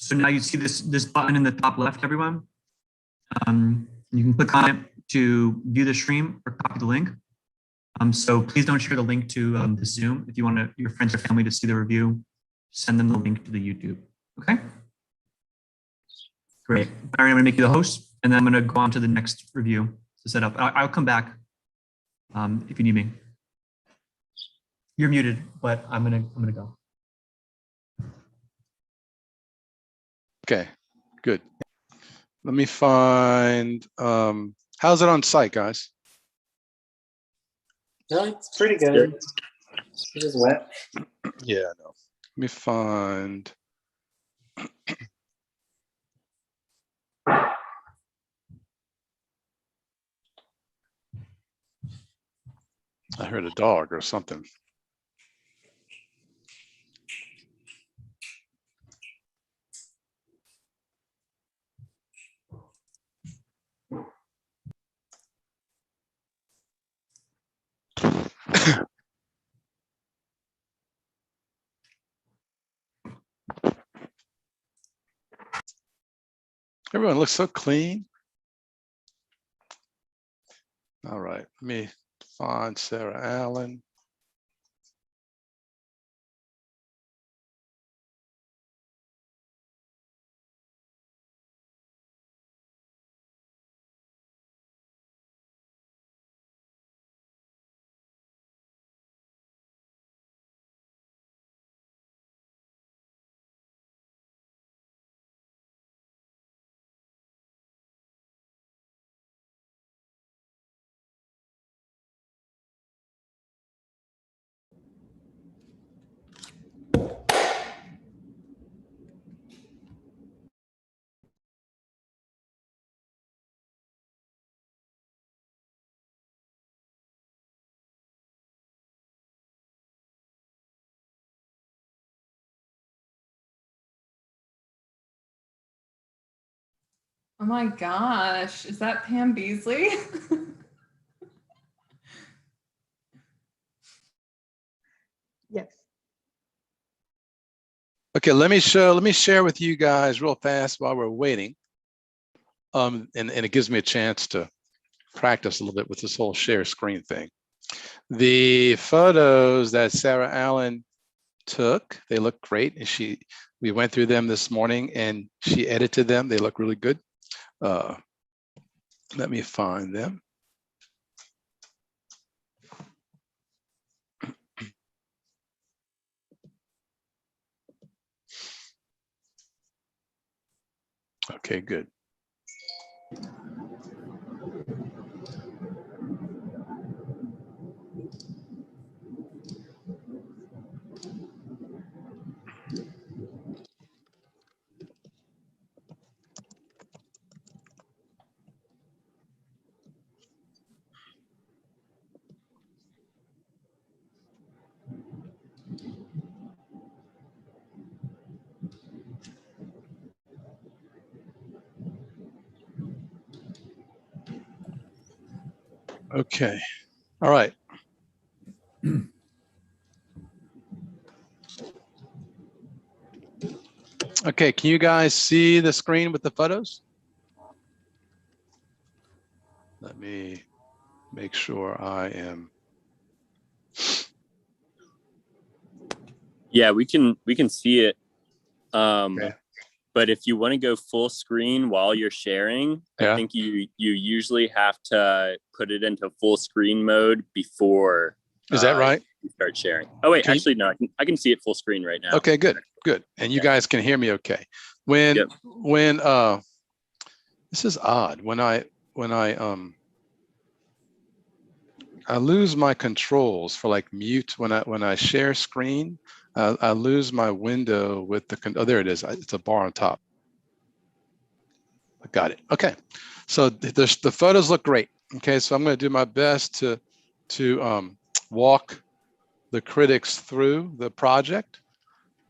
So now you see this button in the top left, everyone. You can click on it to view the stream or copy the link. So please don't share the link to the Zoom. If you want your friends or family to see the review, send them the link to the YouTube. Okay. Great. Barry, I'm going to make you the host, and then I'm going to go on to the next review to set up. I'll come back if you need me. You're muted, but I'm gonna go. Okay, good. Let me find. How's it on site, guys? No, it's pretty good. It is wet. Yeah, I know. Let me find. I heard a dog or something. Everyone looks so clean. All right, let me find Sarah Allen. Oh my gosh, is that Pam Beasley? Yes. Okay, let me share with you guys real fast while we're waiting. And it gives me a chance to practice a little bit with this whole share screen thing. The photos that Sarah Allen took, they look great. And we went through them this morning and she edited them. They look really good. Let me find them. Okay, good. Okay, all right. Okay, can you guys see the screen with the photos? Let me make sure I am. Yeah, we can see it. Okay. But if you want to go full screen while you're sharing, Yeah. I think you usually have to put it into full screen mode before. Is that right? You start sharing. Oh wait, Can actually no, I can see it full screen right now. Okay, good, good. And you guys can hear me okay. When this is odd. When I lose my controls for like mute when I share screen, I lose my window with the, oh, there it is. It's a bar on top. I got it. Okay. So the photos look great. Okay. So I'm going to do my best to walk the critics through the project.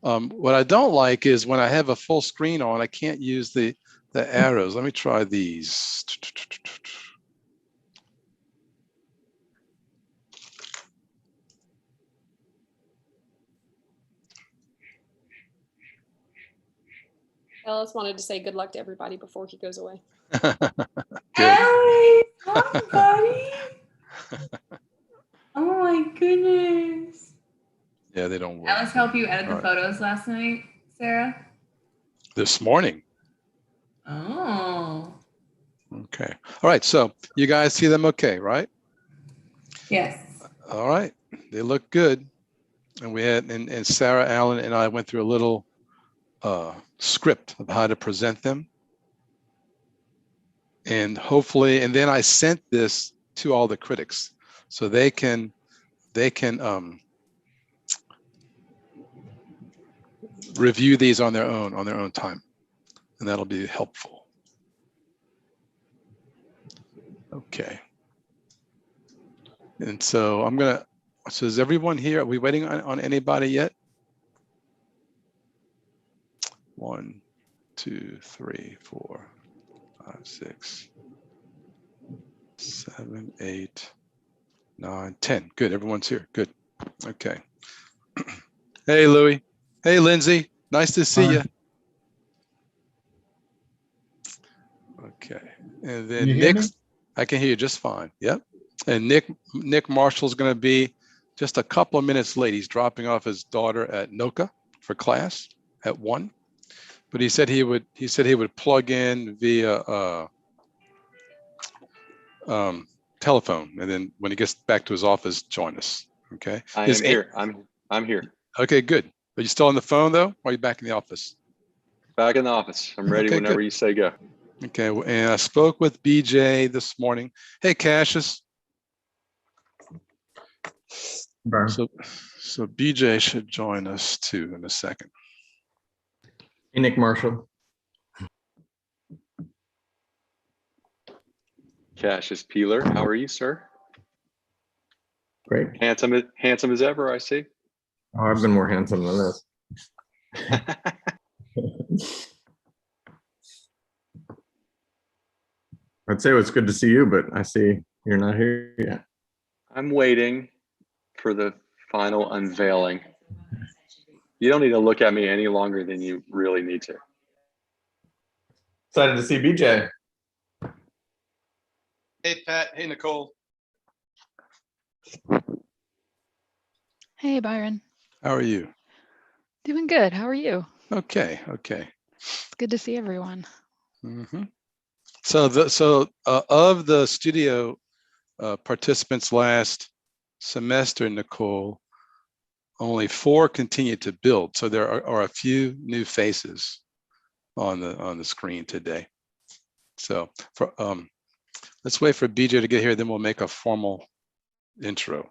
What I don't like is when I have a full screen on, I can't use the arrows. Let me try these. Ellis wanted to say good luck to everybody before he goes away. Good. Ellie, hi, buddy. Oh my goodness. Yeah, they don't work. Alice helped you edit the All right. photos last night, Sarah? This morning. Oh. Okay. All right. So you guys see them okay, right? Yes. All right. They look good. And we had, and Sarah Allen and I went through a little script of how to present them. And hopefully, and then I sent this to all the critics so they can review these on their own time, and that'll be helpful. Okay. And so so is everyone here? Are we waiting on anybody yet? 1, 2, 3, 4, 5, 6, 7, 8, 9, 10. Good, everyone's here. Good. Okay. Hey, Louie. Hey, Lindsay. Nice to see you. Okay. And then You hear me? I can hear you just fine. Yep. And Nick Marshall's going to be just a couple of minutes late. He's dropping off his daughter at NOCA for class at 1. But he said he would plug in via telephone, and then when he gets back to his office, join us. Okay. I am here. I'm here. Okay, good. Are you still on the phone though? Or are you back in the office? Back in the office. I'm ready Okay, whenever good. you say go. Okay, and I spoke with BJ this morning. Hey, Cassius. So BJ should join us too in a second. Hey, Nick Marshall. Cassius Peeler, how are you, sir? Great. Handsome as ever, I see. Oh, I've been more handsome than this. I'd say it was good to see you, but I see you're not here yet. I'm waiting for the final unveiling. You don't need to look at me any longer than you really need to. Excited to see BJ. Hey, Pat. Hey, Nicole. Hey, Byron. How are you? Doing good. How are you? Okay. Okay. It's good to see everyone. Mm-hmm. So of the studio participants last semester, Nicole, only 4 continued to build. So there are a few new faces on the screen today. So let's wait for BJ to get here, then we'll make a formal intro.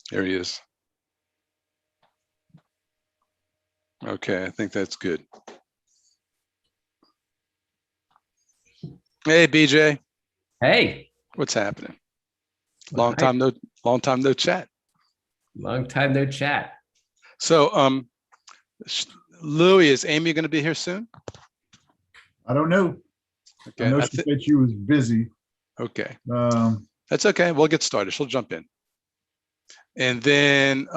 There he is. Okay, I think that's good. Hey, BJ. Hey. What's happening? Long time no chat. Long time no chat. So, Louis, is Amy going to be here soon? I don't know. Okay. I know she said she was busy. Okay. That's okay. We'll get started. She'll jump in. And then,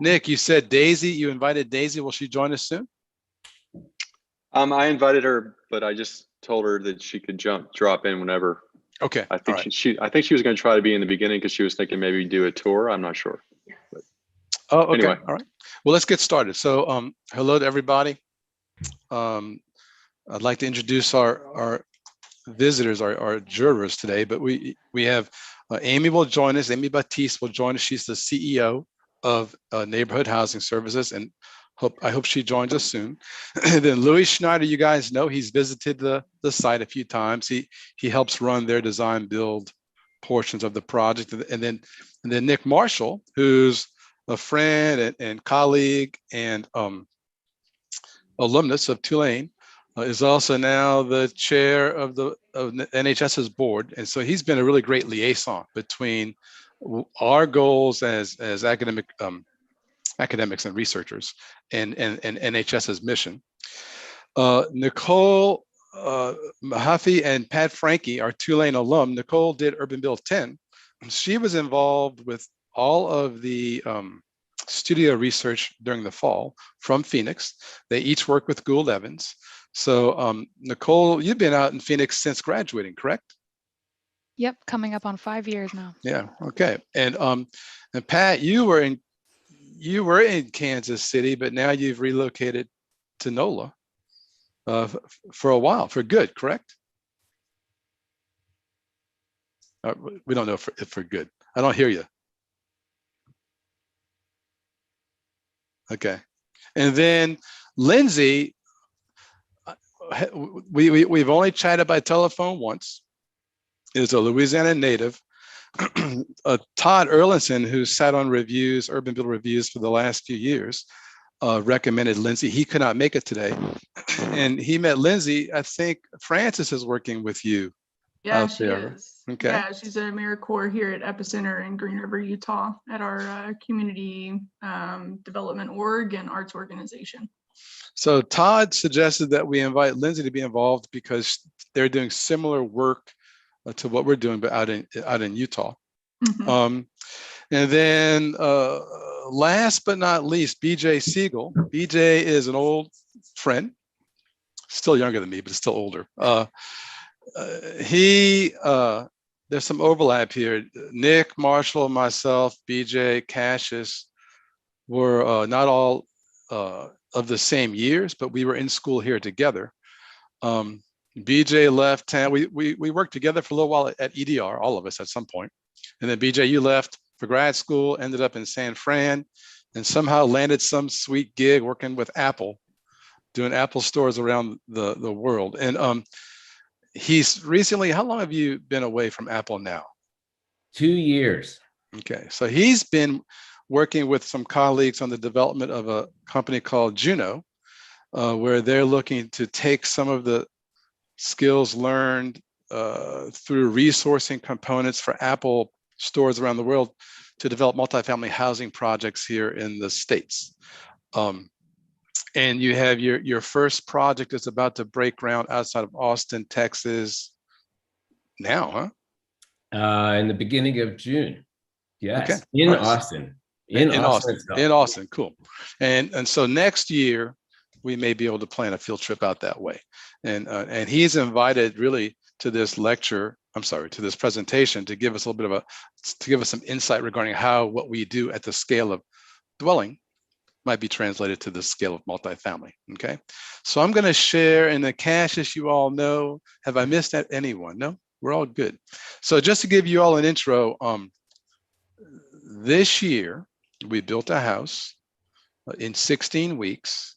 Nick, you said Daisy, you invited Daisy. Will she join us soon? I invited her, but I just told her that she could drop in whenever. Okay. I think I think she was going to try to be in the beginning because she was thinking maybe do a tour. I'm not sure. But oh, okay. Anyway. All right. Well, let's get started. So, hello to everybody. I'd like to introduce our visitors, our jurors today, but we have Amy will join us. Amy Batiste will join us. She's the CEO of Neighborhood Housing Services, and I hope she joins us soon. And then Louis Schneider, you guys know, he's visited the site a few times. He helps run their design build portions of the project. And then Nick Marshall, who's a friend and colleague and alumnus of Tulane, is also now the chair of NHS's board. And so he's been a really great liaison between our goals as academics and researchers and NHS's mission. Nicole Mahaffey and Pat Frankie are Tulane alum. Nicole did Urban Build 10. She was involved with all of the studio research during the fall from Phoenix. They each work with Gould Evans. So Nicole, you've been out in Phoenix since graduating, correct? Yep, coming up on 5 years now. Yeah, okay. And Pat, you were in Kansas City, but now you've relocated to NOLA for a while, for good, correct? We don't know if for good. I don't hear you. Okay. And then Lindsay, we've only chatted by telephone once, is a Louisiana native. Todd Erlinson, who sat on reviews, Urban Build reviews for the last few years, recommended Lindsay. He could not make it today. And he met Lindsay. I think Frances is working with you. Yeah, she is. Okay. Yeah, she's a AmeriCorps here at Epicenter in Green River, Utah, at our community development org and arts organization. So Todd suggested that we invite Lindsay to be involved because they're doing similar work to what we're doing, but out in Utah. Mm-hmm. And then last but not least, BJ Siegel. BJ is an old friend, still younger than me, but still older. There's some overlap here. Nick, Marshall, myself, BJ, Cassius were not all of the same years, but we were in school here together. BJ left town. We worked together for a little while at EDR, all of us at some point. And then BJ, you left for grad school, ended up in San Fran, and somehow landed some sweet gig working with Apple, doing Apple stores around the world. And he's recently, how long have you been away from Apple now? 2 years. Okay, so he's been working with some colleagues on the development of a company called Juno, where they're looking to take some of the skills learned through resourcing components for Apple stores around the world to develop multifamily housing projects here in the States. And you have your first project is about to break ground outside of Austin, Texas now, huh? In the beginning of June. Yes, Okay. in Nice. Austin. In Austin, cool. And so next year, we may be able to plan a field trip out that way. And he's invited really to this lecture, to this presentation to give us a little bit to give us some insight regarding how what we do at the scale of dwelling might be translated to the scale of multifamily, okay? So I'm gonna share in the Cassius, you all know, have I missed anyone? No, we're all good. So just to give you all an intro, this year, we built a house in 16 weeks.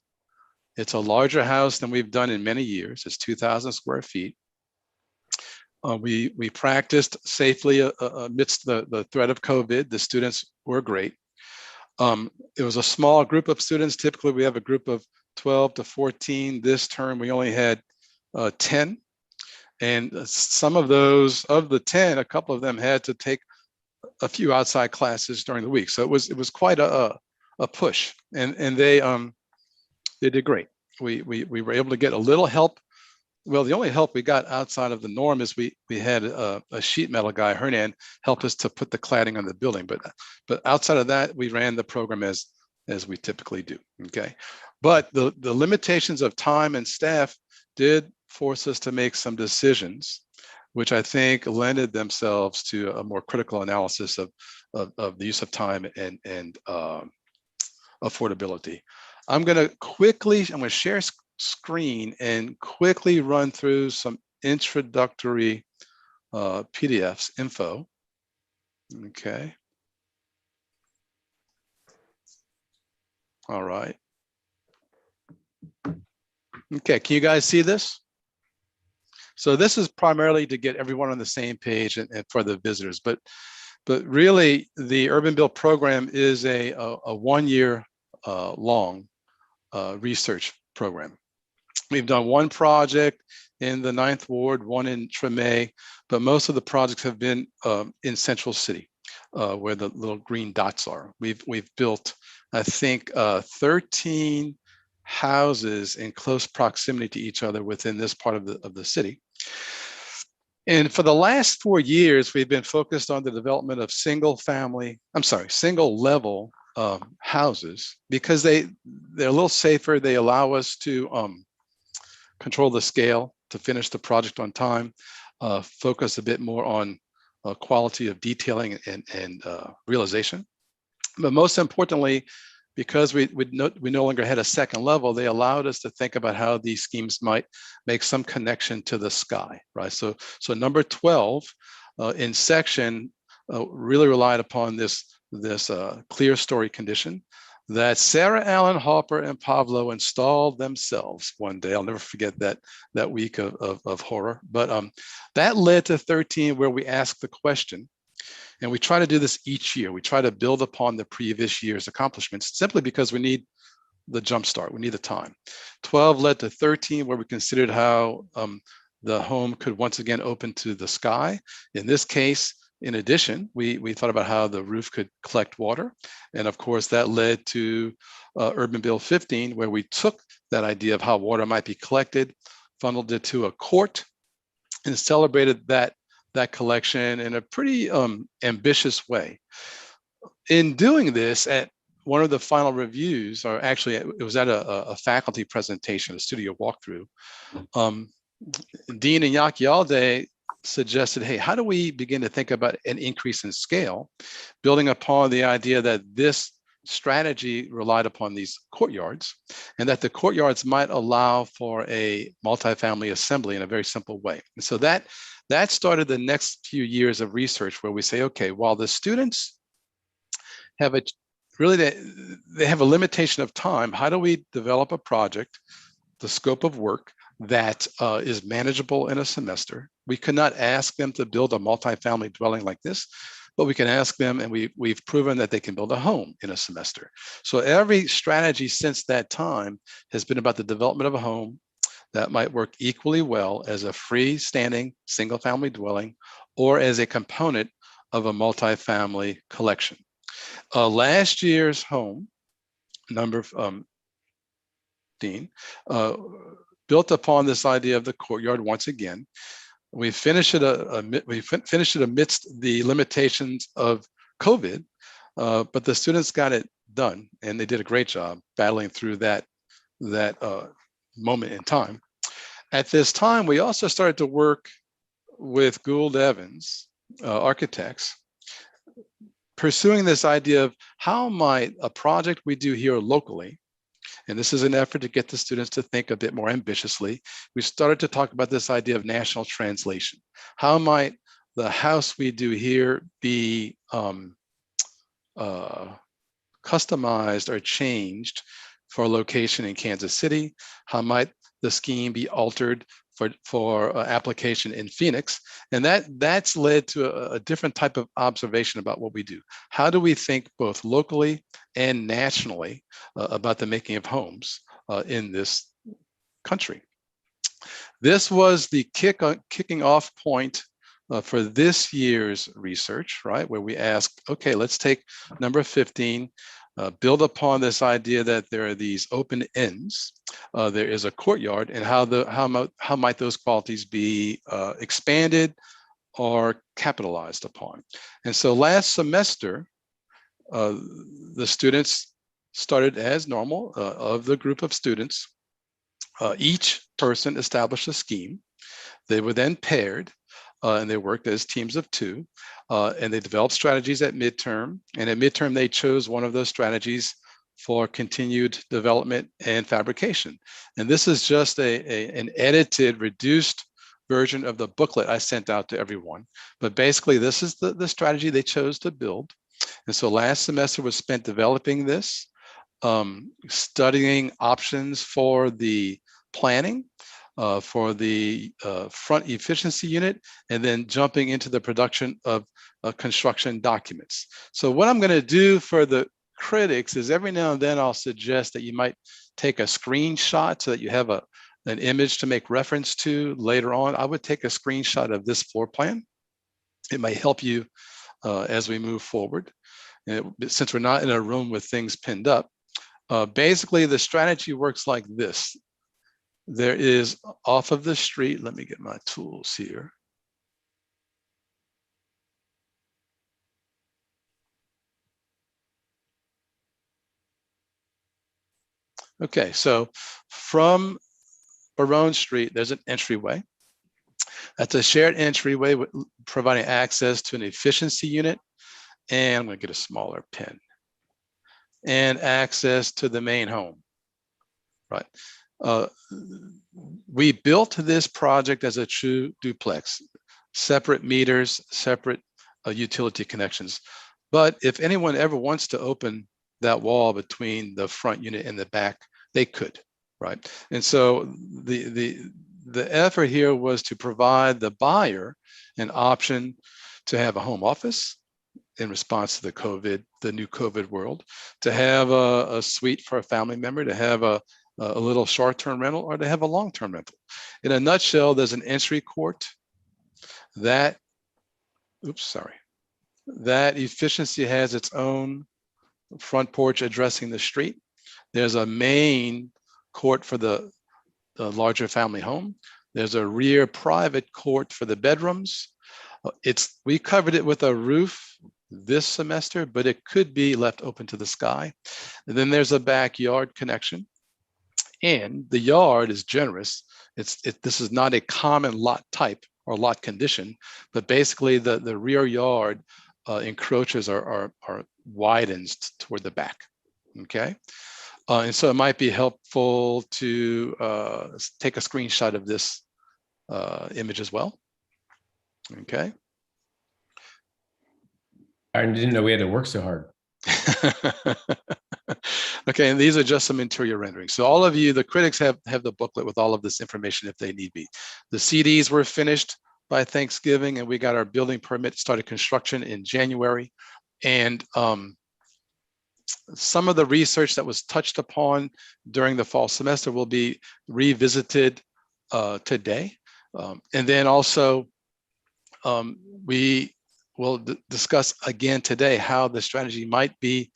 It's a larger house than we've done in many years. It's 2,000 square feet. We practiced safely amidst the threat of COVID. The students were great. It was a small group of students. Typically, we have a group of 12 to 14. This term, we only had 10. And some of those, of the 10, a couple of them had to take a few outside classes during the week. So it was quite a push, and they did great. We were able to get a little help. Well, the only help we got outside of the norm is we had a sheet metal guy, Hernan, help us to put the cladding on the building. But outside of that, we ran the program as we typically do. Okay, but the limitations of time and staff did force us to make some decisions, which I think lended themselves to a more critical analysis of the use of time and affordability. I'm going to share screen and quickly run through some introductory PDFs info. Okay. All right. Okay, can you guys see this? So this is primarily to get everyone on the same page and for the visitors, but really the Urban Build program is a 1 year long research program. We've done one project in the 9th Ward, one in Treme, but most of the projects have been in Central City, where the little green dots are. We've built, I think, 13 houses in close proximity to each other within this part of the city. And for the last 4 years, we've been focused on the development of single level houses, because they're a little safer. They allow us to control the scale, to finish the project on time, focus a bit more on quality of detailing and realization. But most importantly, because we no longer had a second level, they allowed us to think about how these schemes might make some connection to the sky, right? So number 12 in section really relied upon this clear story condition that Sarah Allen Hopper and Pablo installed themselves one day. I'll never forget that week of horror. But that led to 13, where we asked the question. And we try to do this each year. We try to build upon the previous year's accomplishments, simply because we need the jump start. We need the time. 12 led to 13, where we considered how the home could once again open to the sky. In this case, in addition, we thought about how the roof could collect water. And of course, that led to URBANbuild15, where we took that idea of how water might be collected, funneled it to a court, and celebrated that collection in a pretty ambitious way. In doing this, at one of the final reviews, or actually it was at a faculty presentation, a studio walkthrough, Dean and Yakialde suggested, hey, how do we begin to think about an increase in scale, building upon the idea that this strategy relied upon these courtyards, and that the courtyards might allow for a multifamily assembly in a very simple way. And so that started the next few years of research, where we say, okay, while the students have they have a limitation of time, how do we develop a project, the scope of work that is manageable in a semester? We could not ask them to build a multifamily dwelling like this, but we can ask them, and we've proven that they can build a home in a semester. So every strategy since that time has been about the development of a home that might work equally well as a freestanding single-family dwelling or as a component of a multifamily collection. Last year's home, number built upon this idea of the courtyard once again. We finished it amidst the limitations of COVID, but the students got it done, and they did a great job battling through that moment in time. At this time, we also started to work with Gould Evans architects, pursuing this idea of how might a project we do here locally, and this is an effort to get the students to think a bit more ambitiously. We started to talk about this idea of national translation. How might the house we do here be customized or changed for a location in Kansas City? How might the scheme be altered for application in Phoenix? And that's led to a different type of observation about what we do. How do we think both locally and nationally about the making of homes in this country? This was the kicking off point for this year's research, right? Where we asked, okay, let's take number 15, build upon this idea that there are these open ends. There is a courtyard, and how might those qualities be expanded or capitalized upon? And so last semester, the students started as normal. Of the group of students, each person established a scheme. They were then paired, and they worked as teams of 2, and they developed strategies at midterm. And at midterm, they chose one of those strategies for continued development and fabrication. And this is just an edited, reduced version of the booklet I sent out to everyone. But basically, this is the strategy they chose to build. And so last semester was spent developing this, studying options for the planning, for the front efficiency unit, and then jumping into the production of construction documents. So what I'm going to do for the critics is every now and then I'll suggest that you might take a screenshot so that you have an image to make reference to later on. I would take a screenshot of this floor plan. It may help you as we move forward. And since we're not in a room with things pinned up, Basically, the strategy works like this. There is off of the street, let me get my tools here. Okay, so from Barone Street, there's an entryway. That's a shared entryway providing access to an efficiency unit. And I'm going to get a smaller pen. And access to the main home, right? We built this project as a true duplex, separate meters, separate utility connections. But if anyone ever wants to open that wall between the front unit and the back, they could, right? And so the effort here was to provide the buyer an option to have a home office in response to the new COVID world, to have a suite for a family member, to have a little short-term rental, or to have a long-term rental. In a nutshell, there's an entry court that, that efficiency has its own front porch addressing the street. There's a main court for the larger family home. There's a rear private court for the bedrooms. We covered it with a roof this semester, but it could be left open to the sky. And then there's a backyard connection. And the yard is generous. This is not a common lot type or lot condition, but basically the rear yard encroaches or widens toward the back, okay? And so it might be helpful to take a screenshot of this image as well, okay? I didn't know we had to work so hard. Okay, and these are just some interior renderings. So all of you, the critics have the booklet with all of this information if they need be. The CDs were finished by Thanksgiving, and we got our building permit, started construction in January. And some of the research that was touched upon during the fall semester will be revisited today. And then also, we will discuss again today how the strategy might be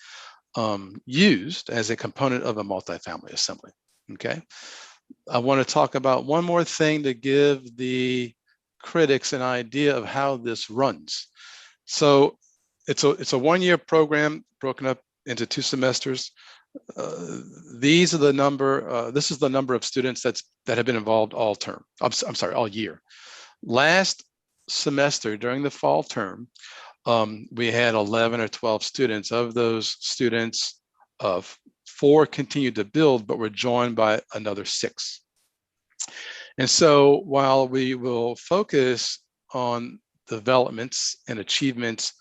used as a component of a multifamily assembly, okay? I want to talk about one more thing to give the critics an idea of how this runs. So it's a one-year program broken up into 2 semesters. These are the number, this is the number of students that have been involved all term. I'm sorry, all year. Last semester during the fall term, we had 11 or 12 students. Of those students, 4 continued to build, but were joined by another 6. And so while we will focus on developments and achievements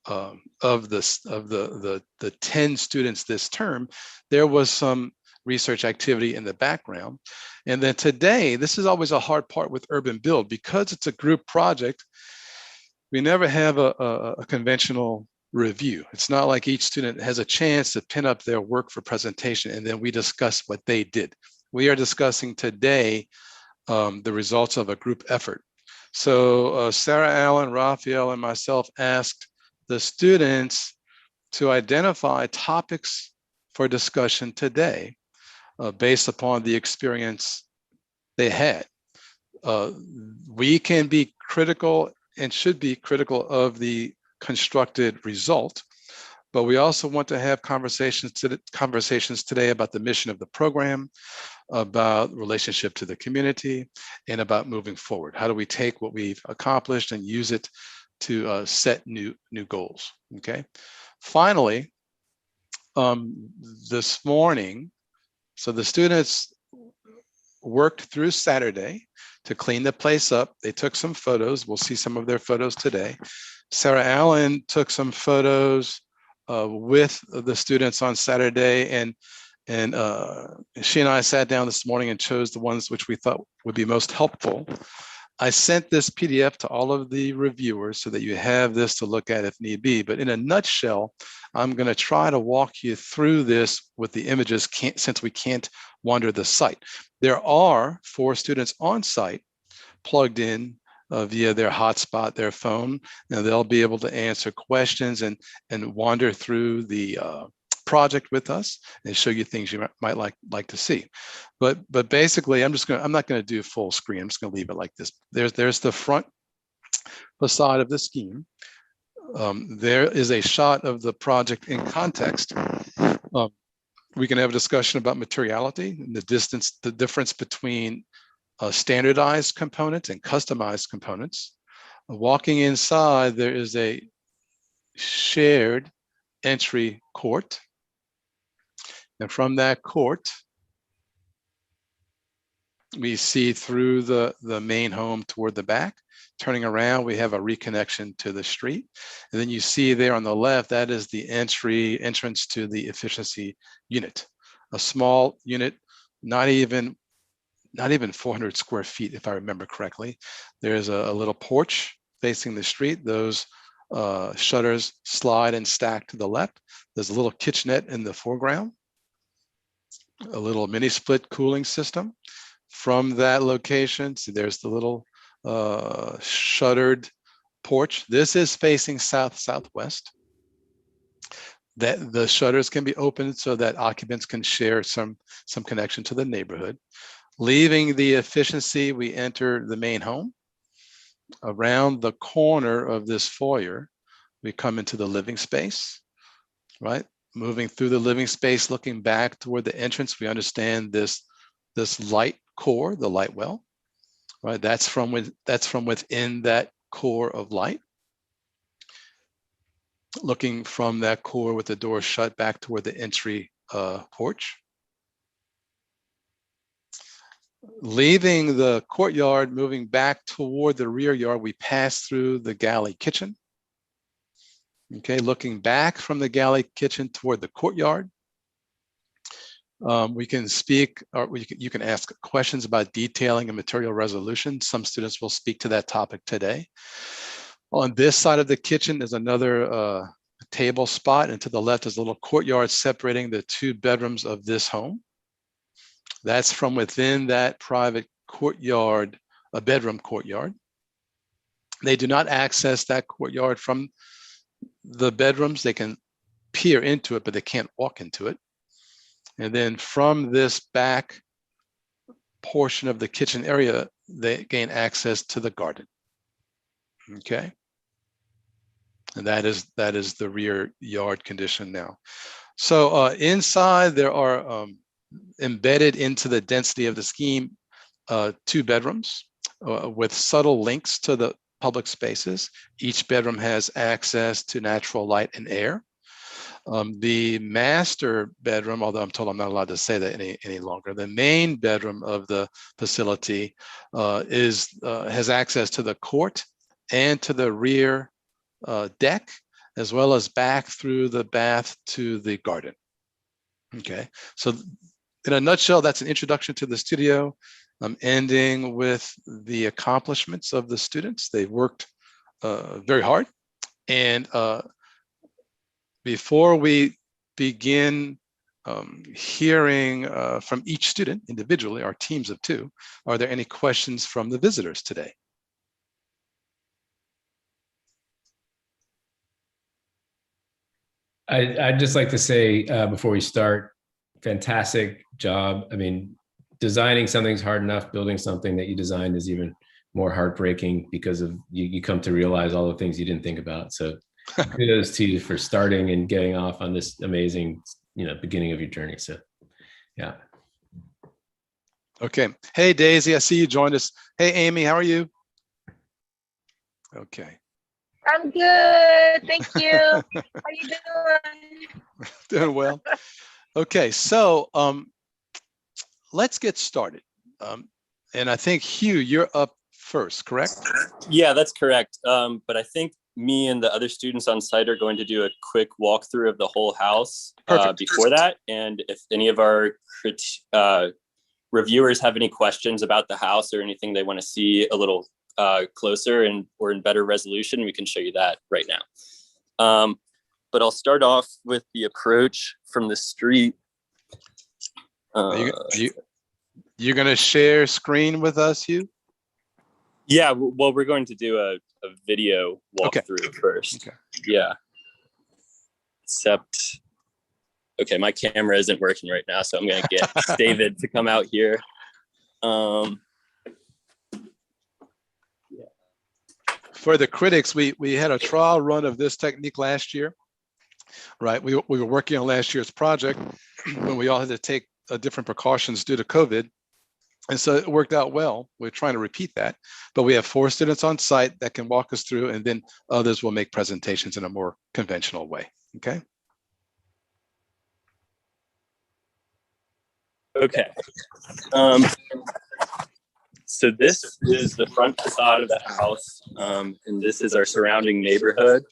of the 10 students this term, there was some research activity in the background. And then today, this is always a hard part with Urban Build, because it's a group project. We never have a conventional review. It's not like each student has a chance to pin up their work for presentation and then we discuss what they did. We are discussing today the results of a group effort. So Sarah Allen, Raphael, and myself asked the students to identify topics for discussion today based upon the experience they had. We can be critical and should be critical of the constructed result, but we also want to have conversations today about the mission of the program, about relationship to the community, and about moving forward. How do we take what we've accomplished and use it to set new goals, okay? Finally, this morning, so the students worked through Saturday to clean the place up. They took some photos. We'll see some of their photos today. Sarah Allen took some photos with the students on Saturday, and she and I sat down this morning and chose the ones which we thought would be most helpful. I sent this PDF to all of the reviewers so that you have this to look at if need be. But in a nutshell, I'm going to try to walk you through this with the images since we can't wander the site. There are 4 students on site plugged in via their hotspot, their phone, and they'll be able to answer questions and wander through the project with us and show you things you might like to see. But basically, I'm not going to do full screen. I'm just going to leave it like this. There's the front facade of the scheme. There is a shot of the project in context. We can have a discussion about materiality and the difference between standardized components and customized components. Walking inside, there is a shared entry court. And from that court, we see through the main home toward the back. Turning around, we have a reconnection to the street. And then you see there on the left, that is the entrance to the efficiency unit. A small unit, not even 400 square feet, if I remember correctly. There's a little porch facing the street. Those shutters slide and stack to the left. There's a little kitchenette in the foreground, a little mini split cooling system. From that location, see there's the little shuttered porch. This is facing southwest. That the shutters can be opened so that occupants can share some connection to the neighborhood. Leaving the efficiency, we enter the main home. Around the corner of this foyer, we come into the living space, right? Moving through the living space, looking back toward the entrance, we understand this light core, the light well, right? That's from within that core of light. Looking from that core with the door shut back toward the entry porch. Leaving the courtyard, moving back toward the rear yard, we pass through the galley kitchen. Okay, looking back from the galley kitchen toward the courtyard. We can speak, or you can ask questions about detailing and material resolution. Some students will speak to that topic today. On this side of the kitchen is another table spot, and to the left is a little courtyard separating the two bedrooms of this home. That's from within that private courtyard, a bedroom courtyard. They do not access that courtyard from the bedrooms. They can peer into it, but they can't walk into it. And then from this back portion of the kitchen area, they gain access to the garden. Okay. And that is the rear yard condition now. So inside there are embedded into the density of the scheme, 2 bedrooms with subtle links to the public spaces. Each bedroom has access to natural light and air. The master bedroom, although I'm told I'm not allowed to say that any longer, the main bedroom of the facility has access to the court and to the rear deck, as well as back through the bath to the garden. Okay, so in a nutshell, that's an introduction to the studio. I'm ending with the accomplishments of the students. They've worked very hard. And before we begin hearing from each student individually, our teams of 2, are there any questions from the visitors today? I'd just like to say before we start, fantastic job. I mean, designing something's hard enough. Building something that you designed is even more heartbreaking because of you come to realize all the things you didn't think about. So kudos to you for starting and getting off on this amazing, beginning of your journey. So, yeah. Okay. Hey, Daisy, I see you joined us. Hey, Amy, how are you? Okay. I'm good. Thank you. How you doing? Doing well. Okay, so let's get started. And I think, Hugh, you're up first, correct? Yeah, that's correct. But I think me and the other students on site are going to do a quick walkthrough of the whole house before that. And if any of our reviewers have any questions about the house or anything they want to see a little closer or in better resolution, we can show you that right now. But I'll start off with the approach from the street. You're going to share screen with us, Hugh? Yeah, well, we're going to do a video walkthrough first. Okay. Yeah. Except Okay, my camera isn't working right now, so I'm gonna get David to come out here. For the critics, we had a trial run of this technique last year, right? We were working on last year's project, but we all had to take different precautions due to COVID. And so it worked out well. We're trying to repeat that, but we have 4 students on site that can walk us through, and then others will make presentations in a more conventional way, okay? Okay. So this is the front facade of the house, and this is our surrounding neighborhood.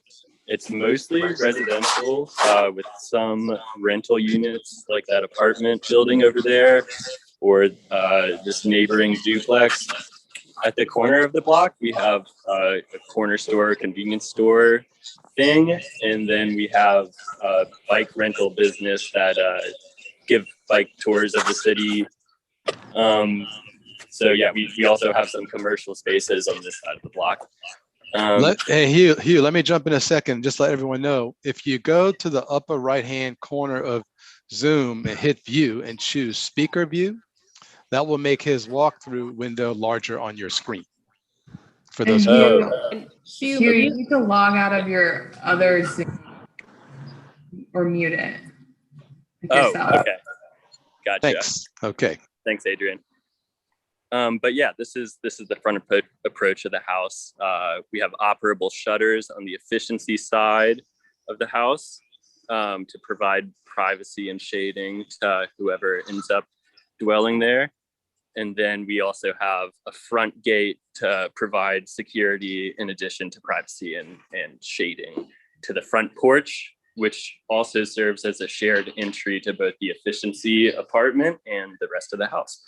It's mostly residential with some rental units like that apartment building over there, or this neighboring duplex. At the corner of the block, we have a corner store, convenience store thing, and then we have a bike rental business that give bike tours of the city. So yeah, we also have some commercial spaces on this side of the block. Hey, Hugh, let me jump in a second. Just let everyone know, if you go to the upper right-hand corner of Zoom and hit view and choose speaker view, that will make his walkthrough window larger on your screen. For those Hugh, you need to log out of your other Zoom or mute it. Oh, okay. Gotcha. Thanks. Okay. Thanks, Adrian. But yeah, this is the front approach of the house. We have operable shutters on the efficiency side of the house to provide privacy and shading to whoever ends up dwelling there. And then we also have a front gate to provide security in addition to privacy and shading to the front porch, which also serves as a shared entry to both the efficiency apartment and the rest of the house.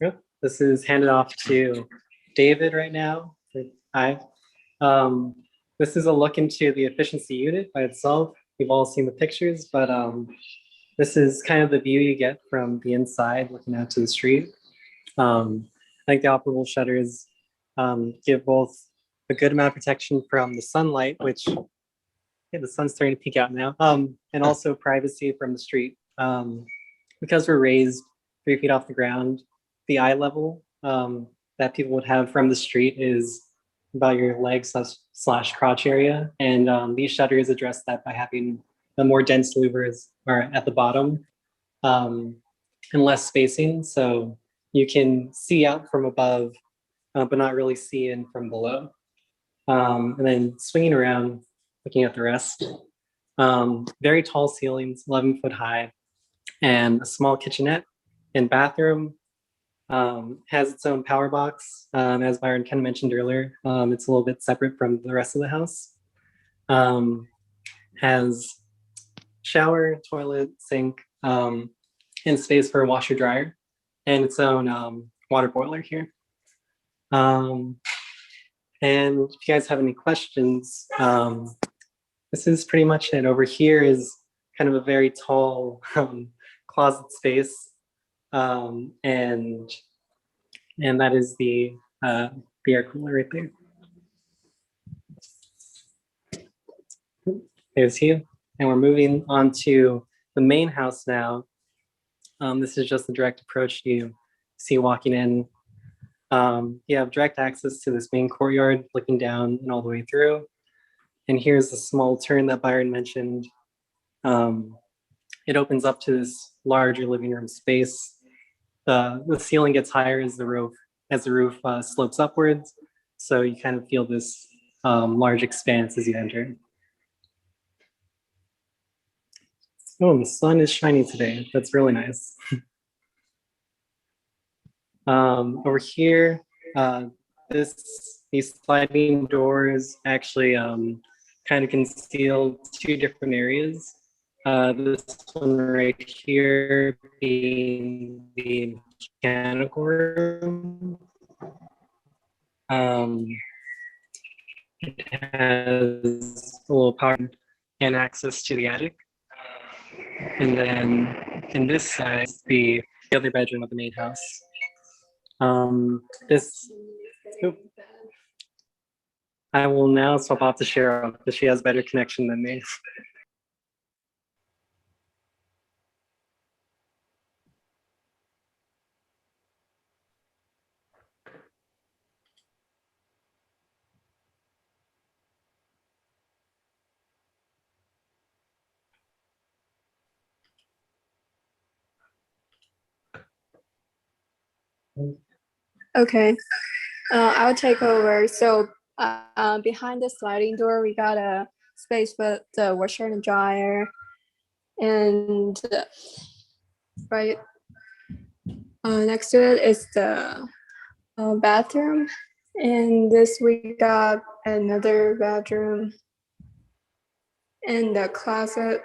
Yep. This is handed off to David right now. Hi. This is a look into the efficiency unit by itself. You've all seen the pictures, but this is kind of the view you get from the inside looking out to the street. I think the operable shutters give both a good amount of protection from the sunlight, which the sun's starting to peek out now, and also privacy from the street. Because we're raised 3 feet off the ground, the eye level that people would have from the street is about your legs slash crotch area. And these shutters address that by having the more dense louvers are at the bottom and less spacing. So you can see out from above, but not really see in from below. And then swinging around, looking at the rest. Very tall ceilings, 11 foot high, and a small kitchenette and bathroom. Has its own power box. As Byron kind of mentioned earlier, it's a little bit separate from the rest of the house. Has shower, toilet, sink, and space for a washer dryer, and its own water boiler here. And if you guys have any questions, this is pretty much it. Over here is kind of a very tall closet space. And that is the air cooler right there. There's you. And we're moving on to the main house now. This is just the direct approach you see walking in. You have direct access to this main courtyard, looking down and all the way through. And here's the small turn that Byron mentioned. It opens up to this larger living room space. The ceiling gets higher as the roof slopes upwards. So you kind of feel this large expanse as you enter. Oh, the sun is shining today. That's really nice. Over here, these sliding doors actually kind of conceal 2 different areas. This one right here being the mechanical room. It has a little power and access to the attic. And then in this side, the other bedroom of the main house. I will now swap off to Cheryl because she has better connection than me. Okay, I'll take over. So behind the sliding door, we got a space for the washer and dryer, and right next to it is the bathroom, and this we got another bedroom and the closet.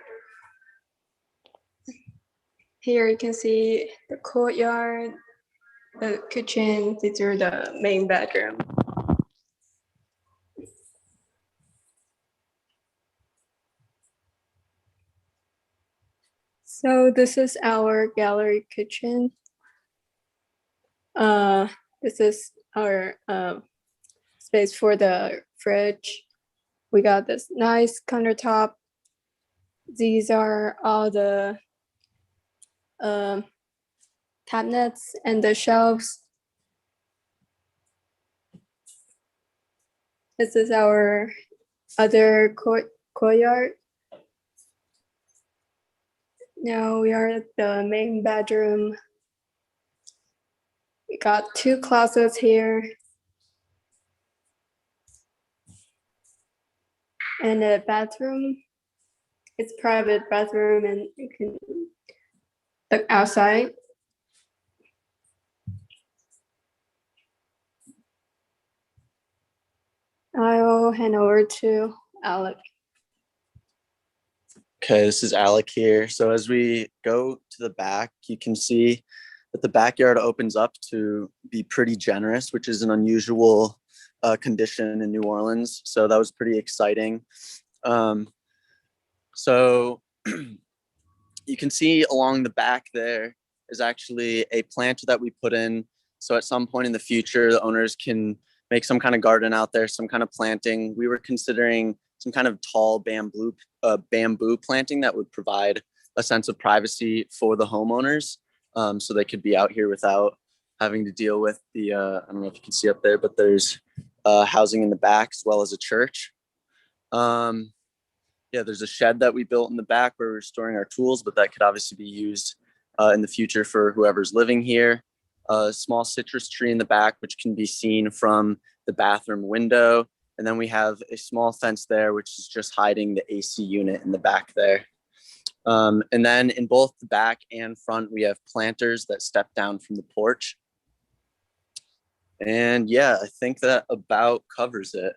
Here you can see the courtyard, the kitchen. These are the main bedroom. So this is our gallery kitchen. This is our space for the fridge. We got this nice countertop. These are all the cabinets and the shelves. This is our other courtyard. Now we are at the main bedroom. We got 2 closets here. And a bathroom. It's private bathroom and you can look outside. I'll hand over to Alec. Okay, this is Alec here. So as we go to the back, you can see that the backyard opens up to be pretty generous, which is an unusual condition in New Orleans. So that was pretty exciting. So you can see along the back there is actually a planter that we put in. So at some point in the future, the owners can make some kind of garden out there, some kind of planting. We were considering some kind of tall bamboo planting that would provide a sense of privacy for the homeowners, so they could be out here without having to deal with the, I don't know if you can see up there, but there's housing in the back as well as a church. Yeah, there's a shed that we built in the back where we're storing our tools, but that could obviously be used in the future for whoever's living here. A small citrus tree in the back, which can be seen from the bathroom window. And then we have a small fence there, which is just hiding the AC unit in the back there. And then in both the back and front, we have planters that step down from the porch. And yeah, I think that about covers it.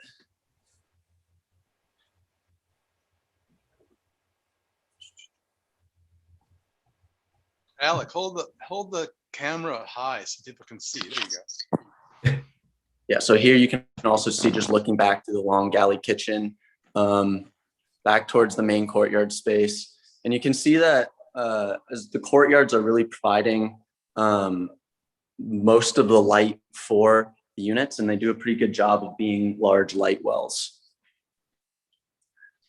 Alec, hold the camera high so people can see. There you go. Yeah, so here you can also see, just looking back through the long galley kitchen, back towards the main courtyard space. And you can see that as the courtyards are really providing most of the light for the units, and they do a pretty good job of being large light wells.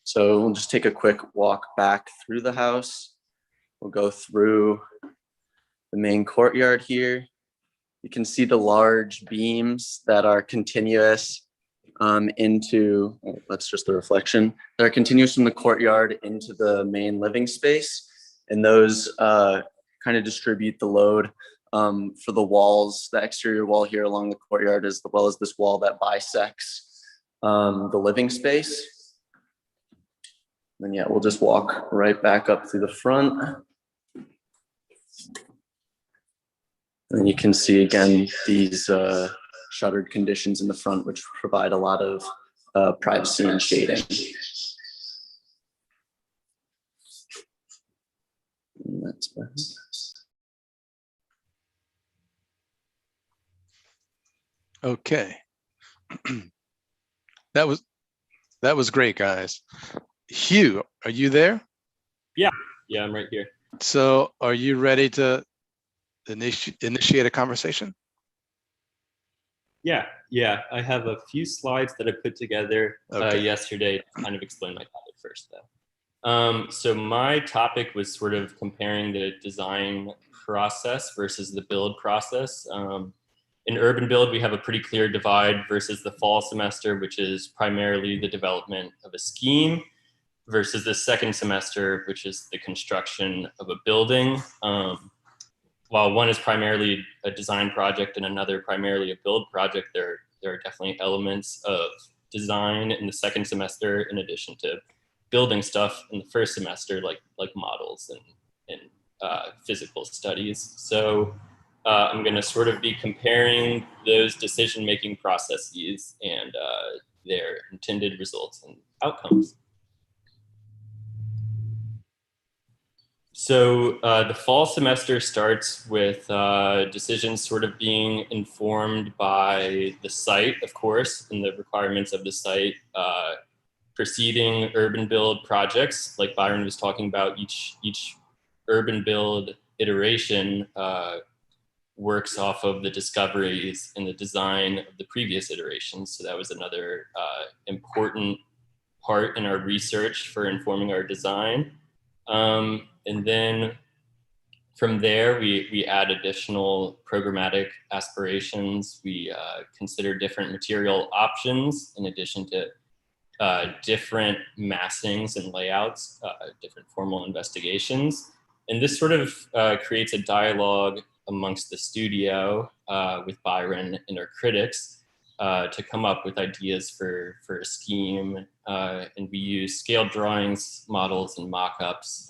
So we'll just take a quick walk back through the house. We'll go through the main courtyard here. You can see the large beams that are continuous into, oh, that's just the reflection, that are continuous from the courtyard into the main living space. And those kind of distribute the load for the walls, the exterior wall here along the courtyard, as well as this wall that bisects the living space. And yeah, we'll just walk right back up through the front. And you can see again these shuttered conditions in the front, which provide a lot of privacy and shading. And that's behind us. Okay. That was great, guys. Hugh, are you there? Yeah, I'm right here. So are you ready to initiate a conversation? Yeah, I have a few slides that I put together yesterday to kind of explain my topic first, though. So my topic was sort of comparing the design process versus the build process. In urban build, we have a pretty clear divide versus the fall semester, which is primarily the development of a scheme, versus the second semester, which is the construction of a building. while one is primarily a design project and another primarily a build project, there are definitely elements of design in the second semester in addition to building stuff in the first semester, like models and physical studies. So I'm going to sort of be comparing those decision-making processes and their intended results and outcomes. So the fall semester starts with decisions sort of being informed by the site, of course, and the requirements of the site. Preceding urban build projects, like Byron was talking about, each urban build iteration works off of the discoveries and the design of the previous iterations. So that was another important part in our research for informing our design. And then from there, we add additional programmatic aspirations. We consider different material options in addition to different massings and layouts, different formal investigations. And this sort of creates a dialogue amongst the studio with Byron and our critics to come up with ideas for a scheme. And we use scaled drawings, models, and mock-ups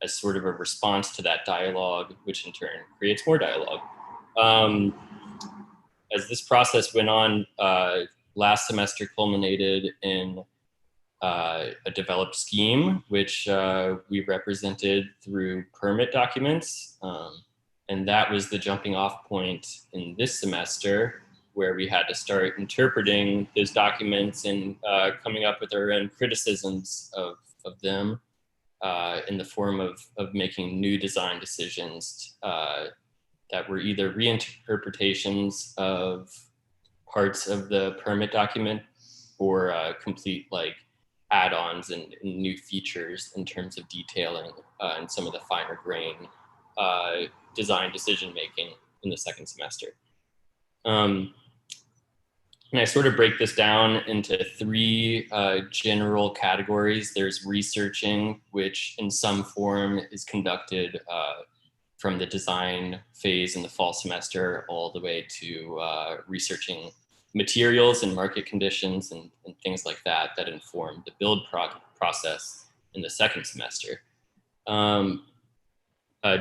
as sort of a response to that dialogue, which in turn creates more dialogue. As this process went on, last semester culminated in a developed scheme, which we represented through permit documents. And that was the jumping off point in this semester, where we had to start interpreting those documents and coming up with our own criticisms of them in the form of making new design decisions that were either reinterpretations of parts of the permit document or complete like add-ons and new features in terms of detailing and some of the finer grain design decision-making in the second semester. And I sort of break this down into three general categories. There's researching, which in some form is conducted from the design phase in the fall semester all the way to researching materials and market conditions and things like that inform the build process in the second semester.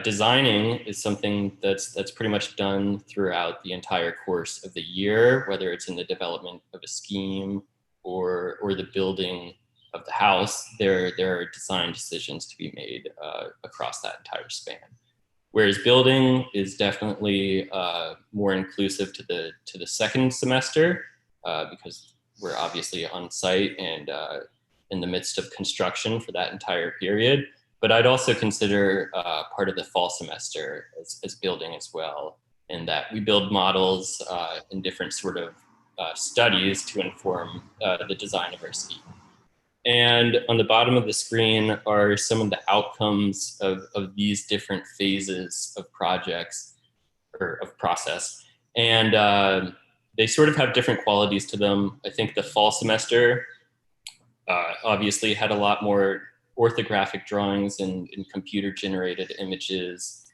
Designing is something that's pretty much done throughout the entire course of the year, whether it's in the development of a scheme or the building of the house. There are design decisions to be made across that entire span. Whereas building is definitely more inclusive to the second semester because we're obviously on site and in the midst of construction for that entire period. But I'd also consider part of the fall semester as building as well, in that we build models in different sort of studies to inform the design of our scheme. And on the bottom of the screen are some of the outcomes of these different phases of projects or of process. And they sort of have different qualities to them. I think the fall semester obviously had a lot more orthographic drawings and computer generated images,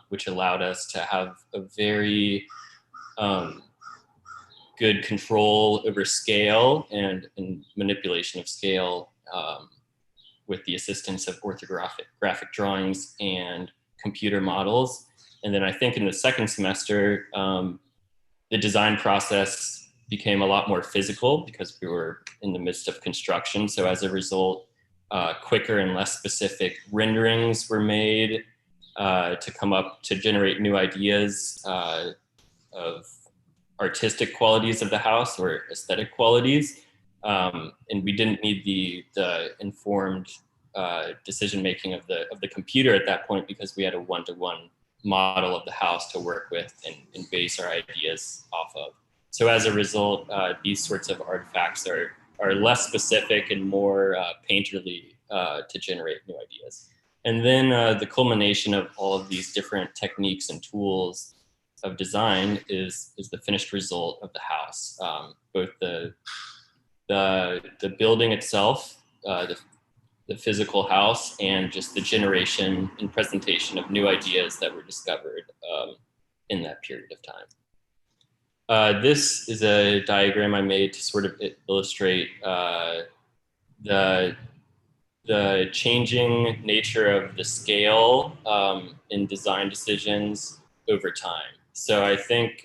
which allowed us to have a very good control over scale and manipulation of scale with the assistance of orthographic drawings and computer models. And then I think in the second semester, the design process became a lot more physical because we were in the midst of construction. So as a result, quicker and less specific renderings were made to come up to generate new ideas of artistic qualities of the house or aesthetic qualities. And we didn't need the informed decision-making of the computer at that point because we had a one-to-one model of the house to work with and base our ideas off of. So as a result, these sorts of artifacts are less specific and more painterly to generate new ideas. And then the culmination of all of these different techniques and tools of design is the finished result of the house. Both the building itself, the the physical house and just the generation and presentation of new ideas that were discovered in that period of time. This is a diagram I made to sort of illustrate the changing nature of the scale in design decisions over time. So I think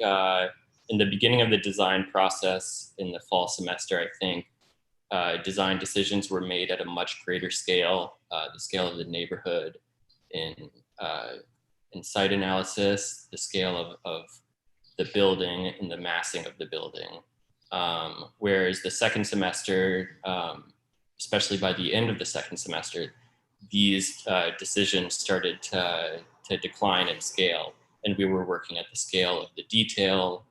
in the beginning of the design process in the fall semester, I think design decisions were made at a much greater scale, the scale of the neighborhood in site analysis, the scale of the building and the massing of the building. Whereas the second semester, especially by the end of the second semester, these decisions started to decline in scale. And we were working at the scale of the detail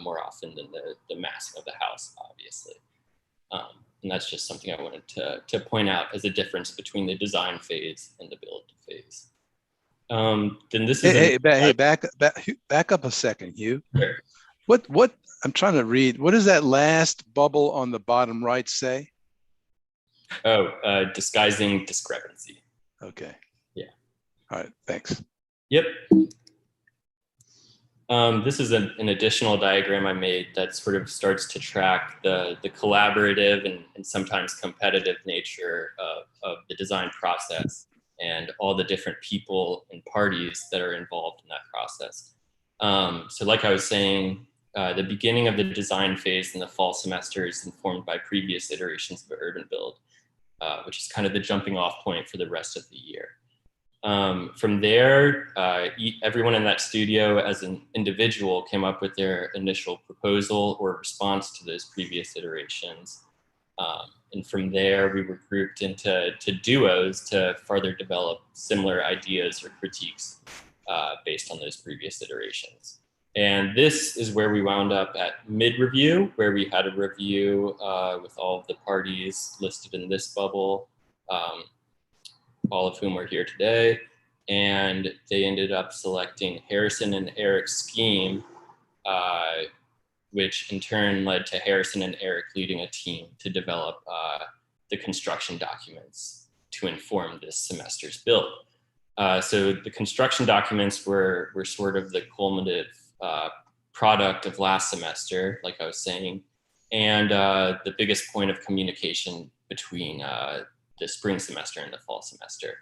more often than the massing of the house, obviously. And that's just something I wanted to point out as a difference between the design phase and the build phase. Then this is back up a second, Hugh. Sure. What I'm trying to read. What does that last bubble on the bottom right say? Oh, disguising discrepancy. Okay. Yeah. All right. Thanks. Yep. This is an additional diagram I made that sort of starts to track the collaborative and sometimes competitive nature of the design process and all the different people and parties that are involved in that process. So like I was saying, the beginning of the design phase in the fall semester is informed by previous iterations of UrbanBuild, which is kind of the jumping off point for the rest of the year. From there, everyone in that studio as an individual came up with their initial proposal or response to those previous iterations. And from there, we were grouped into duos to further develop similar ideas or critiques based on those previous iterations. And this is where we wound up at mid-review, where we had a review with all of the parties listed in this bubble, all of whom are here today. And they ended up selecting Harrison and Eric's scheme, which in turn led to Harrison and Eric leading a team to develop the construction documents to inform this semester's build. So the construction documents were sort of the culminative product of last semester, like I was saying, and the biggest point of communication between the spring semester and the fall semester.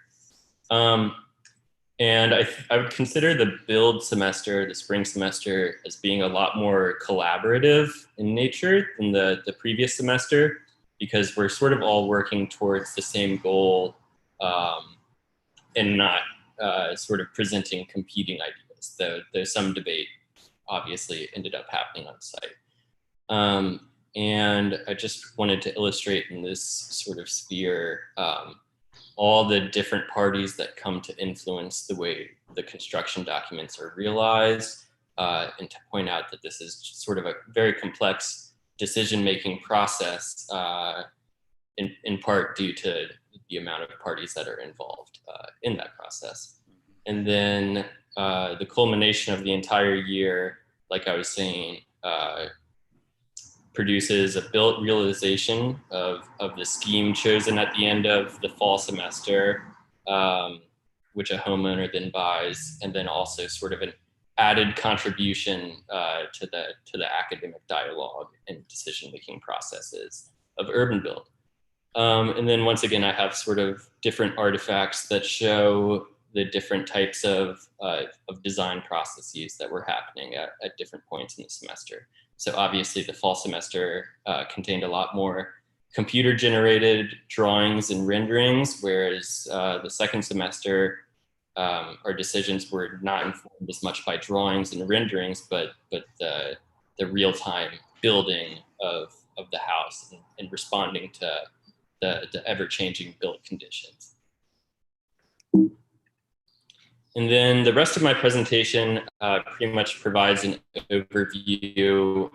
And I would consider the build semester, the spring semester, as being a lot more collaborative in nature than the previous semester, because we're sort of all working towards the same goal and not sort of presenting competing ideas, though there's some debate obviously ended up happening on site. And I just wanted to illustrate in this sort of sphere all the different parties that come to influence the way the construction documents are realized, and to point out that this is sort of a very complex decision-making process, in part due to the amount of parties that are involved in that process. And then the culmination of the entire year, like I was saying, produces a built realization of the scheme chosen at the end of the fall semester, which a homeowner then buys, and then also sort of an added contribution to the academic dialogue and decision-making processes of UrbanBuild. And then once again, I have sort of different artifacts that show the different types of design processes that were happening at different points in the semester. So obviously the fall semester contained a lot more computer-generated drawings and renderings, whereas the second semester, our decisions were not informed as much by drawings and renderings, but the real-time building of the house and responding to the ever-changing build conditions. And then the rest of my presentation pretty much provides an overview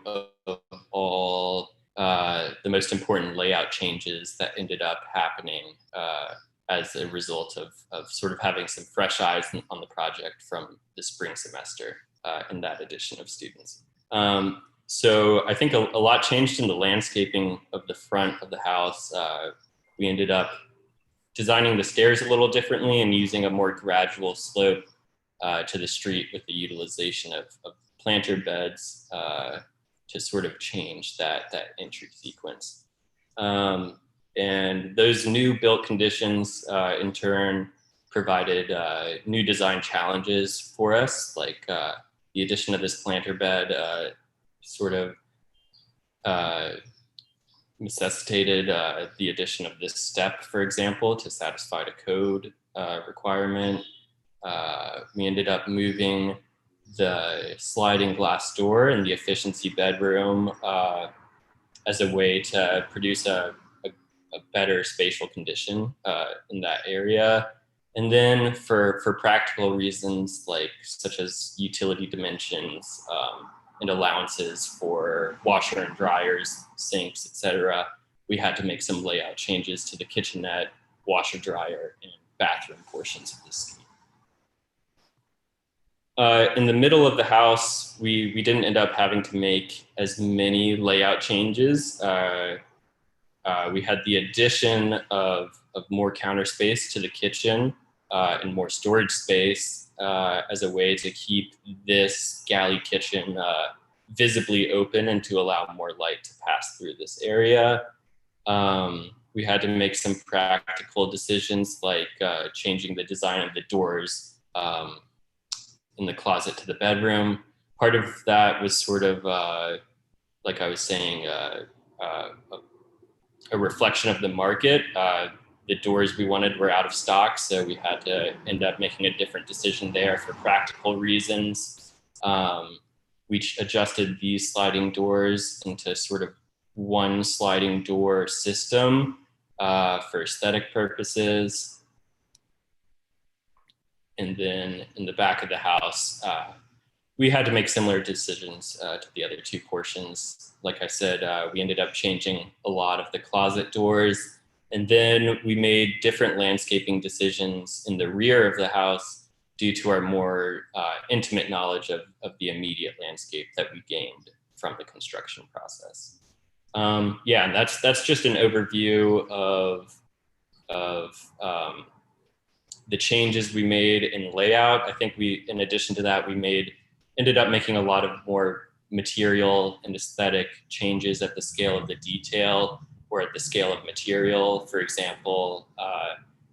of all the most important layout changes that ended up happening as a result of sort of having some fresh eyes on the project from the spring semester and that addition of students. So I think a lot changed in the landscaping of the front of the house. We ended up designing the stairs a little differently and using a more gradual slope to the street with the utilization of planter beds to sort of change that entry sequence. And those new built conditions in turn provided new design challenges for us, like the addition of this planter bed sort of necessitated the addition of this step, for example, to satisfy the code requirement. We ended up moving the sliding glass door in the efficiency bedroom as a way to produce a better spatial condition in that area. And then for practical reasons, like such as utility dimensions and allowances for washer and dryers, sinks, etc., we had to make some layout changes to the kitchenette, washer dryer, and bathroom portions of this scheme. In the middle of the house, we didn't end up having to make as many layout changes. We had the addition of more counter space to the kitchen and more storage space as a way to keep this galley kitchen visibly open and to allow more light to pass through this area. We had to make some practical decisions like changing the design of the doors in the closet to the bedroom. Part of that was sort of, like I was saying, a reflection of the market. The doors we wanted were out of stock, so we had to end up making a different decision there for practical reasons. We adjusted these sliding doors into sort of one sliding door system for aesthetic purposes. And then in the back of the house, we had to make similar decisions to the other two portions. Like I said, we ended up changing a lot of the closet doors. And then we made different landscaping decisions in the rear of the house due to our more intimate knowledge of the immediate landscape that we gained from the construction process. Yeah, and that's just an overview of the changes we made in layout. I think in addition to that, we ended up making a lot of more material and aesthetic changes at the scale of the detail or at the scale of material. For example,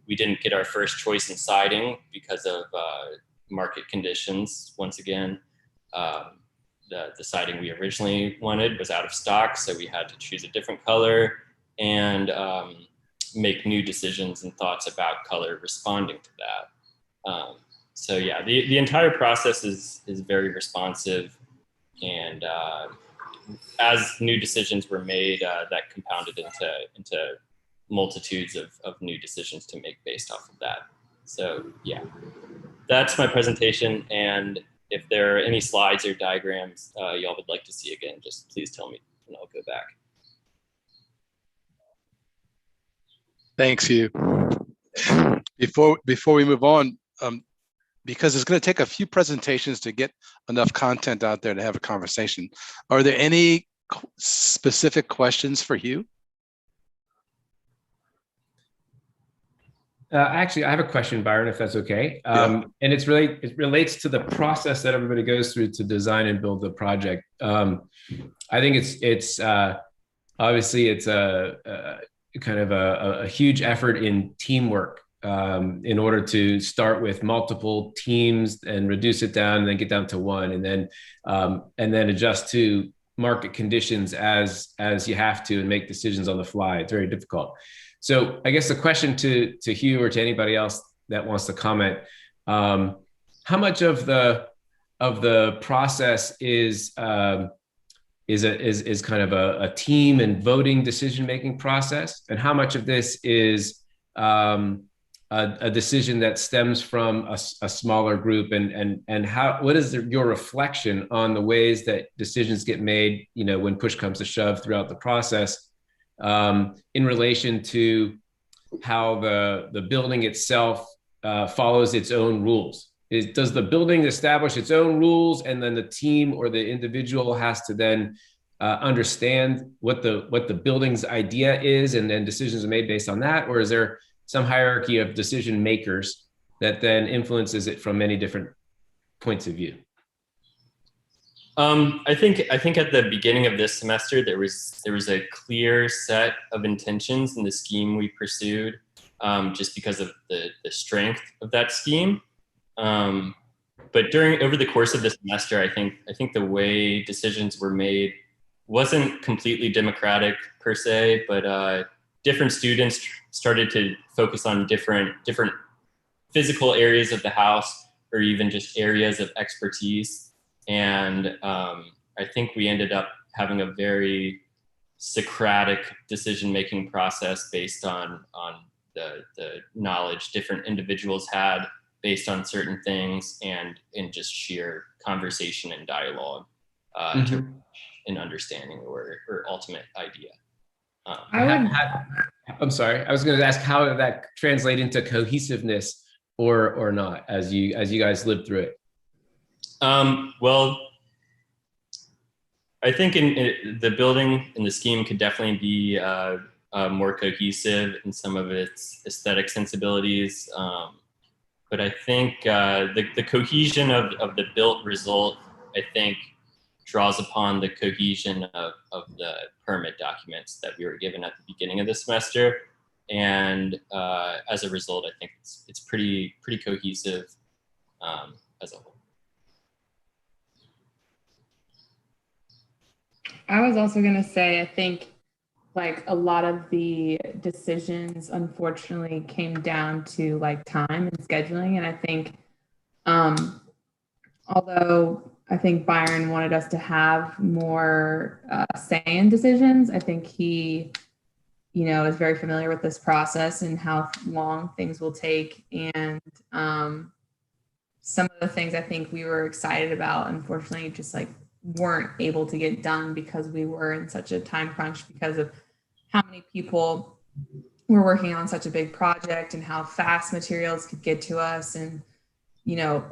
we didn't get our first choice in siding because of market conditions. Once again, the siding we originally wanted was out of stock, so we had to choose a different color and make new decisions and thoughts about color responding to that. So yeah, the entire process is very responsive, and as new decisions were made, that compounded into multitudes of new decisions to make based off of that. So yeah, that's my presentation, and if there are any slides or diagrams y'all would like to see again, just please tell me and I'll go back. Thanks, Hugh. Before we move on, because it's going to take a few presentations to get enough content out there to have a conversation, are there any specific questions for Hugh? Actually, I have a question, Byron, if that's okay. And it relates to the process that everybody goes through to design and build the project. I think it's obviously it's a kind of a huge effort in teamwork in order to start with multiple teams and reduce it down and then get down to one, and then adjust to market conditions as you have to and make decisions on the fly. It's very difficult. So I guess the question to Hugh or to anybody else that wants to comment, how much of the process is kind of a team and voting decision-making process, and how much of this is a decision that stems from a smaller group, and what is your reflection on the ways that decisions get made, when push comes to shove throughout the process, in relation to how the building itself follows its own rules? Does the building establish its own rules, and then the team or the individual has to then understand what the building's idea is, and then decisions are made based on that? Or is there some hierarchy of decision makers that then influences it from many different points of view? I think at the beginning of this semester there was a clear set of intentions in the scheme we pursued, just because of the strength of that scheme. But over the course of the semester, I think the way decisions were made wasn't completely democratic per se, but different students started to focus on different physical areas of the house, or even just areas of expertise. And I think we ended up having a very Socratic decision-making process based on the knowledge different individuals had based on certain things, and in just sheer conversation and dialogue to reach an understanding or ultimate idea. I'm sorry, I was going to ask how did that translate into cohesiveness or not as you guys lived through it? Well, I think in the building and the scheme could definitely be more cohesive in some of its aesthetic sensibilities. But I think the cohesion of the built result, I think, draws upon the cohesion of the permit documents that we were given at the beginning of the semester. And as a result, I think it's pretty cohesive as a whole. I was also going to say, I think like a lot of the decisions unfortunately came down to like time and scheduling. And I think, although I think Byron wanted us to have more say in decisions, I think he, is very familiar with this process and how long things will take. And some of the things I think we were excited about, unfortunately, just like weren't able to get done because we were in such a time crunch because of how many people were working on such a big project and how fast materials could get to us. And,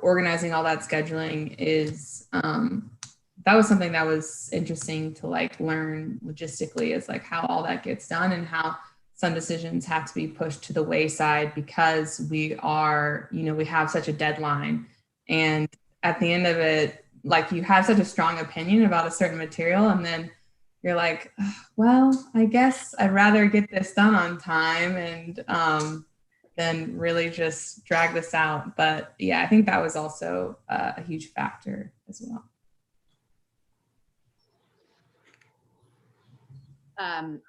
organizing all that scheduling is, that was something that was interesting to like learn logistically, is like how all that gets done and how some decisions have to be pushed to the wayside because we are, we have such a deadline. And at the end of it, like you have such a strong opinion about a certain material, and then you're like, well, I guess I'd rather get this done on time and than really just drag this out. But yeah, I think that was also a huge factor as well.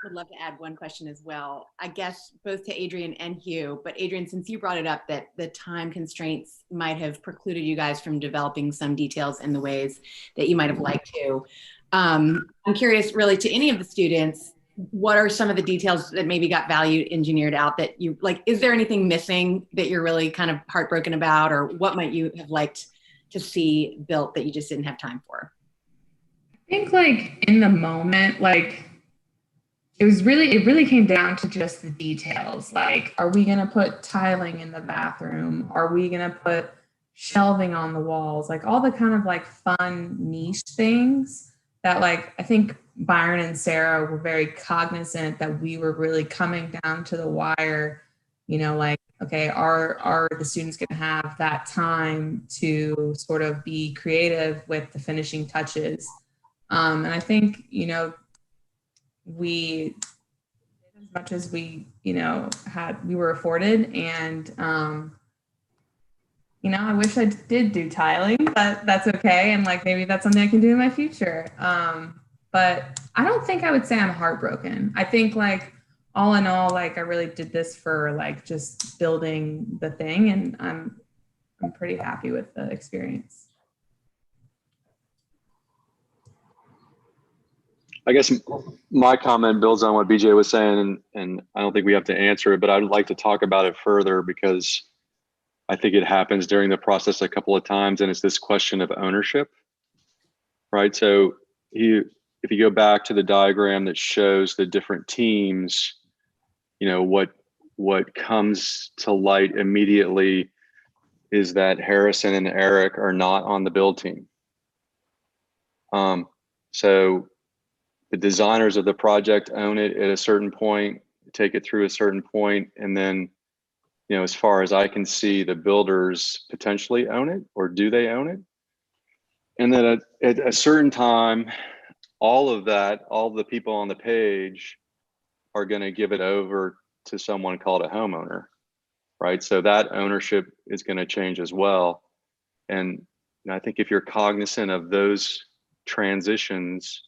Would love to add one question as well. I guess both to Adrian and Hugh, but Adrian, since you brought it up that the time constraints might have precluded you guys from developing some details in the ways that you might have liked to. I'm curious really to any of the students, what are some of the details that maybe got value engineered out that you like, is there anything missing that you're really kind of heartbroken about, or what might you have liked to see built that you just didn't have time for? I think like in the moment, like, it really came down to just the details. Like, are we going to put tiling in the bathroom? Are we going to put shelving on the walls? Like all the kind of like fun niche things that like, I think Byron and Sarah were very cognizant that we were really coming down to the wire, like, okay, are the students going to have that time to sort of be creative with the finishing touches? And I think, we did as much as we we were afforded, and I wish I did do tiling, but that's okay, and like maybe that's something I can do in my future. But I don't think I would say I'm heartbroken. I think like all in all, like I really did this for like just building the thing, and I'm pretty happy with the experience. I guess my comment builds on what BJ was saying, and I don't think we have to answer it, but I'd like to talk about it further because I think it happens during the process a couple of times, and it's this question of ownership, right? So if you go back to the diagram that shows the different teams, what comes to light immediately is that Harrison and Eric are not on the build team. So the designers of the project own it at a certain point, take it through a certain point, and then you know, as far as I can see, the builders potentially own it, or do they own it? And then at a certain time, all of the people on the page are going to give it over to someone called a homeowner, right? So that ownership is going to change as well. And I think if you're cognizant of those transitions,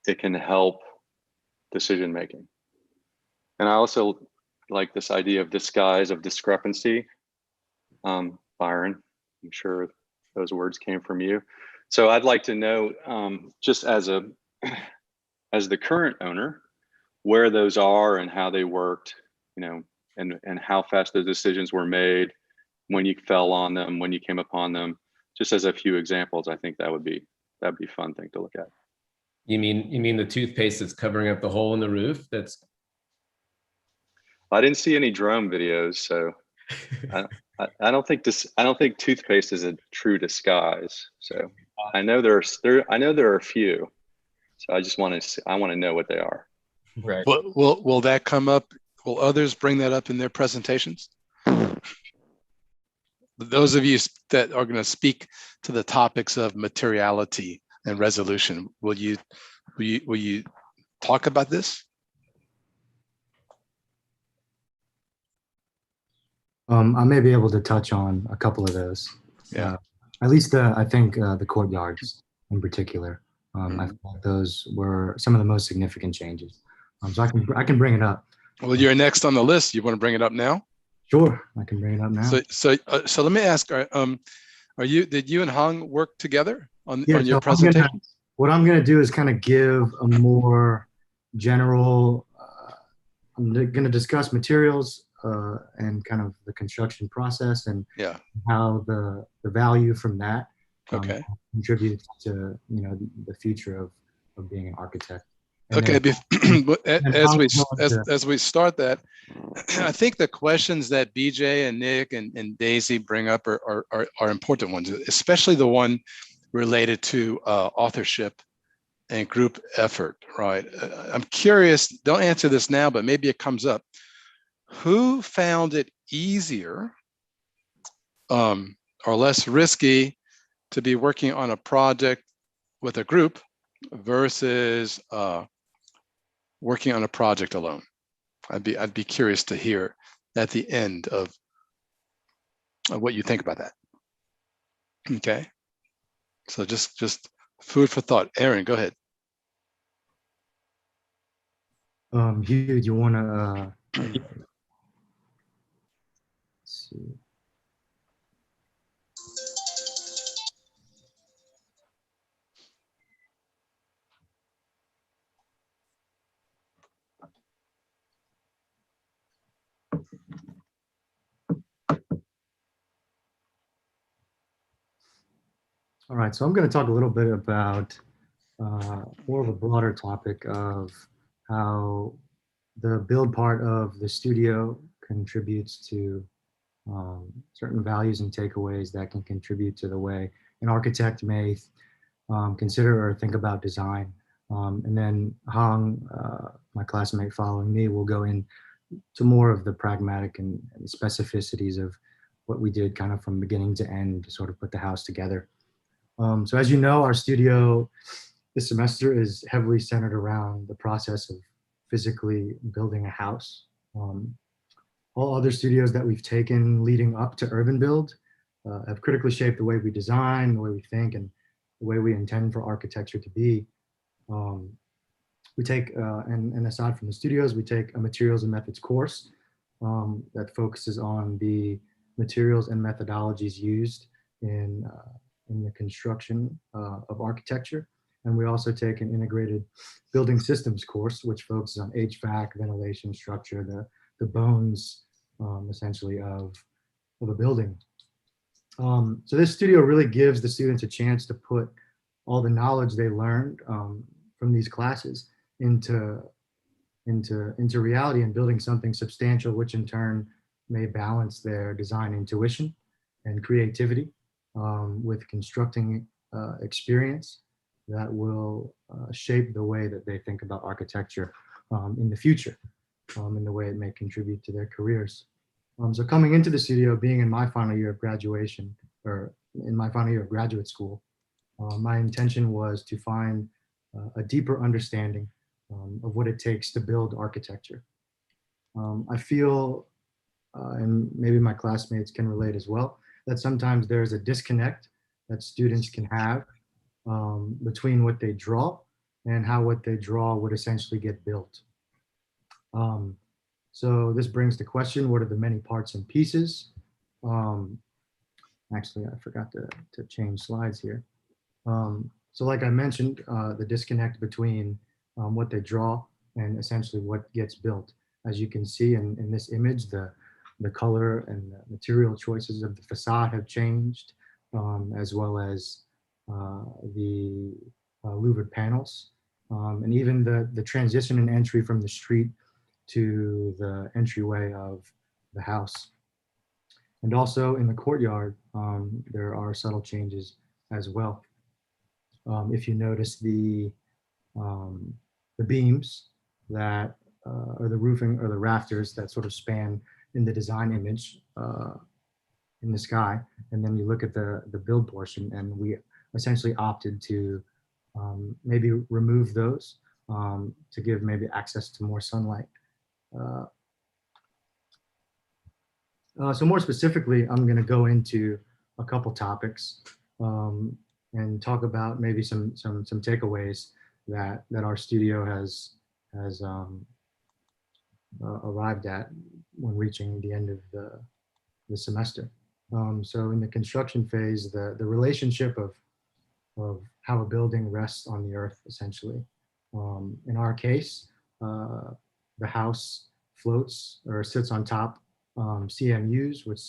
it can help decision making. And I also like this idea of disguise of discrepancy. Byron, I'm sure those words came from you. So I'd like to know, just as the current owner, where those are and how they worked, you know, and how fast those decisions were made, when you fell on them, when you came upon them. Just as a few examples, I think that'd be a fun thing to look at. You mean the toothpaste that's covering up the hole in the roof? I didn't see any drone videos, so I don't think toothpaste is a true disguise. So I know there are a few. So I just want to know what they are. Right. Will that come up? Will others bring that up in their presentations? Those of you that are going to speak to the topics of materiality and resolution, will you talk about this? I may be able to touch on a couple of those. Yeah. At least I think the courtyards in particular. I thought those were some of the most significant changes. So I can bring it up. Well, you're next on the list. You want to bring it up now? Sure, I can bring it up now. So let me ask: did you and Hong work together on your presentation? What I'm going to do is kind of give a more general. I'm going to discuss materials and kind of the construction process and how the value from that contributes to the future of being an architect. And okay, then, as we start that, I think the questions that BJ and Nick and Daisy bring up are important ones, especially the one related to authorship and group effort, right? I'm curious, don't answer this now, but maybe it comes up. Who found it easier or less risky to be working on a project with a group versus working on a project alone? I'd be curious to hear at the end of what you think about that. Okay, so just food for thought. Aaron, go ahead. Hugh, do you want to let's see. All right, so I'm going to talk a little bit about more of a broader topic of how the build part of the studio contributes to certain values and takeaways that can contribute to the way an architect may consider or think about design. And then Hong, my classmate following me, will go into more of the pragmatic and specificities of what we did kind of from beginning to end to sort of put the house together. So as you know, our studio this semester is heavily centered around the process of physically building a house. All other studios that we've taken leading up to UrbanBuild have critically shaped the way we design, the way we think, and the way we intend for architecture to be. We take, and aside from the studios, we take a materials and methods course that focuses on the materials and methodologies used in the construction of architecture. And we also take an integrated building systems course, which focuses on HVAC, ventilation, structure, the bones, essentially, of a building. So this studio really gives the students a chance to put all the knowledge they learned from these classes into reality and building something substantial, which in turn may balance their design intuition and creativity with constructing experience that will shape the way that they think about architecture in the future, in the way it may contribute to their careers. So coming into the studio, being in my final year of graduation, or in my final year of graduate school, my intention was to find a deeper understanding of what it takes to build architecture. I feel, and maybe my classmates can relate as well, that sometimes there's a disconnect that students can have between what they draw and how what they draw would essentially get built. So this brings the question, what are the many parts and pieces? Actually, I forgot to change slides here. So like I mentioned, the disconnect between what they draw and essentially what gets built. As you can see in this image, the color and the material choices of the facade have changed, as well as the louvered panels, and even the transition and entry from the street to the entryway of the house. And also in the courtyard, there are subtle changes as well. If you notice the beams that, or the roofing or the rafters that sort of span in the design image in the sky, and then you look at the build portion, and we essentially opted to maybe remove those to give maybe access to more sunlight. So more specifically, I'm going to go into a couple topics and talk about maybe some takeaways that our studio has arrived at when reaching the end of the semester. So in the construction phase, the relationship of how a building rests on the earth, essentially. In our case, the house floats or sits on top CMUs, which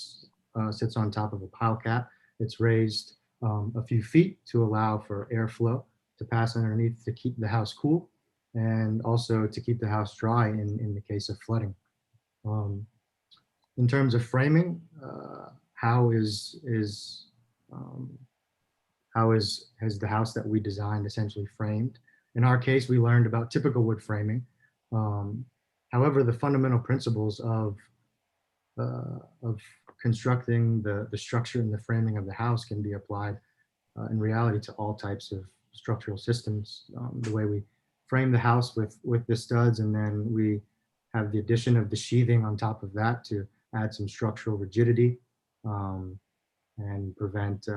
sits on top of a pile cap. It's raised a few feet to allow for airflow to pass underneath to keep the house cool, and also to keep the house dry in the case of flooding. In terms of framing, how has the house that we designed essentially framed? In our case, we learned about typical wood framing. However, the fundamental principles of constructing the structure and the framing of the house can be applied in reality to all types of structural systems. The way we frame the house with the studs, and then we have the addition of the sheathing on top of that to add some structural rigidity and prevent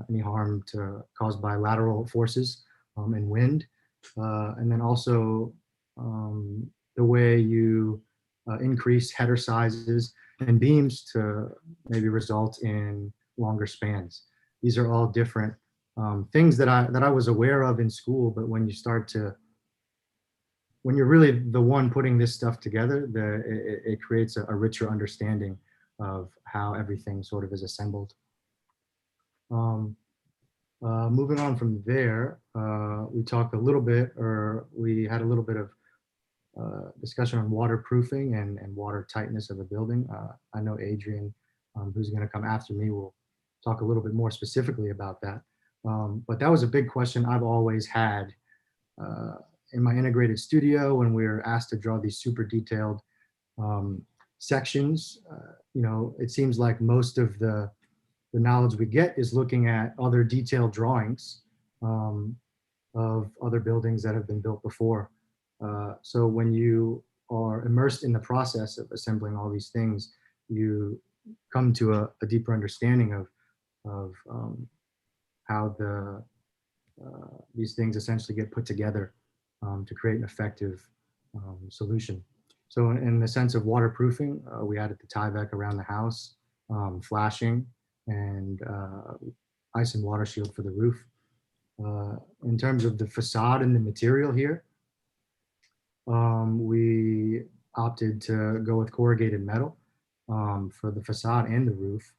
any harm caused by lateral forces and wind. And then also the way you increase header sizes and beams to maybe result in longer spans. These are all different things that I was aware of in school, but when you're really the one putting this stuff together, it creates a richer understanding of how everything sort of is assembled. Moving on from there, we talked a little bit, or we had a little bit of discussion on waterproofing and water tightness of a building. I know Adrian, who's going to come after me, will talk a little bit more specifically about that. But that was a big question I've always had in my integrated studio when we were asked to draw these super detailed sections. You know, it seems like most of the knowledge we get is looking at other detailed drawings of other buildings that have been built before. So when you are immersed in the process of assembling all these things, you come to a deeper understanding of how these things essentially get put together to create an effective solution. So in the sense of waterproofing, we added the Tyvek around the house, flashing, and ice and water shield for the roof. In terms of the facade and the material here, we opted to go with corrugated metal for the facade and the roof.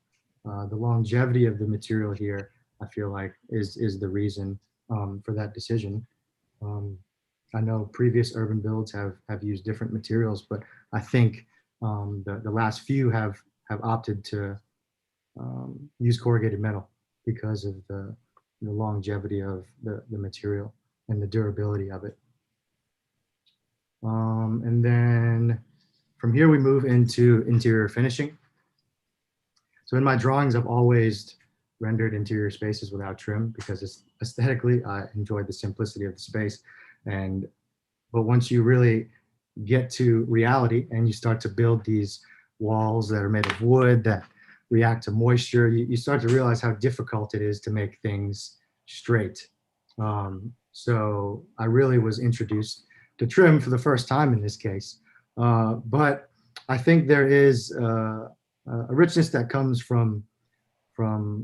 The longevity of the material here, I feel like, is the reason for that decision. I know previous urban builds have used different materials, but I think the last few have opted to use corrugated metal because of the longevity of the material and the durability of it. And then From here, we move into interior finishing. So in my drawings, I've always rendered interior spaces without trim because it's aesthetically, I enjoyed the simplicity of the space. But once you really get to reality and you start to build these walls that are made of wood that react to moisture, you start to realize how difficult it is to make things straight. So I really was introduced to trim for the first time in this case. But I think there is a richness that comes from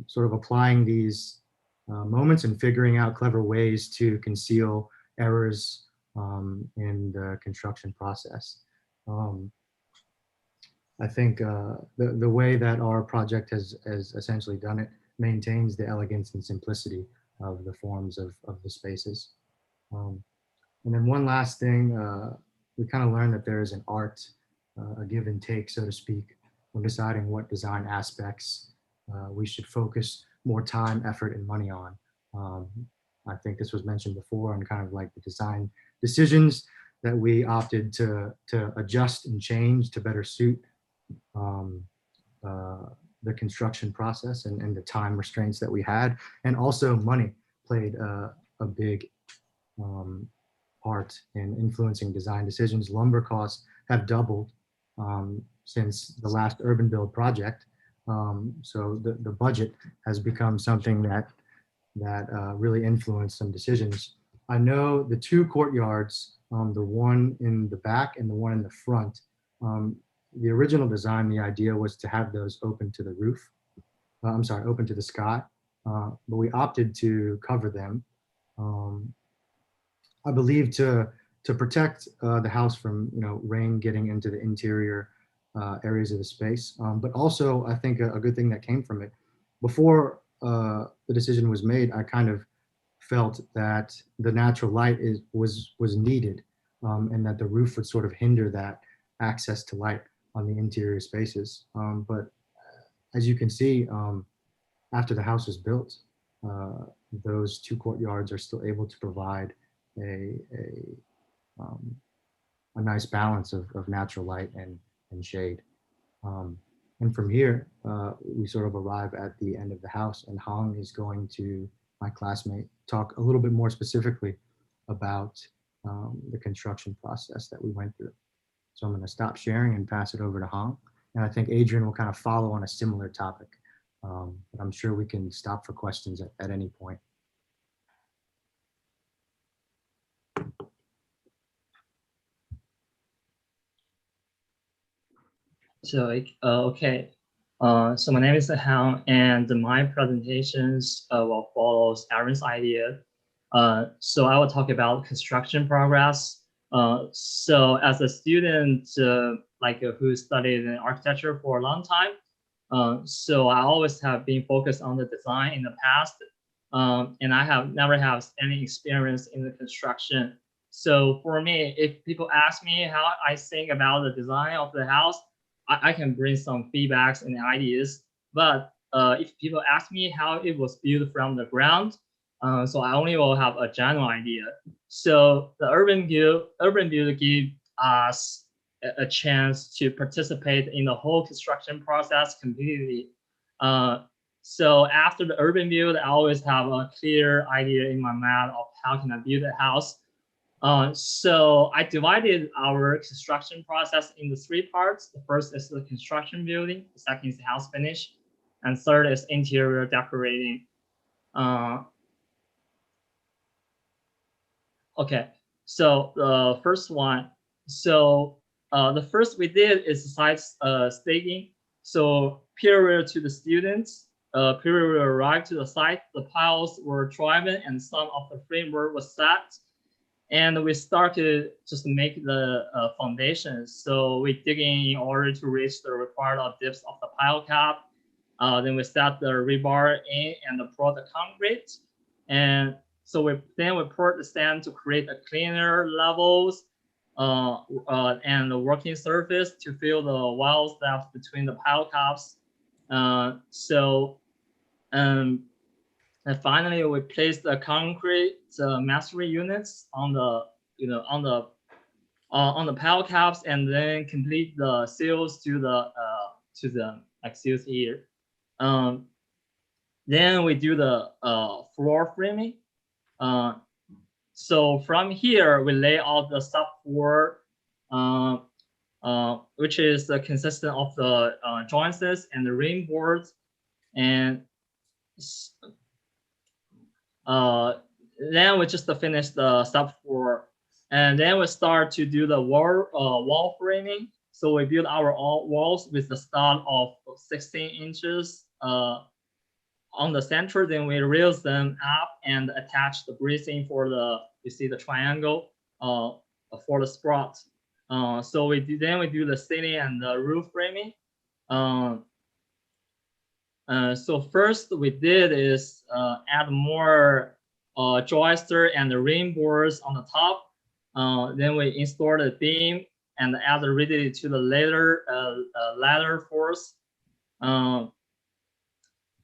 sort of applying these moments and figuring out clever ways to conceal errors in the construction process. I think the way that our project has essentially done it maintains the elegance and simplicity of the forms of the spaces. And then one last thing, we kind of learned that there is an art, a give and take, so to speak, when deciding what design aspects we should focus more time, effort, and money on. I think this was mentioned before, and kind of like the design decisions that we opted to adjust and change to better suit the construction process and the time restraints that we had. And also money played a big part in influencing design decisions. Lumber costs have doubled since the last urban build project. So the budget has become something that really influenced some decisions. I know the two courtyards, the one in the back and the one in the front, the original design, the idea was to have those open to the roof. I'm sorry, open to the sky, but we opted to cover them. I believe to protect the house from rain getting into the interior areas of the space, but also I think a good thing that came from it. Before the decision was made, I kind of felt that the natural light was needed, and that the roof would sort of hinder that access to light on the interior spaces. But as you can see, after the house was built, those two courtyards are still able to provide a nice balance of natural light and shade. And from here, we sort of arrive at the end of the house, and Hong is going to, my classmate, talk a little bit more specifically about the construction process that we went through. So I'm going to stop sharing and pass it over to Hong. And I think Adrian will kind of follow on a similar topic. But I'm sure we can stop for questions at any point. So, okay. So my name is Han, and my presentations will follow Aaron's idea. So I will talk about construction progress. So as a student, who studied in architecture for a long time, so I always have been focused on the design in the past, and I have never had any experience in the construction. So for me, if people ask me how I think about the design of the house, I can bring some feedbacks and ideas. But if people ask me how it was built from the ground, so I only will have a general idea. So the URBANbuild gives us a chance to participate in the whole construction process completely. So after the URBANbuild, I always have a clear idea in my mind of how can I build a house. So I divided our construction process into 3 parts. The first is the construction building, the second is the house finish, and third is interior decorating. Okay, so the first one. So the first we did is site staging. So prior to the students, prior we arrived to the site, the piles were driven and some of the framework was set. And we started just make the foundations. So we dig in order to reach the required depth of the pile cap. Then we set the rebar in and pour the concrete. And so we poured the sand to create a cleaner levels and the working surface to fill the walls left between the pile caps. And finally, we placed the concrete masonry units on the on the panel caps, and then complete the seals to the like seals here. Then we do the floor framing. So from here, we lay out the subfloor, which is consistent of the joints and the ring boards. And then we just finish the subfloor. And then we start to do the wall framing. So we build our walls with the start of 16 inches on the center. Then we raise them up and attach the bracing for you see the triangle for the sprout. So then we do the ceiling and the roof framing. So first we did is add more joister and the ring boards on the top. Then we install the beam and add the rigidity to the ladder force.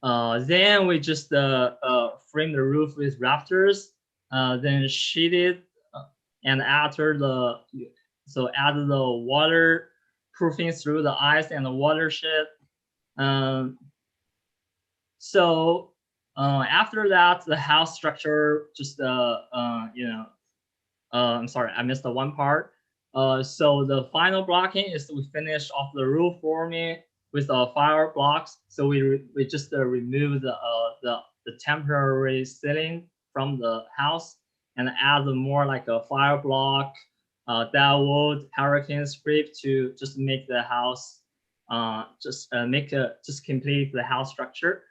Then we just frame the roof with rafters, then sheet it, and add the water proofing through the ice and the watershed. So after that, the house structure just I'm sorry, I missed the one part. So the final blocking is we finish off the roof forming with fire blocks. So we just remove the temporary ceiling from the house and add more like a fire block, wood, hurricane strip to just make the house just complete the house structure.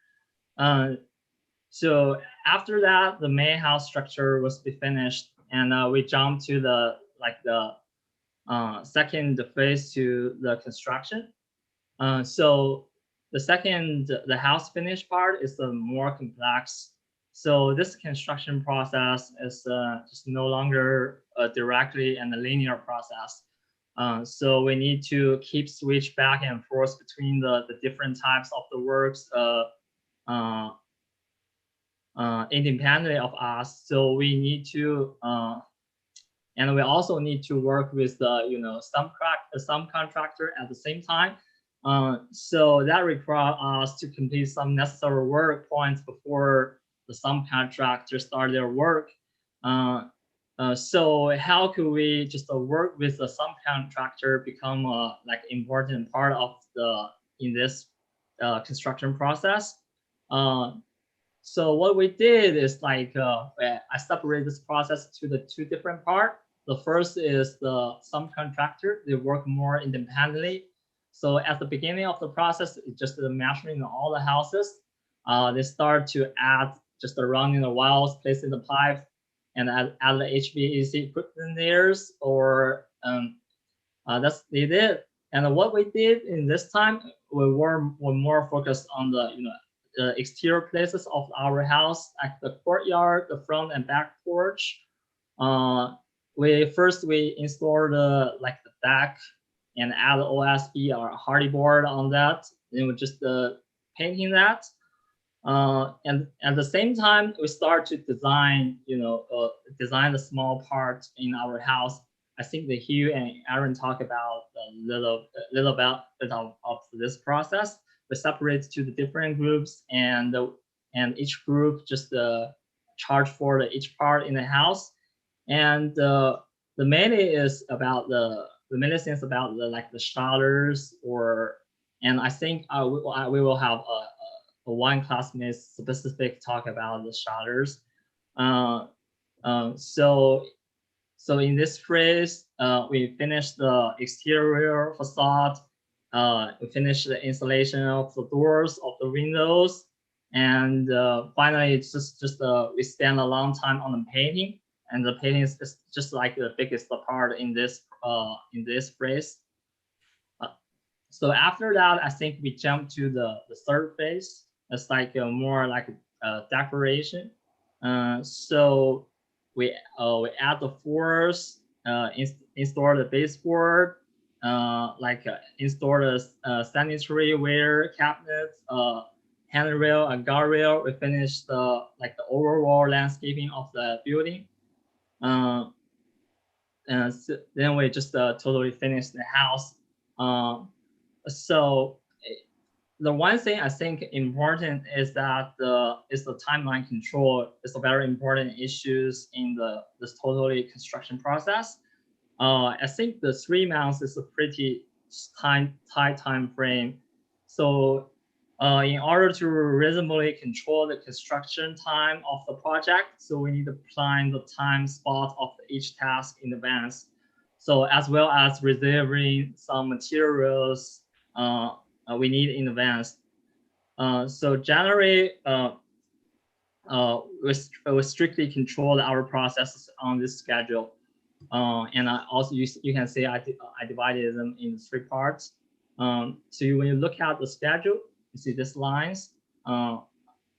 So after that, the main house structure was finished, and we jumped to the second phase to the construction. So the house finish part is the more complex. So this construction process is just no longer directly and a linear process. So we need to keep switch back and forth between the different types of the works independently of us. So we need to and we also need to work with some contractor at the same time. So that requires us to complete some necessary work points before the subcontractor start their work. So how could we just work with the subcontractor become like important part of in this construction process? So what we did is I separate this process to the two different parts. The first is the subcontractor. They work more independently. So at the beginning of the process, it's just the measuring all the houses. They start to add just running the wells, placing the pipe, and add the HVAC equipment there. Or that's they did. And what we did in this time, we were more focused on the exterior places of our house, like the courtyard, the front and back porch. We installed the deck and add OSB or hardy board on that. Then we just painting that. And at the same time, we start to design, design the small part in our house. I think that Hugh and Aaron talk about a little bit of this process. We separate to the different groups, and each group just charge for each part in the house. And the main is about the main things about the shutters, and I think we will have a one classmate specific talk about the shutters. So in this phase, we finished the exterior facade. We finished the installation of the doors, of the windows, and finally, it's just we spend a long time on the painting, and the painting is just like the biggest part in this phase. So after that, I think we jump to the third phase. It's more like decoration. So we add the floors, install the baseboard, install the sanitary ware cabinets, handrail and guardrail. We finish the overall landscaping of the building. then we just totally finished the house. So the one thing I think important is that the timeline control is a very important issues in this totally construction process. I think the 3 months is a pretty tight time frame. So in order to reasonably control the construction time of the project, so we need to plan the time spot of each task in advance. So as well as reserving some materials we need in advance. So generally, we strictly control our processes on this schedule. And I also, you can see I divided them in 3 parts. So when you look at the schedule, you see these lines.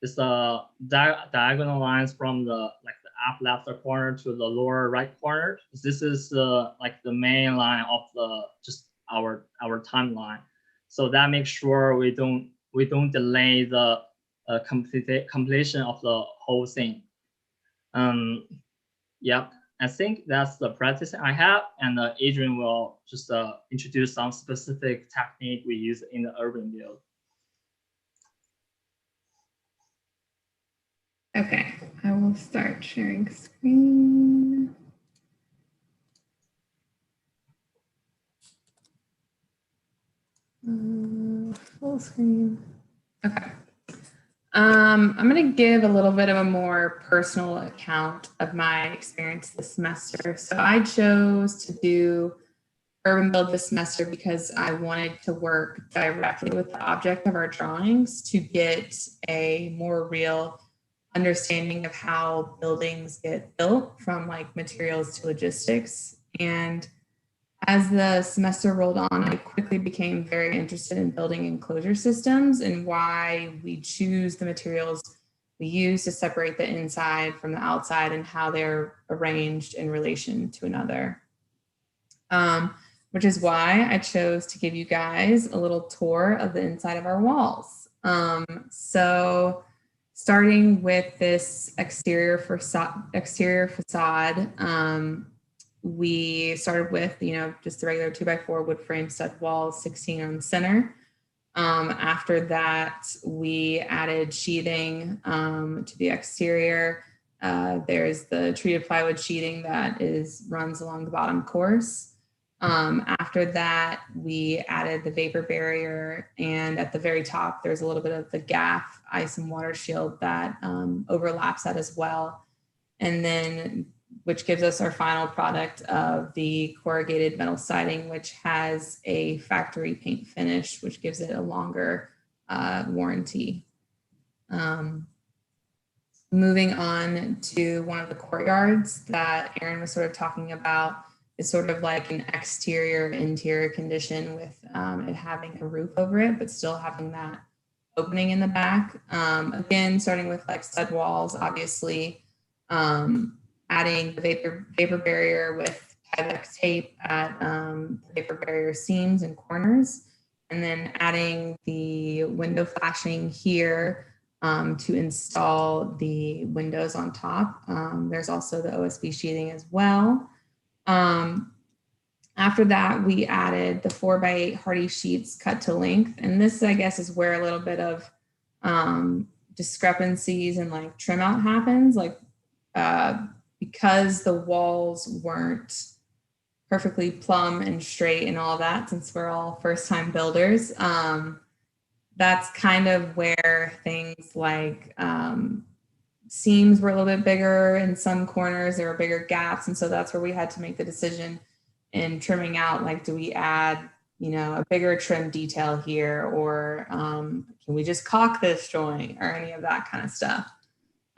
It's diagonal lines from the up left corner to the lower right corner. This is like the main line of just our timeline. So that makes sure we don't delay the completion of the whole thing. Yep, I think that's the practice I have, and Adrian will just introduce some specific technique we use in the urban build. Okay, I will start sharing screen. Full screen. Okay. I'm going to give a little bit of a more personal account of my experience this semester. So I chose to do Urban Build this semester because I wanted to work directly with the object of our drawings to get a more real understanding of how buildings get built, from like materials to logistics. And as the semester rolled on, I quickly became very interested in building enclosure systems and why we choose the materials we use to separate the inside from the outside and how they're arranged in relation to another. Which is why I chose to give you guys a little tour of the inside of our walls. So starting with this exterior facade, we started with, just the regular 2x4 wood frame stud walls, 16 on the center. After that, we added sheathing to the exterior. There's the treated plywood sheathing that runs along the bottom course. After that, we added the vapor barrier, and at the very top, there's a little bit of the gaff ice and water shield that overlaps that as well. And then, which gives us our final product of the corrugated metal siding, which has a factory paint finish, which gives it a longer warranty. Moving on to one of the courtyards that Aaron was sort of talking about, is sort of like an exterior interior condition with it having a roof over it, but still having that opening in the back. Again, starting with like stud walls, obviously, adding the vapor barrier with Tyvek tape at the vapor barrier seams and corners, and then adding the window flashing here to install the windows on top. There's also the OSB sheathing as well. After that, we added the 4x8 hardy sheets cut to length. And this, I guess, is where a little bit of discrepancies and like trim out happens. Like because the walls weren't perfectly plumb and straight and all that, since we're all first time builders, that's kind of where things like seams were a little bit bigger in some corners, there were bigger gaps. And so that's where we had to make the decision in trimming out, like, do we add, a bigger trim detail here, or can we just caulk this joint, or any of that kind of stuff.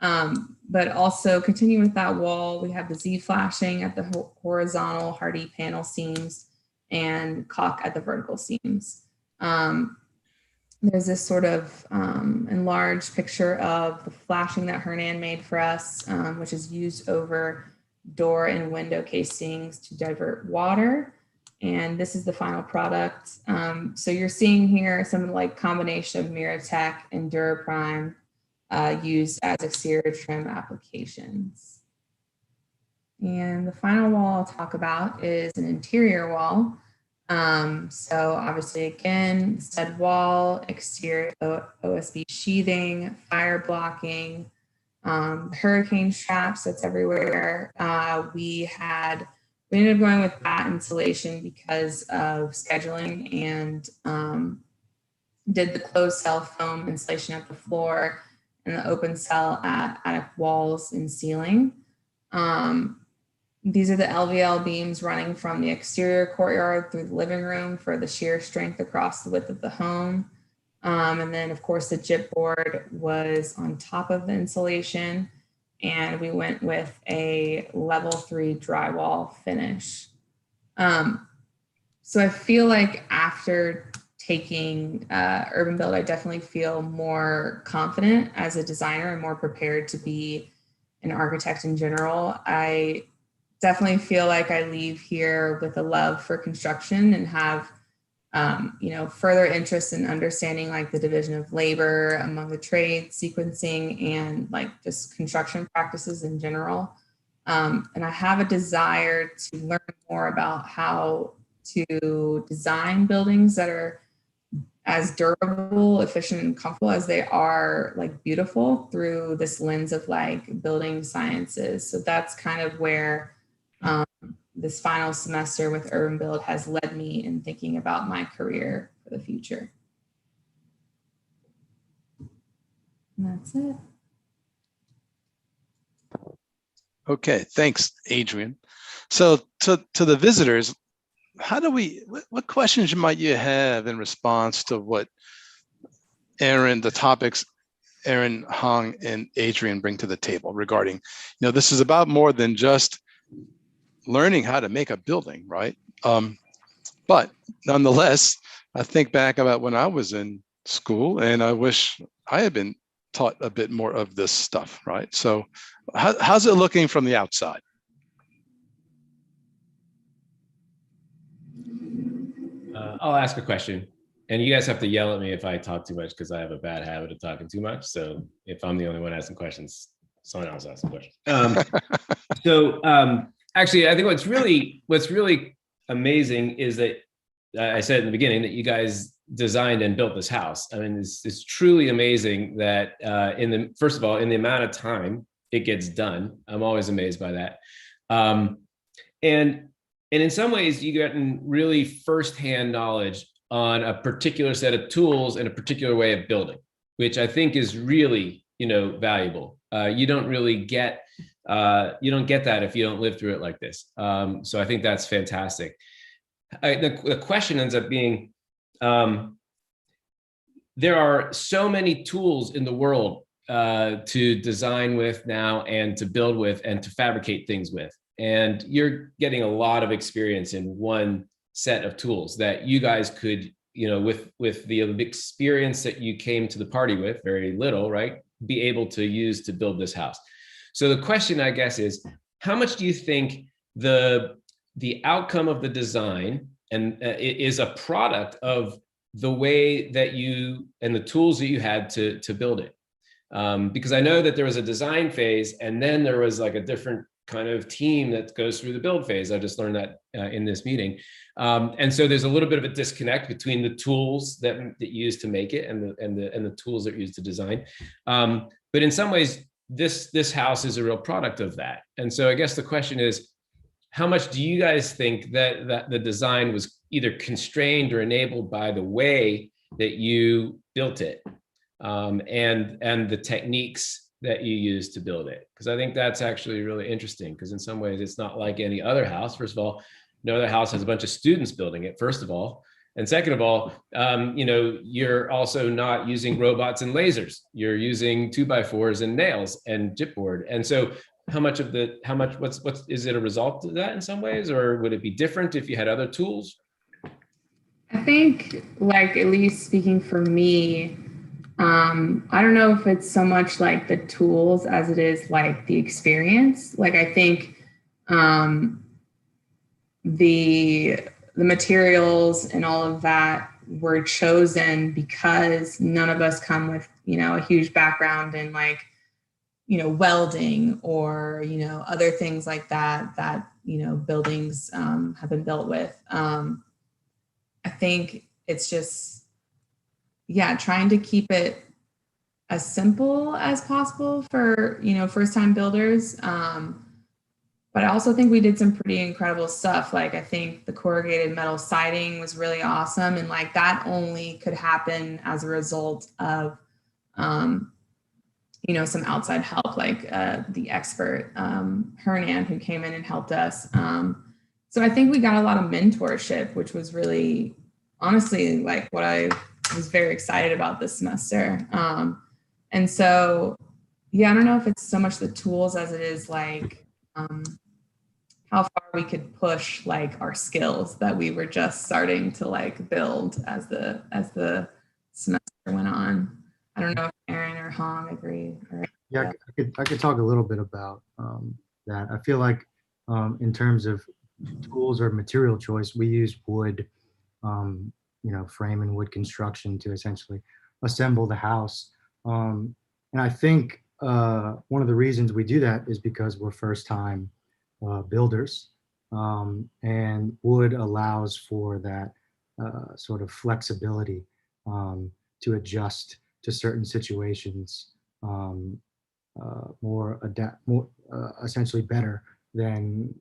But also continuing with that wall, we have the Z flashing at the horizontal hardy panel seams and caulk at the vertical seams. There's this sort of enlarged picture of the flashing that Hernan made for us, which is used over door and window casings to divert water. And this is the final product. So you're seeing here some like combination of Miratech and DuraPrime used as exterior trim applications. And the final wall I'll talk about is an interior wall. So obviously, again, stud wall, exterior OSB sheathing, fire blocking, hurricane straps that's everywhere. We ended up going with that insulation because of scheduling, and did the closed cell foam insulation at the floor and the open cell attic walls and ceiling. These are the LVL beams running from the exterior courtyard through the living room for the shear strength across the width of the home. And then of course the gypboard was on top of the insulation, and we went with a level 3 drywall finish. So I feel like after taking UrbanBuild, I definitely feel more confident as a designer and more prepared to be an architect in general. I definitely feel like I leave here with a love for construction and have, further interest in understanding like the division of labor among the trades, sequencing, and like just construction practices in general. And I have a desire to learn more about how to design buildings that are as durable, efficient, and comfortable as they are like beautiful through this lens of like building sciences. So that's kind of where this final semester with UrbanBuild has led me in thinking about my career for the future. And that's it. Okay, thanks, Adrian. So to the visitors, what questions might you have in response to what the topics Aaron, Hong, and Adrian bring to the table regarding, this is about more than just learning how to make a building, right? But nonetheless, I think back about when I was in school, and I wish I had been taught a bit more of this stuff, right? So how's it looking from the outside? I'll ask a question, and you guys have to yell at me if I talk too much, because I have a bad habit of talking too much. So if I'm the only one asking questions, someone else asks a question. Actually, I think what's really amazing is that I said in the beginning that you guys designed and built this house. I mean, it's truly amazing that first of all, in the amount of time it gets done. I'm always amazed by that. And in some ways, you get really firsthand knowledge on a particular set of tools and a particular way of building, which I think is really, valuable. You don't really get that if you don't live through it like this. So I think that's fantastic. The question ends up being, there are so many tools in the world to design with now and to build with and to fabricate things with. And you're getting a lot of experience in one set of tools that you guys could, with the experience that you came to the party with, very little, right, be able to use to build this house. So the question, I guess, is how much do you think the outcome of the design is a product of the way that you and the tools that you had to build it? Because I know that there was a design phase, and then there was like a different kind of team that goes through the build phase. I just learned that in this meeting. And so there's a little bit of a disconnect between the tools that you use to make it and the tools that you use to design. But in some ways, this house is a real product of that. And so I guess the question is, how much do you guys think that the design was either constrained or enabled by the way that you built it, and the techniques that you use to build it? Because I think that's actually really interesting, because in some ways it's not like any other house. First of all, no other house has a bunch of students building it, first of all. And second of all, you're also not using robots and lasers. You're using 2x4s and nails and gypboard. And so what's is it a result of that in some ways, or would it be different if you had other tools? I think, like, at least speaking for me, I don't know if it's so much like the tools as it is like the experience. Like, I think the materials and all of that were chosen because none of us come with, a huge background in like, welding or, other things like that, buildings have been built with. I think it's just, trying to keep it as simple as possible for, first time builders. But I also think we did some pretty incredible stuff. Like, I think the corrugated metal siding was really awesome. And like, that only could happen as a result of, some outside help, like the expert, Hernan, who came in and helped us. So I think we got a lot of mentorship, which was really, honestly, like what I was very excited about this semester. And so, I don't know if it's so much the tools as it is like, how far we could push like our skills that we were just starting to like build as the semester went on. I don't know if Aaron or Hong agree. Yeah, I could talk a little bit about that. I feel like in terms of tools or material choice, we use wood, frame and wood construction to essentially assemble the house. And I think one of the reasons we do that is because we're first time builders, and wood allows for that sort of flexibility to adjust to certain situations more essentially better than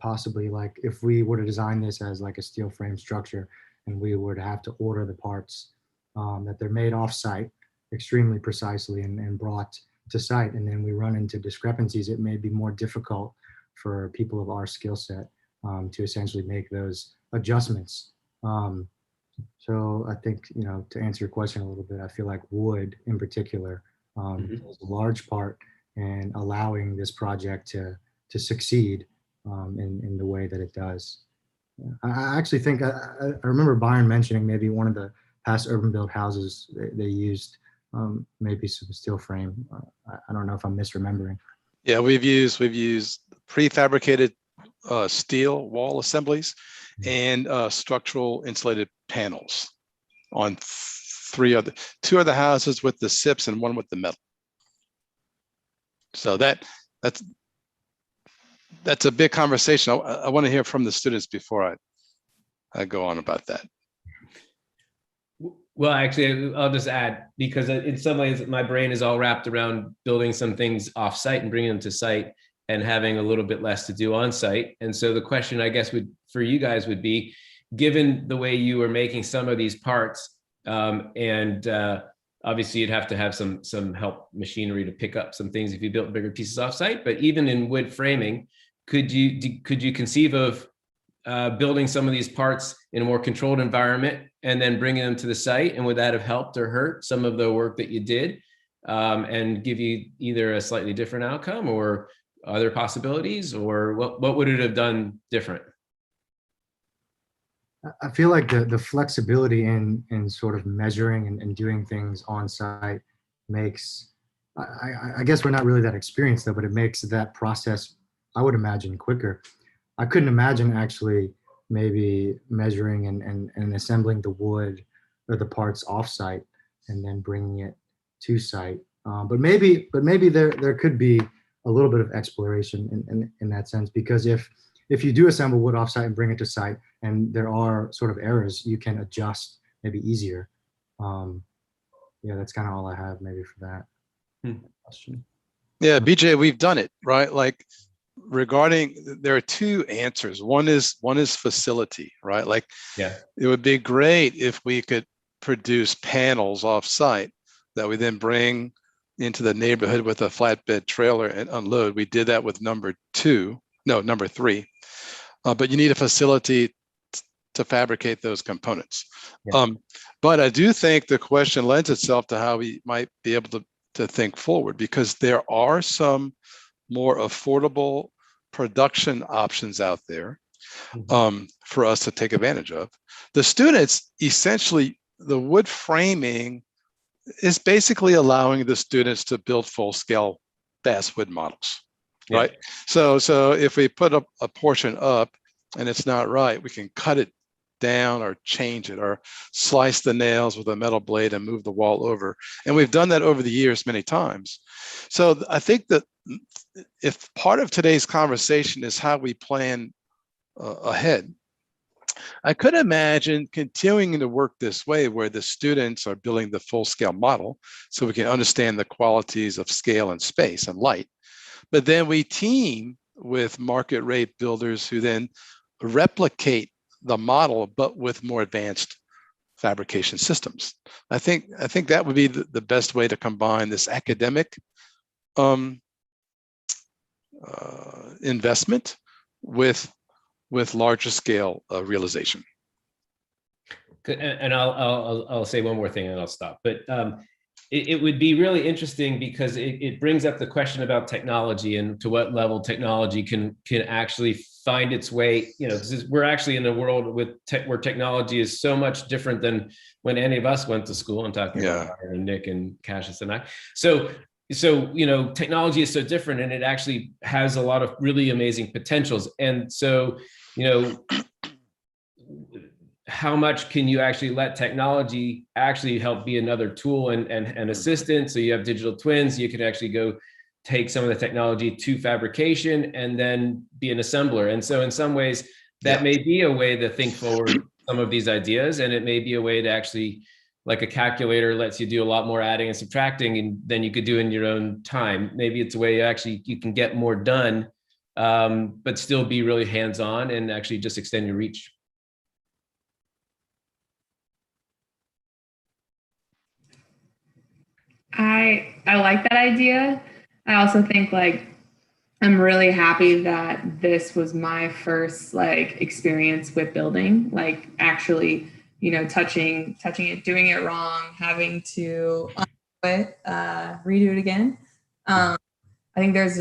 possibly like if we were to design this as like a steel frame structure and we were to have to order the parts that they're made off site extremely precisely and brought to site, and then we run into discrepancies. It may be more difficult for people of our skill set to essentially make those adjustments. So I think, to answer your question a little bit, I feel like wood in particular is a large part in allowing this project to succeed in the way that it does. I actually think, I remember Byron mentioning maybe one of the past urban build houses, they used maybe some steel frame. I don't know if I'm misremembering. Yeah, we've used prefabricated steel wall assemblies and structural insulated panels on two other houses with the SIPs and one with the metal. So that's a big conversation. I want to hear from the students before I go on about that. Well, actually, I'll just add, because in some ways my brain is all wrapped around building some things off site and bringing them to site and having a little bit less to do on site. And so the question, I guess, for you guys would be, given the way you are making some of these parts, and obviously you'd have to have some help machinery to pick up some things if you built bigger pieces off site, but even in wood framing, could you conceive of building some of these parts in a more controlled environment and then bringing them to the site? And would that have helped or hurt some of the work that you did and give you either a slightly different outcome or other possibilities, or what would it have done different? I feel like the flexibility in sort of measuring and doing things on site makes, I guess we're not really that experienced though, but it makes that process, I would imagine, quicker. I couldn't imagine actually maybe measuring and assembling the wood or the parts off-site and then bringing it to site. But maybe there could be a little bit of exploration in that sense, because if you do assemble wood off-site and bring it to site and there are sort of errors, you can adjust maybe easier. Yeah, that's kind of all I have maybe for that question. Yeah, BJ, we've done it, right? Like, regarding, there are two answers. One is facility, right? Like, yeah, it would be great if we could produce panels off site that we then bring into the neighborhood with a flatbed trailer and unload. We did that with number 3. But you need a facility to fabricate those components. Yeah. But I do think the question lends itself to how we might be able to think forward, because there are some more affordable production options out there for us to take advantage of. The students, essentially, the wood framing is basically allowing the students to build full-scale basswood models, right? So if we put a portion up and it's not right, we can cut it down or change it, or slice the nails with a metal blade and move the wall over. And we've done that over the years many times. So I think that if part of today's conversation is how we plan ahead, I could imagine continuing to work this way, where the students are building the full scale model so we can understand the qualities of scale and space and light. But then we team with market rate builders who then replicate the model, but with more advanced fabrication systems. I think that would be the best way to combine this academic investment with larger scale realization. And I'll say one more thing and I'll stop. But it would be really interesting because it brings up the question about technology and to what level technology can actually find its way. You know, because we're actually in a world where technology is so much different than when any of us went to school. I'm talking about Nick and Cassius and I. So you know, technology is so different, and it actually has a lot of really amazing potentials. And so, you know, how much can you actually let technology actually help be another tool and assistant? So you have digital twins, you can actually go take some of the technology to fabrication and then be an assembler. And so in some ways, that may be a way to think forward some of these ideas, and it may be a way to actually, like a calculator lets you do a lot more adding and subtracting than you could do in your own time. Maybe it's a way you can get more done, but still be really hands-on and actually just extend your reach. I like that idea. I also think like I'm really happy that this was my first like experience with building, like actually, you know, touching it, doing it wrong, having to undo it, redo it again. I think that's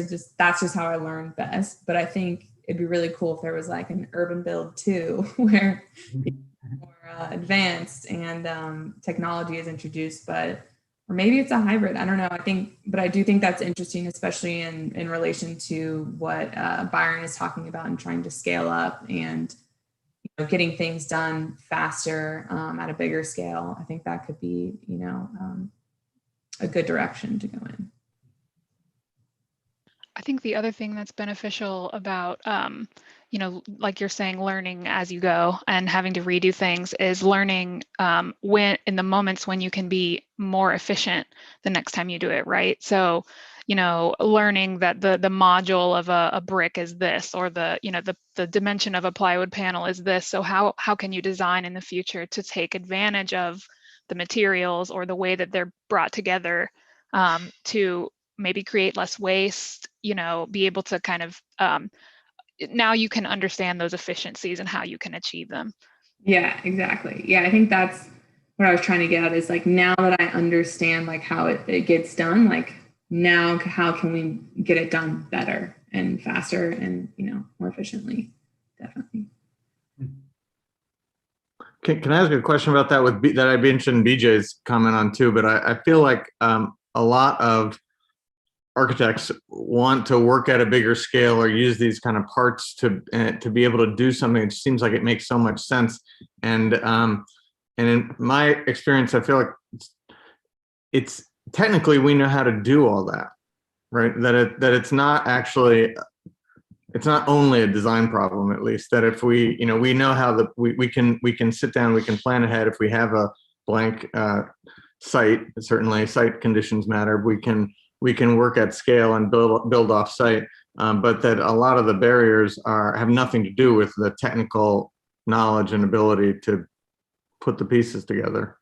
just how I learned best. But I think it'd be really cool if there was like an urban build too, where it's more advanced and technology is introduced, or maybe it's a hybrid. I don't know. But I do think that's interesting, especially in relation to what Byron is talking about and trying to scale up and getting things done faster at a bigger scale. I think that could be, a good direction to go in. I think the other thing that's beneficial about, like you're saying, learning as you go and having to redo things is learning when in the moments when you can be more efficient the next time you do it, right? So, learning that the module of a brick is this, or the dimension of a plywood panel is this. So how can you design in the future to take advantage of the materials or the way that they're brought together to maybe create less waste, be able to kind of, now you can understand those efficiencies and how you can achieve them. Yeah, exactly. Yeah, I think that's what I was trying to get at is like, now that I understand like how it gets done, like now how can we get it done better and faster and, more efficiently? Definitely. Can I ask a question about that that I'd be interested in BJ's comment on too, but I feel like a lot of architects want to work at a bigger scale or use these kind of parts to be able to do something. It seems like it makes so much sense. And in my experience, I feel like it's technically we know how to do all that, right? That it's not actually, it's not only a design problem, at least that if we know how we can sit down, we can plan ahead. If we have a blank site, certainly site conditions matter. We can work at scale and build off site, but that a lot of the barriers have nothing to do with the technical knowledge and ability to put the pieces together.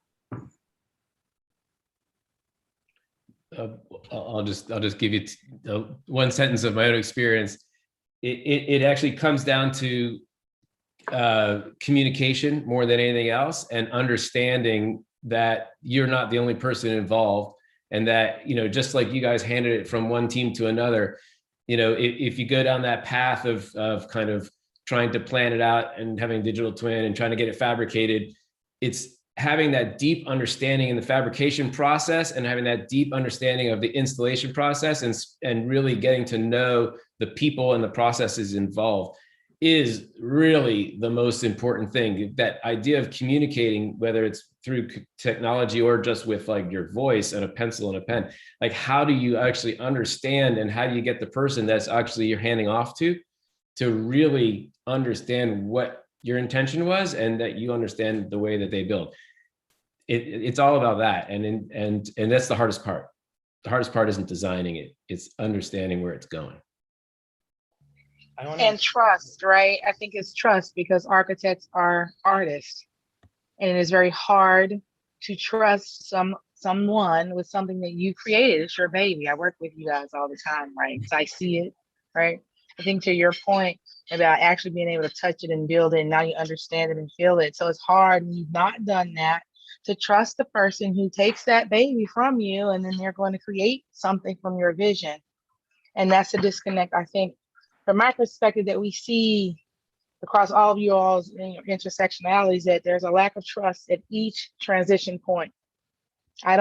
I'll just give you one sentence of my own experience. It actually comes down to communication more than anything else, and understanding that you're not the only person involved. And that, just like you guys handed it from one team to another, if you go down that path of kind of trying to plan it out and having a digital twin and trying to get it fabricated, it's having that deep understanding in the fabrication process and having that deep understanding of the installation process and really getting to know the people and the processes involved. is really the most important thing. That idea of communicating, whether it's through technology or just with like your voice and a pencil and a pen, like how do you actually understand, and how do you get the person that's actually you're handing off to really understand what your intention was, and that you understand the way that they build. It's all about that. And that's the hardest part. The hardest part isn't designing it, it's understanding where it's going. And trust, right? I think it's trust, because architects are artists, and it is very hard to trust someone with something that you created. It's your baby. I work with you guys all the time, right? So I see it, right? I think to your point about actually being able to touch it and build it, and now you understand it and feel it. So it's hard when you've not done that to trust the person who takes that baby from you, and then they're going to create something from your vision. And that's a disconnect, I think, from my perspective, that we see across all of you all's intersectionalities, that there's a lack of trust at each transition point. You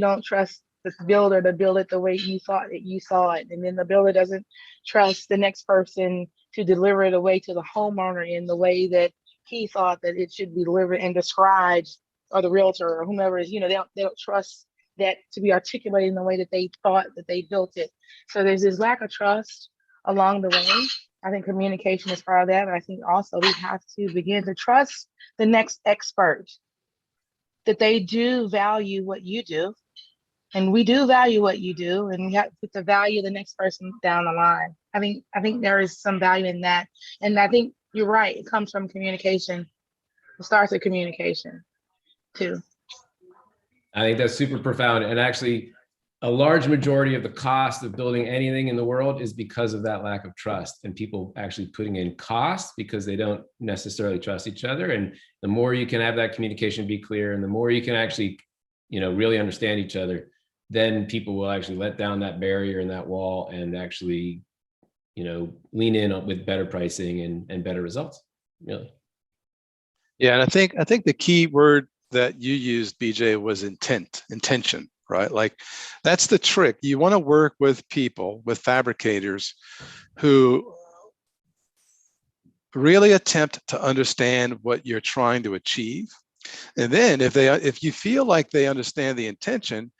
don't trust the builder to build it the way you thought that you saw it. And then the builder doesn't trust the next person to deliver it away to the homeowner in the way that he thought that it should be delivered and described, or the realtor or whomever is, they don't trust that to be articulated in the way that they thought that they built it. So there's this lack of trust along the way. I think communication is part of that, but I think also we have to begin to trust the next expert, that they do value what you do, and we do value what you do, and we have to value the next person down the line. I think there is some value in that, and I think you're right. It comes from communication. It starts with communication too. I think that's super profound. And actually, a large majority of the cost of building anything in the world is because of that lack of trust, and people actually putting in cost because they don't necessarily trust each other. And the more you can have that communication be clear, and the more you can actually, really understand each other, then people will actually let down that barrier and that wall, and actually, lean in with better pricing and better results, really. Yeah, and I think the key word that you used, BJ, was intention, right? Like that's the trick. You want to work with people, with fabricators who really attempt to understand what you're trying to achieve. And then if you feel like they understand the intention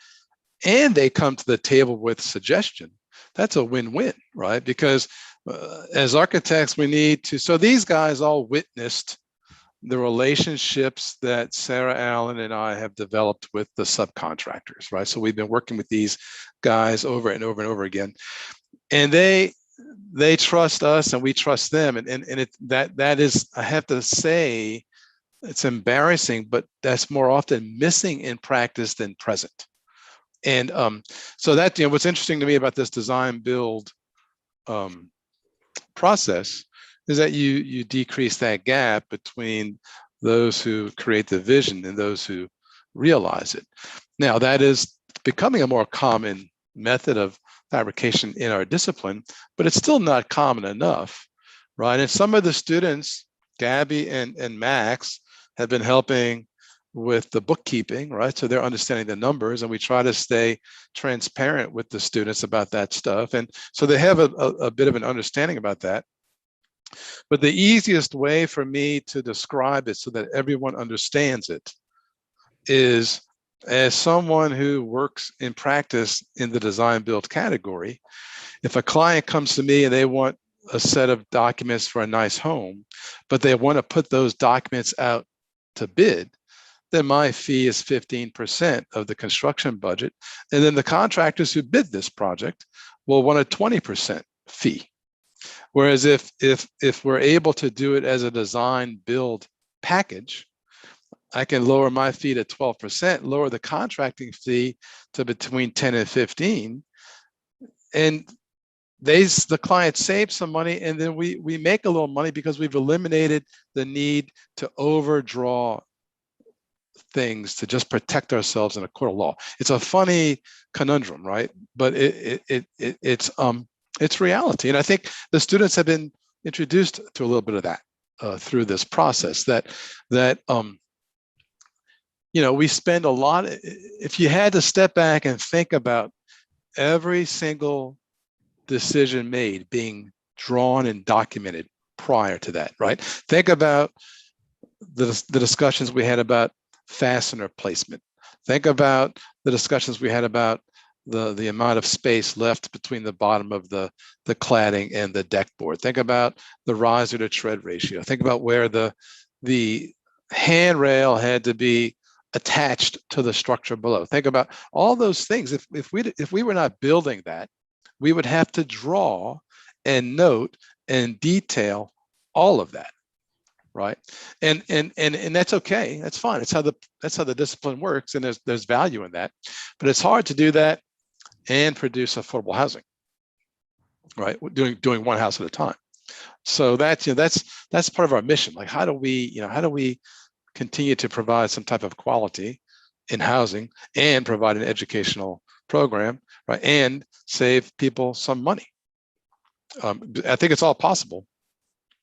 and they come to the table with suggestion, that's a win-win, right? Because as architects, we need to, so these guys all witnessed the relationships that Sarah Allen and I have developed with the subcontractors, right? So we've been working with these guys over and over and over again, and they trust us and we trust them. And that is, I have to say, it's embarrassing, but that's more often missing in practice than present. And so that, what's interesting to me about this design build process is that you decrease that gap between those who create the vision and those who realize it. Now, that is becoming a more common method of fabrication in our discipline, but it's still not common enough, right? And some of the students, Gabby and Max, have been helping with the bookkeeping, right? So they're understanding the numbers, and we try to stay transparent with the students about that stuff. And so they have a bit of an understanding about that. But the easiest way for me to describe it so that everyone understands it is, as someone who works in practice in the design build category, if a client comes to me and they want a set of documents for a nice home, but they want to put those documents out to bid, then my fee is 15% of the construction budget. And then the contractors who bid this project will want a 20% fee. Whereas if we're able to do it as a design build package, I can lower my fee to 12%, lower the contracting fee to between 10 and 15. And the client saves some money, and then we make a little money because we've eliminated the need to overdraw things to just protect ourselves in a court of law. It's a funny conundrum, right? But it's reality. And I think the students have been introduced to a little bit of that through this process, that we spend a lot. If you had to step back and think about every single decision made being drawn and documented prior to that, right? Think about the discussions we had about fastener placement. Think about the discussions we had about the amount of space left between the bottom of the cladding and the deck board. Think about the riser to tread ratio. Think about where the handrail had to be attached to the structure below. Think about all those things. If we were not building that, we would have to draw and note and detail all of that, right? And that's okay. That's fine. That's how the discipline works, and there's value in that. But it's hard to do that and produce affordable housing, right? Doing one house at a time. So that's part of our mission. Like, how do we continue to provide some type of quality in housing and provide an educational program, right? And save people some money. I think it's all possible.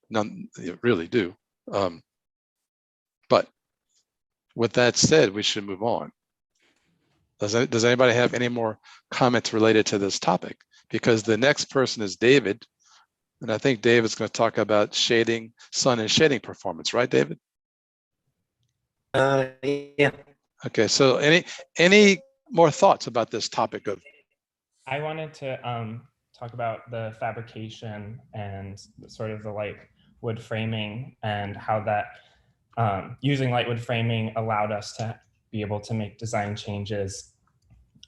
None really do. But with that said, we should move on. Does anybody have any more comments related to this topic? Because the next person is David, and I think David's going to talk about shading, sun and shading performance, right, David? Yeah. Okay, so any more thoughts about this topic of? I wanted to talk about the fabrication and sort of the like wood framing and how that using light wood framing allowed us to be able to make design changes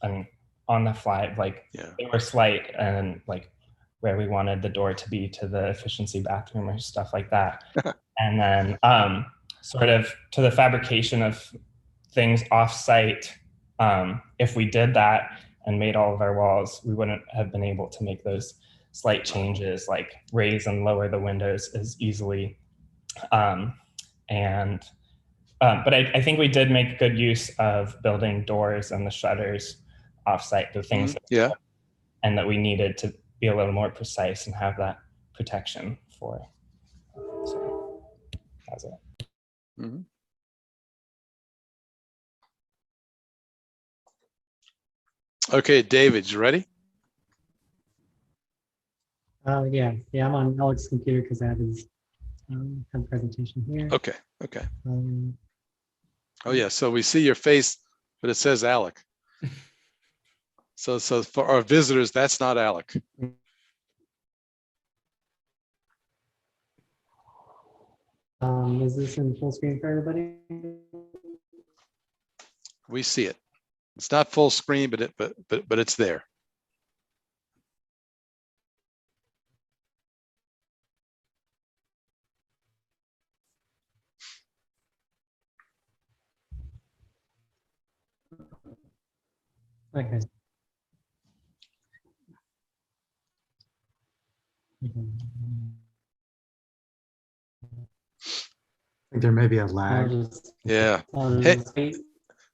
on the fly. Like they were slight, and like where we wanted the door to be to the efficiency bathroom or stuff like that. And then sort of to the fabrication of things off-site. If we did that and made all of our walls, we wouldn't have been able to make those slight changes, like raise and lower the windows as easily. But I think we did make good use of building doors and the shutters off-site, the things and that we needed to be a little more precise and have that protection for. So that's it. Mm-hmm. Okay, David, you ready? Yeah, I'm on Alex's computer because I have his presentation here. Okay. Oh yeah, so we see your face, but it says Alec. So for our visitors, that's not Alec. Is this in full screen for everybody? We see it. It's not full screen, but it's there. Okay. I think there may be a lag. Yeah.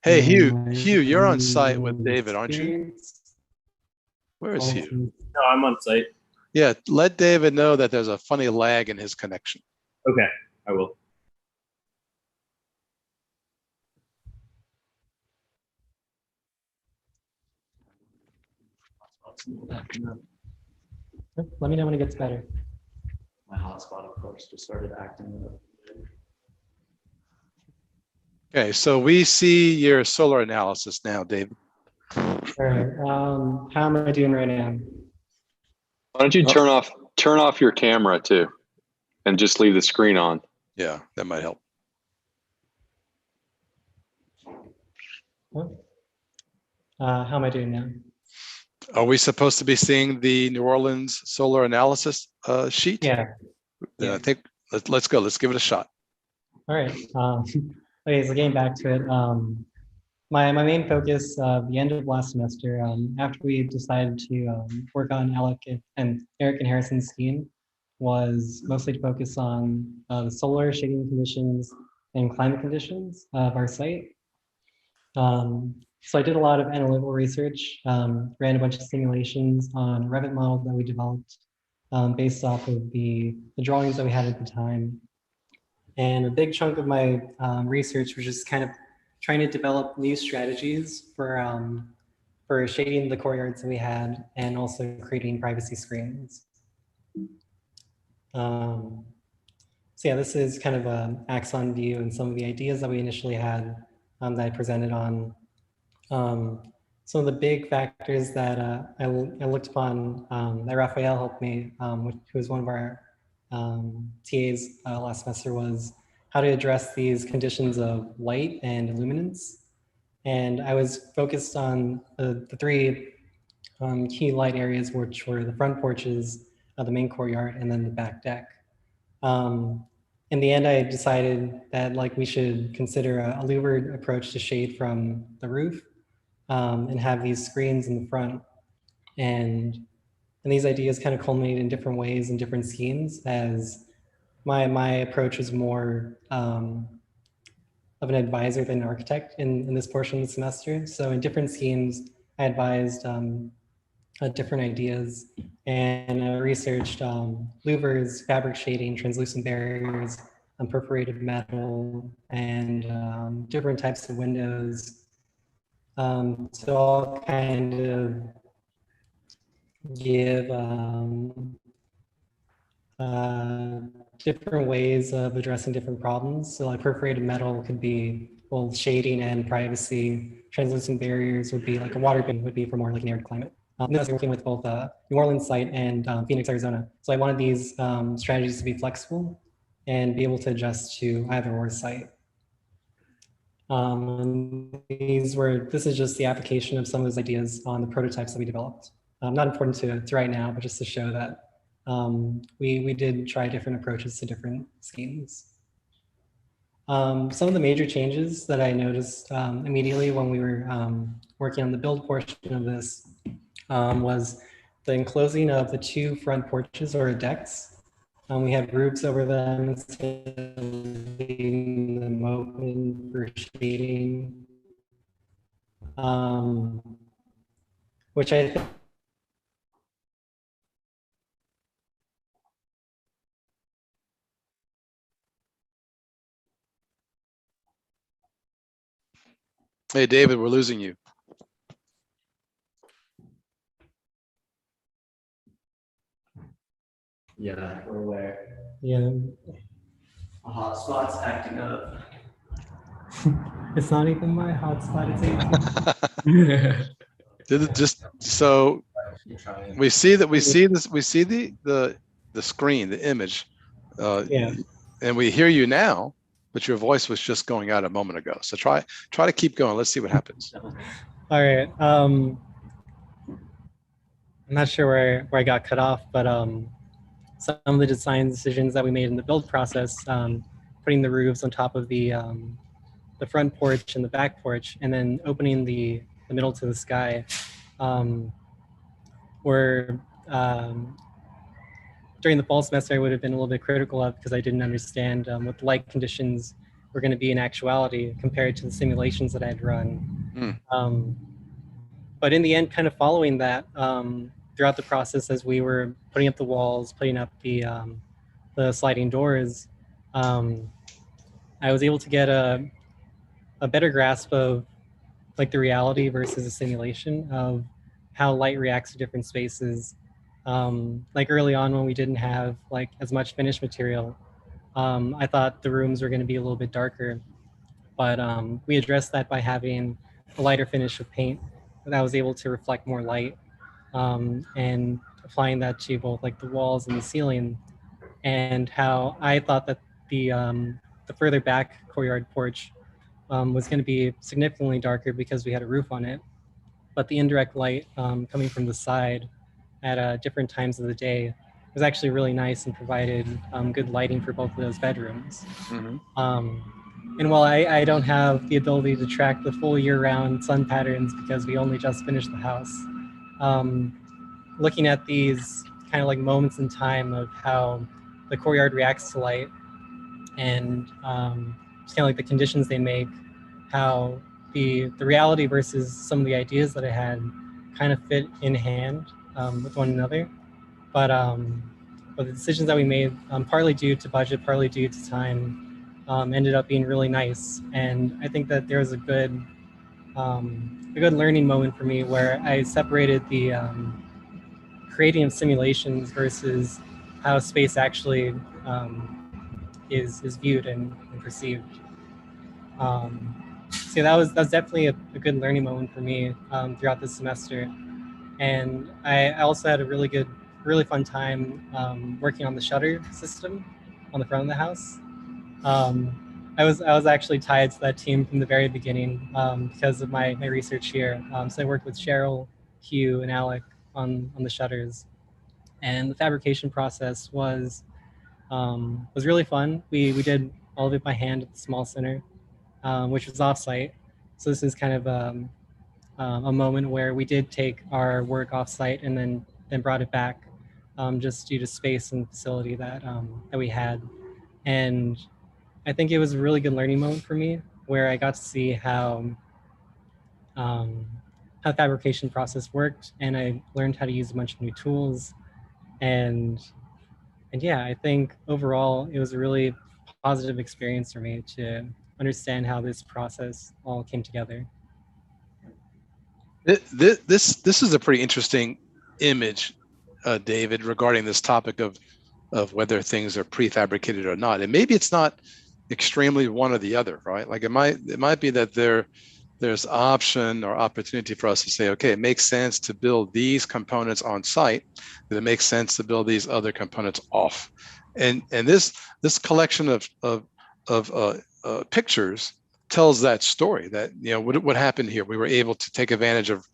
Hey, Hugh, you're on site with David, aren't you? Where is Hugh? No, I'm on site. Yeah, let David know that there's a funny lag in his connection. Okay, I will. Let me know when it gets better. My hotspot, of course, just started acting up. Okay, so we see your solar analysis now, David. All right. How am I doing right now? Why don't you turn off your camera too, and just leave the screen on? Yeah, that might help. How am I doing now? Are we supposed to be seeing the New Orleans solar analysis sheet? Yeah. Then I think let's go. Let's give it a shot. All right. Okay, so getting back to it, my main focus the end of last semester, after we decided to work on Eric and Harrison's scheme, was mostly to focus on the solar shading conditions and climate conditions of our site. So I did a lot of analytical research, ran a bunch of simulations on a Revit model that we developed based off of the drawings that we had at the time. And a big chunk of my research was just kind of trying to develop new strategies for shading the courtyards that we had and also creating privacy screens. So yeah, this is kind of an axon view and some of the ideas that we initially had that I presented on. Some of the big factors that I looked upon that Raphael helped me, who was one of our TAs last semester, was how to address these conditions of light and luminance. And I was focused on the three key light areas, which were the front porches, the main courtyard, and then the back deck. In the end, I decided that like we should consider a louvered approach to shade from the roof, and have these screens in the front. And these ideas kind of culminated in different ways and different schemes, as my approach was more of an advisor than an architect in this portion of the semester. So in different schemes, I advised different ideas, and I researched louvers, fabric shading, translucent barriers, perforated metal, and different types of windows. So all kind of give different ways of addressing different problems. So like perforated metal could be both shading and privacy. Translucent barriers would be like a water bin would be for more like an arid climate. I was working with both New Orleans site and Phoenix, Arizona. So I wanted these strategies to be flexible and be able to adjust to either or site. This is just the application of some of those ideas on the prototypes that we developed. Not important to right now, but just to show that we did try different approaches to different schemes. Some of the major changes that I noticed immediately when we were working on the build portion of this was the enclosing of the two front porches or decks. We had roofs over them instead of leaving them open for shading, which I think Hey, David, we're losing you. Yeah, we're aware. Yeah. A hotspot's acting up. It's not even my hotspot, it's Just so we see the screen, the image, yeah. and we hear you now, but your voice was just going out a moment ago. So try to keep going. Let's see what happens. All right. I'm not sure where I got cut off, but some of the design decisions that we made in the build process, putting the roofs on top of the front porch and the back porch, and then opening the middle to the sky, were during the fall semester I would have been a little bit critical of, because I didn't understand what the light conditions were going to be in actuality compared to the simulations that I had run. But in the end, kind of following that throughout the process, as we were putting up the walls, putting up the sliding doors, I was able to get a better grasp of like the reality versus a simulation of how light reacts to different spaces. Like early on when we didn't have like as much finished material, I thought the rooms were going to be a little bit darker, but we addressed that by having a lighter finish of paint that was able to reflect more light, and applying that to both like the walls and the ceiling. And how I thought that the further back courtyard porch was going to be significantly darker because we had a roof on it, but the indirect light coming from the side at different times of the day was actually really nice and provided good lighting for both of those bedrooms. And while I don't have the ability to track the full year-round sun patterns because we only just finished the house, looking at these kind of like moments in time of how the courtyard reacts to light, and just kind of like the conditions they make, how the reality versus some of the ideas that I had kind of fit in hand with one another. But the decisions that we made, partly due to budget, partly due to time, ended up being really nice. And I think that there was a good learning moment for me where I separated the creating of simulations versus how space actually is viewed and perceived. So that's definitely a good learning moment for me throughout this semester. And I also had a really fun time working on the shutter system on the front of the house. I was actually tied to that team from the very beginning because of my research here. So I worked with Cheryl, Hugh, and Alec on the shutters, and the fabrication process was really fun. We did all of it by hand at the small center, which was offsite. So this is kind of a moment where we did take our work offsite and then brought it back, just due to space and facility that we had. And I think it was a really good learning moment for me, where I got to see how the fabrication process worked, and I learned how to use a bunch of new tools. And yeah, I think overall it was a really positive experience for me to understand how this process all came together. This is a pretty interesting image, David, regarding this topic of whether things are prefabricated or not. And maybe it's not extremely one or the other, right? Like it might be that there's option or opportunity for us to say, okay, it makes sense to build these components on site, but it makes sense to build these other components off. And this collection of pictures tells that story, that, you know, what happened here. We were able to take advantage of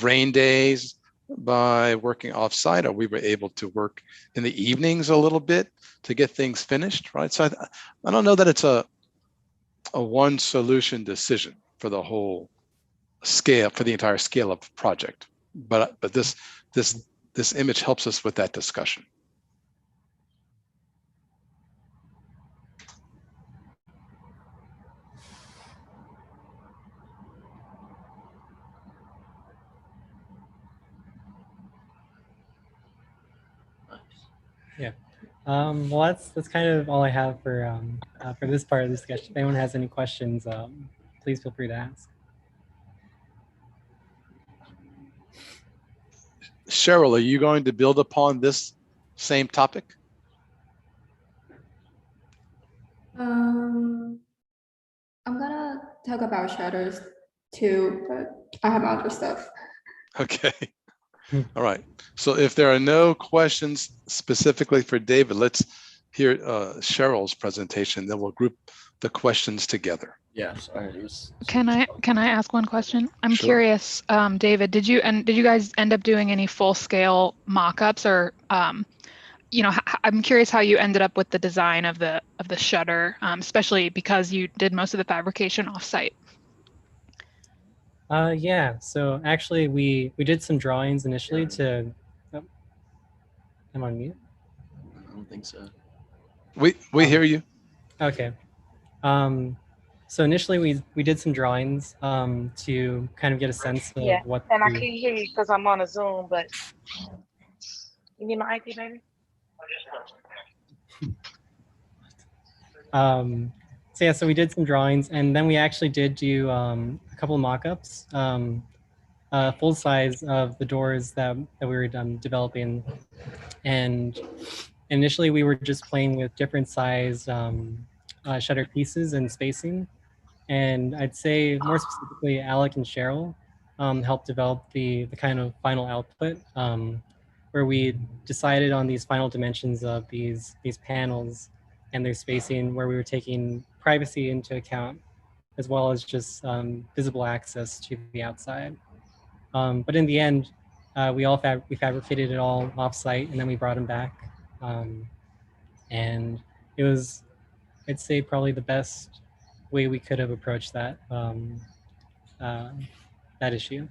rain days by working off-site, or we were able to work in the evenings a little bit to get things finished, right? So I don't know that it's a one solution decision for the whole scale, for the entire scale of project, but this image helps us with that discussion. Yeah. Well, that's kind of all I have for this part of the discussion. If anyone has any questions, please feel free to ask. Cheryl, are you going to build upon this same topic? I'm gonna talk about shutters too, but I have other stuff. Okay. All right. So if there are no questions specifically for David, let's hear Cheryl's presentation. Then we'll group the questions together. Yeah, sorry. Can I ask one question? I'm Sure. curious, David, did you guys end up doing any full scale mock-ups, or you know, I'm curious how you ended up with the design of the shutter, especially because you did most of the fabrication offsite. Yeah, so actually we did some drawings initially to, oh, I'm on mute. I don't think so. We hear you. Okay. So initially we did some drawings to kind of get a sense of Yeah, what and I can't hear you because I'm on a Zoom, but you need my ID, baby? So yeah, so we did some drawings, and then we actually did do a couple of mock-ups, full size of the doors that we were developing. And initially we were just playing with different size shutter pieces and spacing. And I'd say more specifically, Alec and Cheryl helped develop the kind of final output, where we decided on these final dimensions of these panels and their spacing, where we were taking privacy into account, as well as just visible access to the outside. But in the end, we fabricated it all offsite, and then we brought them back. And it was, I'd say, probably the best way we could have approached that that issue.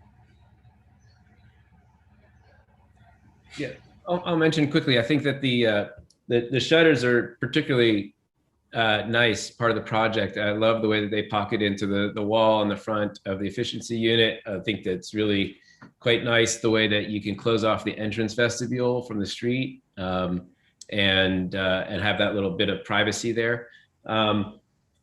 Yeah, I'll mention quickly. I think that the shutters are particularly nice part of the project. I love the way that they pocket into the wall on the front of the efficiency unit. I think that's really quite nice, the way that you can close off the entrance vestibule from the street, and have that little bit of privacy there.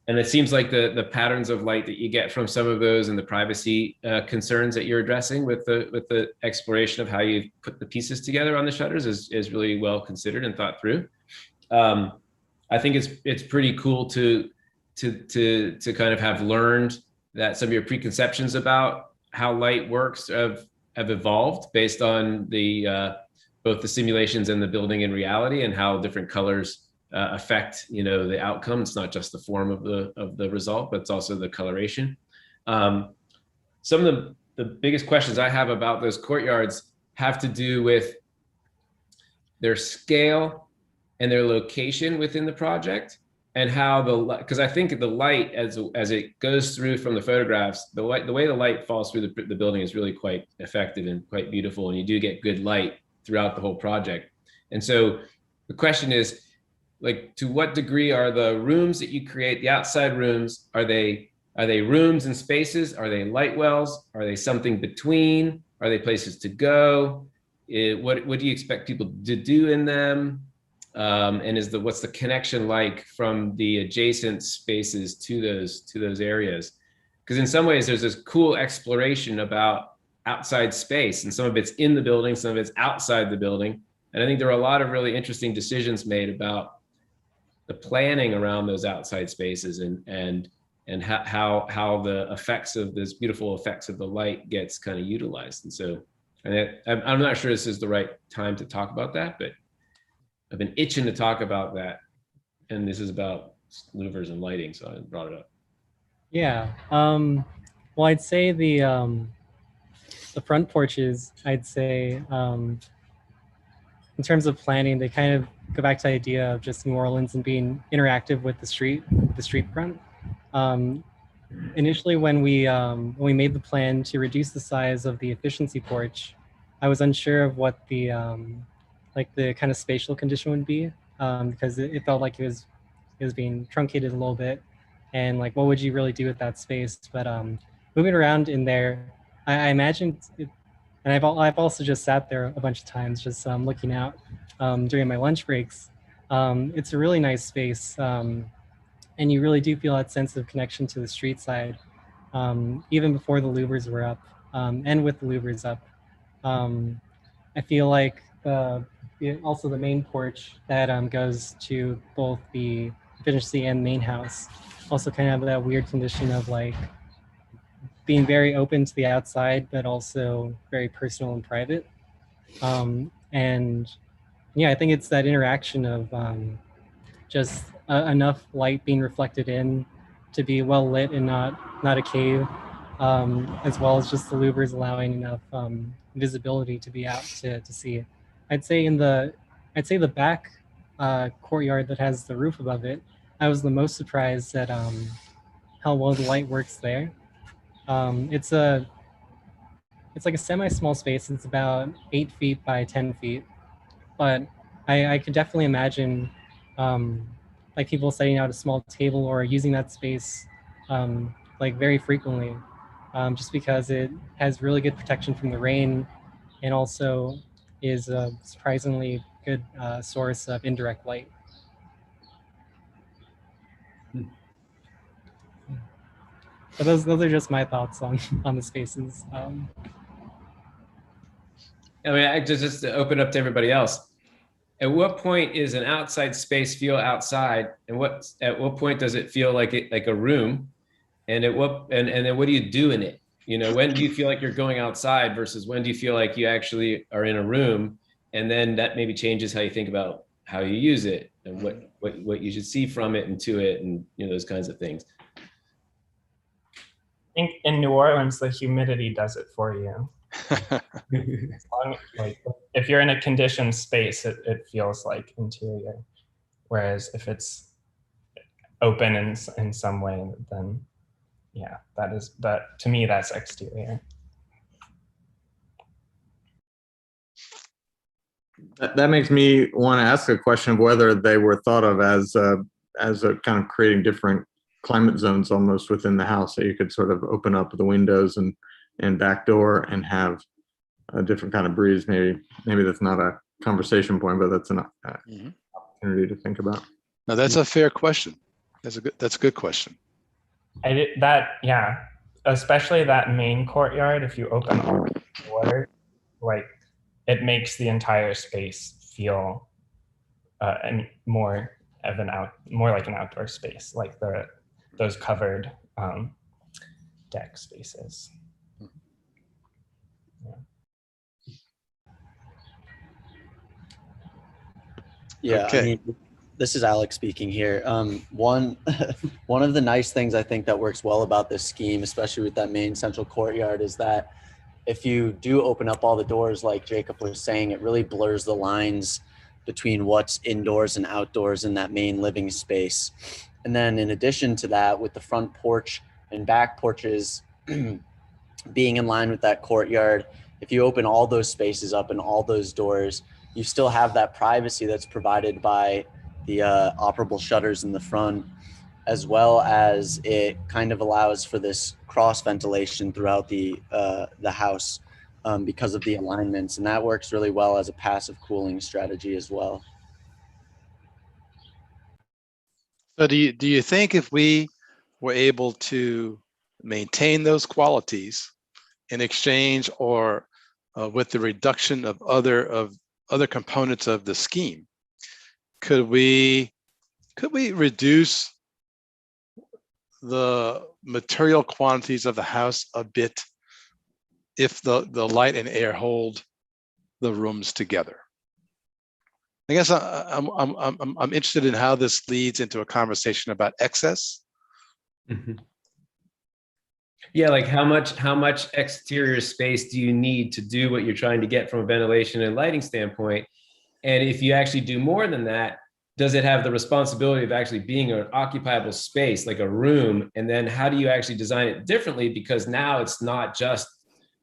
And it seems like the patterns of light that you get from some of those and the privacy concerns that you're addressing with the exploration of how you put the pieces together on the shutters is really well considered and thought through. I think it's pretty cool to kind of have learned that some of your preconceptions about how light works have evolved based on the both the simulations and the building in reality, and how different colors affect, you know, the outcome. It's not just the form of the result, but it's also the coloration. Some of the biggest questions I have about those courtyards have to do with their scale and their location within the project, and how because I think the light as it goes through from the photographs, the way the light falls through the building is really quite effective and quite beautiful, and you do get good light throughout the whole project. And so the question is, like, to what degree are the rooms that you create, the outside rooms, are they rooms and spaces? Are they light wells? Are they something between? Are they places to go? What do you expect people to do in them? And what's the connection like from the adjacent spaces to those areas? Because in some ways there's this cool exploration about outside space, and some of it's in the building, some of it's outside the building. And I think there are a lot of really interesting decisions made about the planning around those outside spaces, and how the effects of this beautiful effects of the light gets kind of utilized. And so, I'm not sure this is the right time to talk about that, but I've been itching to talk about that. And this is about louvers and lighting, so I brought it up. Yeah. Well, I'd say the front porches, I'd say, in terms of planning, they kind of go back to the idea of just New Orleans and being interactive with the street front. Initially, when we made the plan to reduce the size of the efficiency porch, I was unsure of what the kind of spatial condition would be, because it felt like it was being truncated a little bit, and like, what would you really do with that space? But moving around in there, I imagined it, and I've also just sat there a bunch of times, just looking out during my lunch breaks. It's a really nice space, and you really do feel that sense of connection to the street side, even before the louvers were up, and with the louvers up. I feel like also the main porch that goes to both the efficiency and main house also kind of have that weird condition of like being very open to the outside, but also very personal and private. And yeah, I think it's that interaction of just enough light being reflected in to be well lit and not a cave, as well as just the louvers allowing enough visibility to be out to see it. I'd say the back courtyard that has the roof above it, I was the most surprised at how well the light works there. It's like a semi-small space. It's about 8 feet by 10 feet, but I could definitely imagine like people setting out a small table or using that space like very frequently, just because it has really good protection from the rain, and also is a surprisingly good source of indirect light. But those are just my thoughts on the spaces. I mean, I just to open up to everybody else. At what point is an outside space feel outside, and at what point does it feel like a room, and then what do you do in it? You know, when do you feel like you're going outside versus when do you feel like you actually are in a room? And then that maybe changes how you think about how you use it and what you should see from it and to it, and you know, those kinds of things. I think in New Orleans, the humidity does it for you. Like, if you're in a conditioned space, it feels like interior. Whereas if it's open in some way, then yeah, that to me, that's exterior. That makes me want to ask a question of whether they were thought of as a kind of creating different climate zones almost within the house, so you could sort of open up the windows and back door and have a different kind of breeze. Maybe that's not a conversation point, but that's an opportunity to think about. No, that's a fair question. That's a good question. Yeah, especially that main courtyard. If you open all the doors, like, it makes the entire space feel more have more like an outdoor space, like those covered deck spaces. Yeah, Okay. I mean, this is Alex speaking here. One of the nice things I think that works well about this scheme, especially with that main central courtyard, is that if you do open up all the doors, like Jacob was saying, it really blurs the lines between what's indoors and outdoors in that main living space. And then in addition to that, with the front porch and back porches being in line with that courtyard, if you open all those spaces up and all those doors, you still have that privacy that's provided by the operable shutters in the front, as well as it kind of allows for this cross ventilation throughout the house because of the alignments, and that works really well as a passive cooling strategy as well. So do you think if we were able to maintain those qualities in exchange or with the reduction of other components of the scheme, could we reduce the material quantities of the house a bit if the light and air hold the rooms together? I guess I'm interested in how this leads into a conversation about excess. Yeah, like how much exterior space do you need to do what you're trying to get from a ventilation and lighting standpoint? And if you actually do more than that, does it have the responsibility of actually being an occupiable space, like a room? And then how do you actually design it differently? Because now it's not just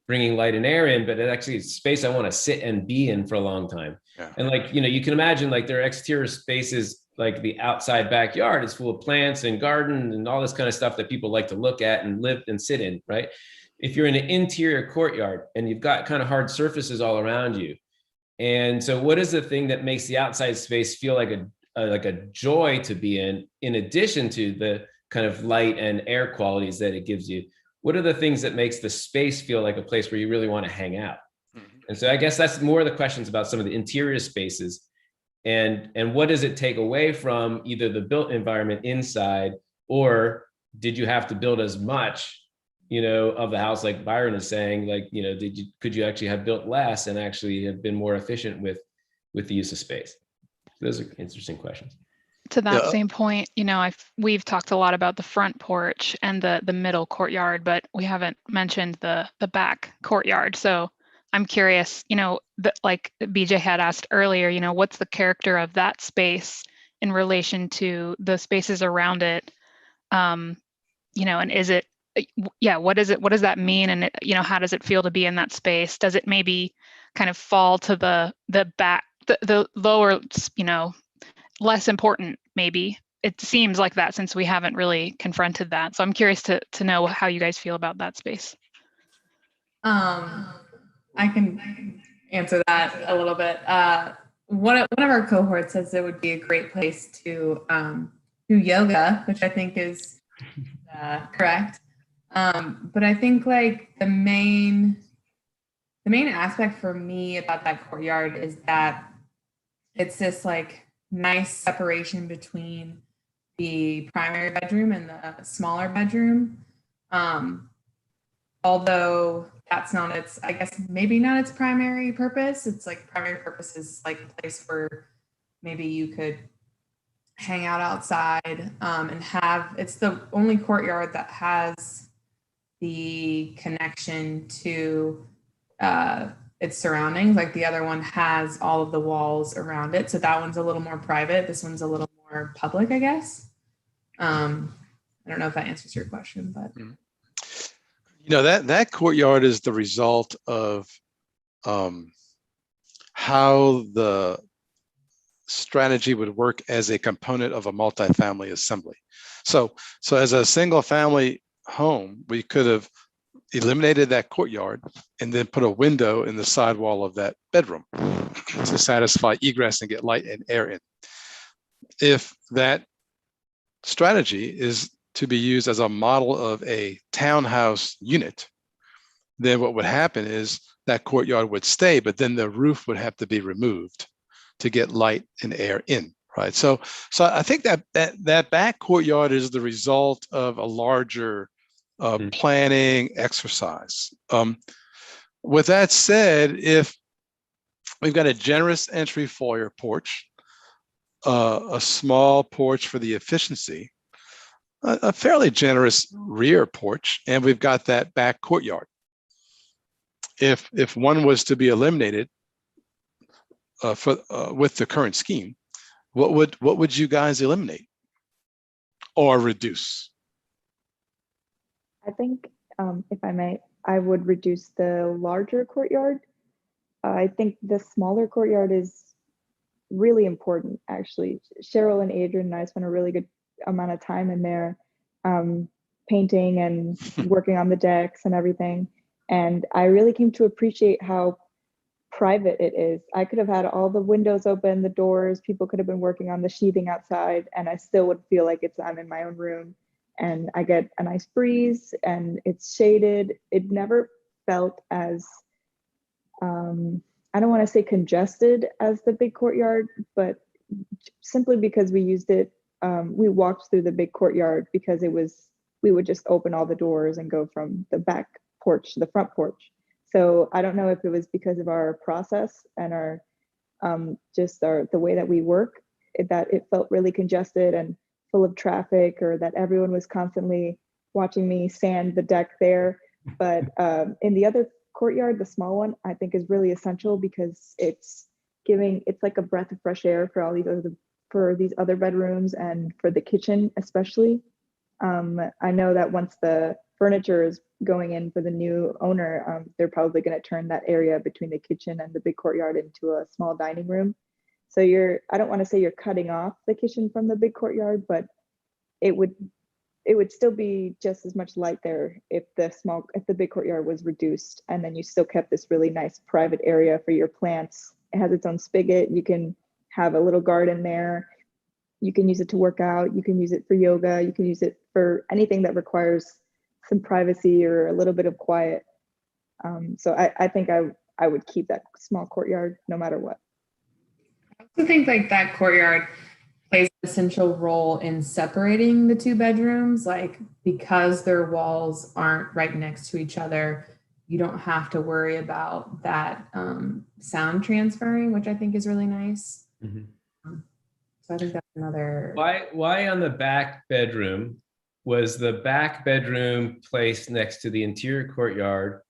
bringing light and air in, but it actually is space I want to sit and be in for a long time. Yeah. And like, you can imagine like there are exterior spaces, like the outside backyard is full of plants and garden and all this kind of stuff that people like to look at and live and sit in, right? If you're in an interior courtyard and you've got kind of hard surfaces all around you, and so what is the thing that makes the outside space feel like a joy to be in addition to the kind of light and air qualities that it gives you? What are the things that makes the space feel like a place where you really want to hang out? And so I guess that's more of the questions about some of the interior spaces, and what does it take away from either the built environment inside, or did you have to build as much, of the house, like Byron is saying, like, could you actually have built less and actually have been more efficient with the use of space? Those are interesting questions. To that same point, we've talked a lot about the front porch and the middle courtyard, but we haven't mentioned the back courtyard. So I'm curious, like BJ had asked earlier, what's the character of that space in relation to the spaces around it? And is it, what does that mean? And how does it feel to be in that space? Does it maybe kind of fall to the back, the lower, less important, maybe? It seems like that since we haven't really confronted that. So I'm curious to know how you guys feel about that space. I can answer that a little bit. One of our cohorts says it would be a great place to do yoga, which I think is correct. But I think like the main aspect for me about that courtyard is that it's this like nice separation between the primary bedroom and the smaller bedroom. Although that's not its, I guess maybe not its primary purpose. It's like primary purpose is like a place where maybe you could hang out outside and it's the only courtyard that has the connection to its surroundings. Like the other one has all of the walls around it. So that one's a little more private. This one's a little more public, I guess. I don't know if that answers your question, but. That courtyard is the result of how the strategy would work as a component of a multifamily assembly. So as a single family home, we could have eliminated that courtyard and then put a window in the side wall of that bedroom to satisfy egress and get light and air in. If that strategy is to be used as a model of a townhouse unit, then what would happen is that courtyard would stay, but then the roof would have to be removed to get light and air in. Right. So I think that back courtyard is the result of a larger planning exercise. With that said, if we've got a generous entry foyer porch, a small porch for the efficiency, a fairly generous rear porch, and we've got that back courtyard. If one was to be eliminated with the current scheme, what would you guys eliminate or reduce? I think, if I may, I would reduce the larger courtyard. I think the smaller courtyard is really important, actually. Cheryl and Adrian and I spent a really good amount of time in there, painting and working on the decks and everything. And I really came to appreciate how private it is. I could have had all the windows open, the doors, people could have been working on the sheathing outside, and I still would feel like I'm in my own room. And I get a nice breeze and it's shaded. It never felt as, I don't want to say congested as the big courtyard, but simply because we used it, we walked through the big courtyard because we would just open all the doors and go from the back porch to the front porch. So I don't know if it was because of our process and our the way that we work, that it felt really congested and full of traffic, or that everyone was constantly watching me sand the deck there. But in the other courtyard, the small one, I think is really essential because it's like a breath of fresh air for all these other bedrooms and for the kitchen especially. I know that once the furniture is going in for the new owner, they're probably going to turn that area between the kitchen and the big courtyard into a small dining room. So I don't want to say you're cutting off the kitchen from the big courtyard, but it would still be just as much light there if the big courtyard was reduced, and then you still kept this really nice private area for your plants. It has its own spigot. You can have a little garden there. You can use it to work out. You can use it for yoga. You can use it for anything that requires some privacy or a little bit of quiet. So I think I would keep that small courtyard no matter what. I also think like that courtyard plays an essential role in separating the two bedrooms, like because their walls aren't right next to each other, you don't have to worry about that sound transferring, which I think is really nice. Mm-hmm. So I think that's another. Why on the back bedroom? Was the back bedroom placed next to the interior courtyard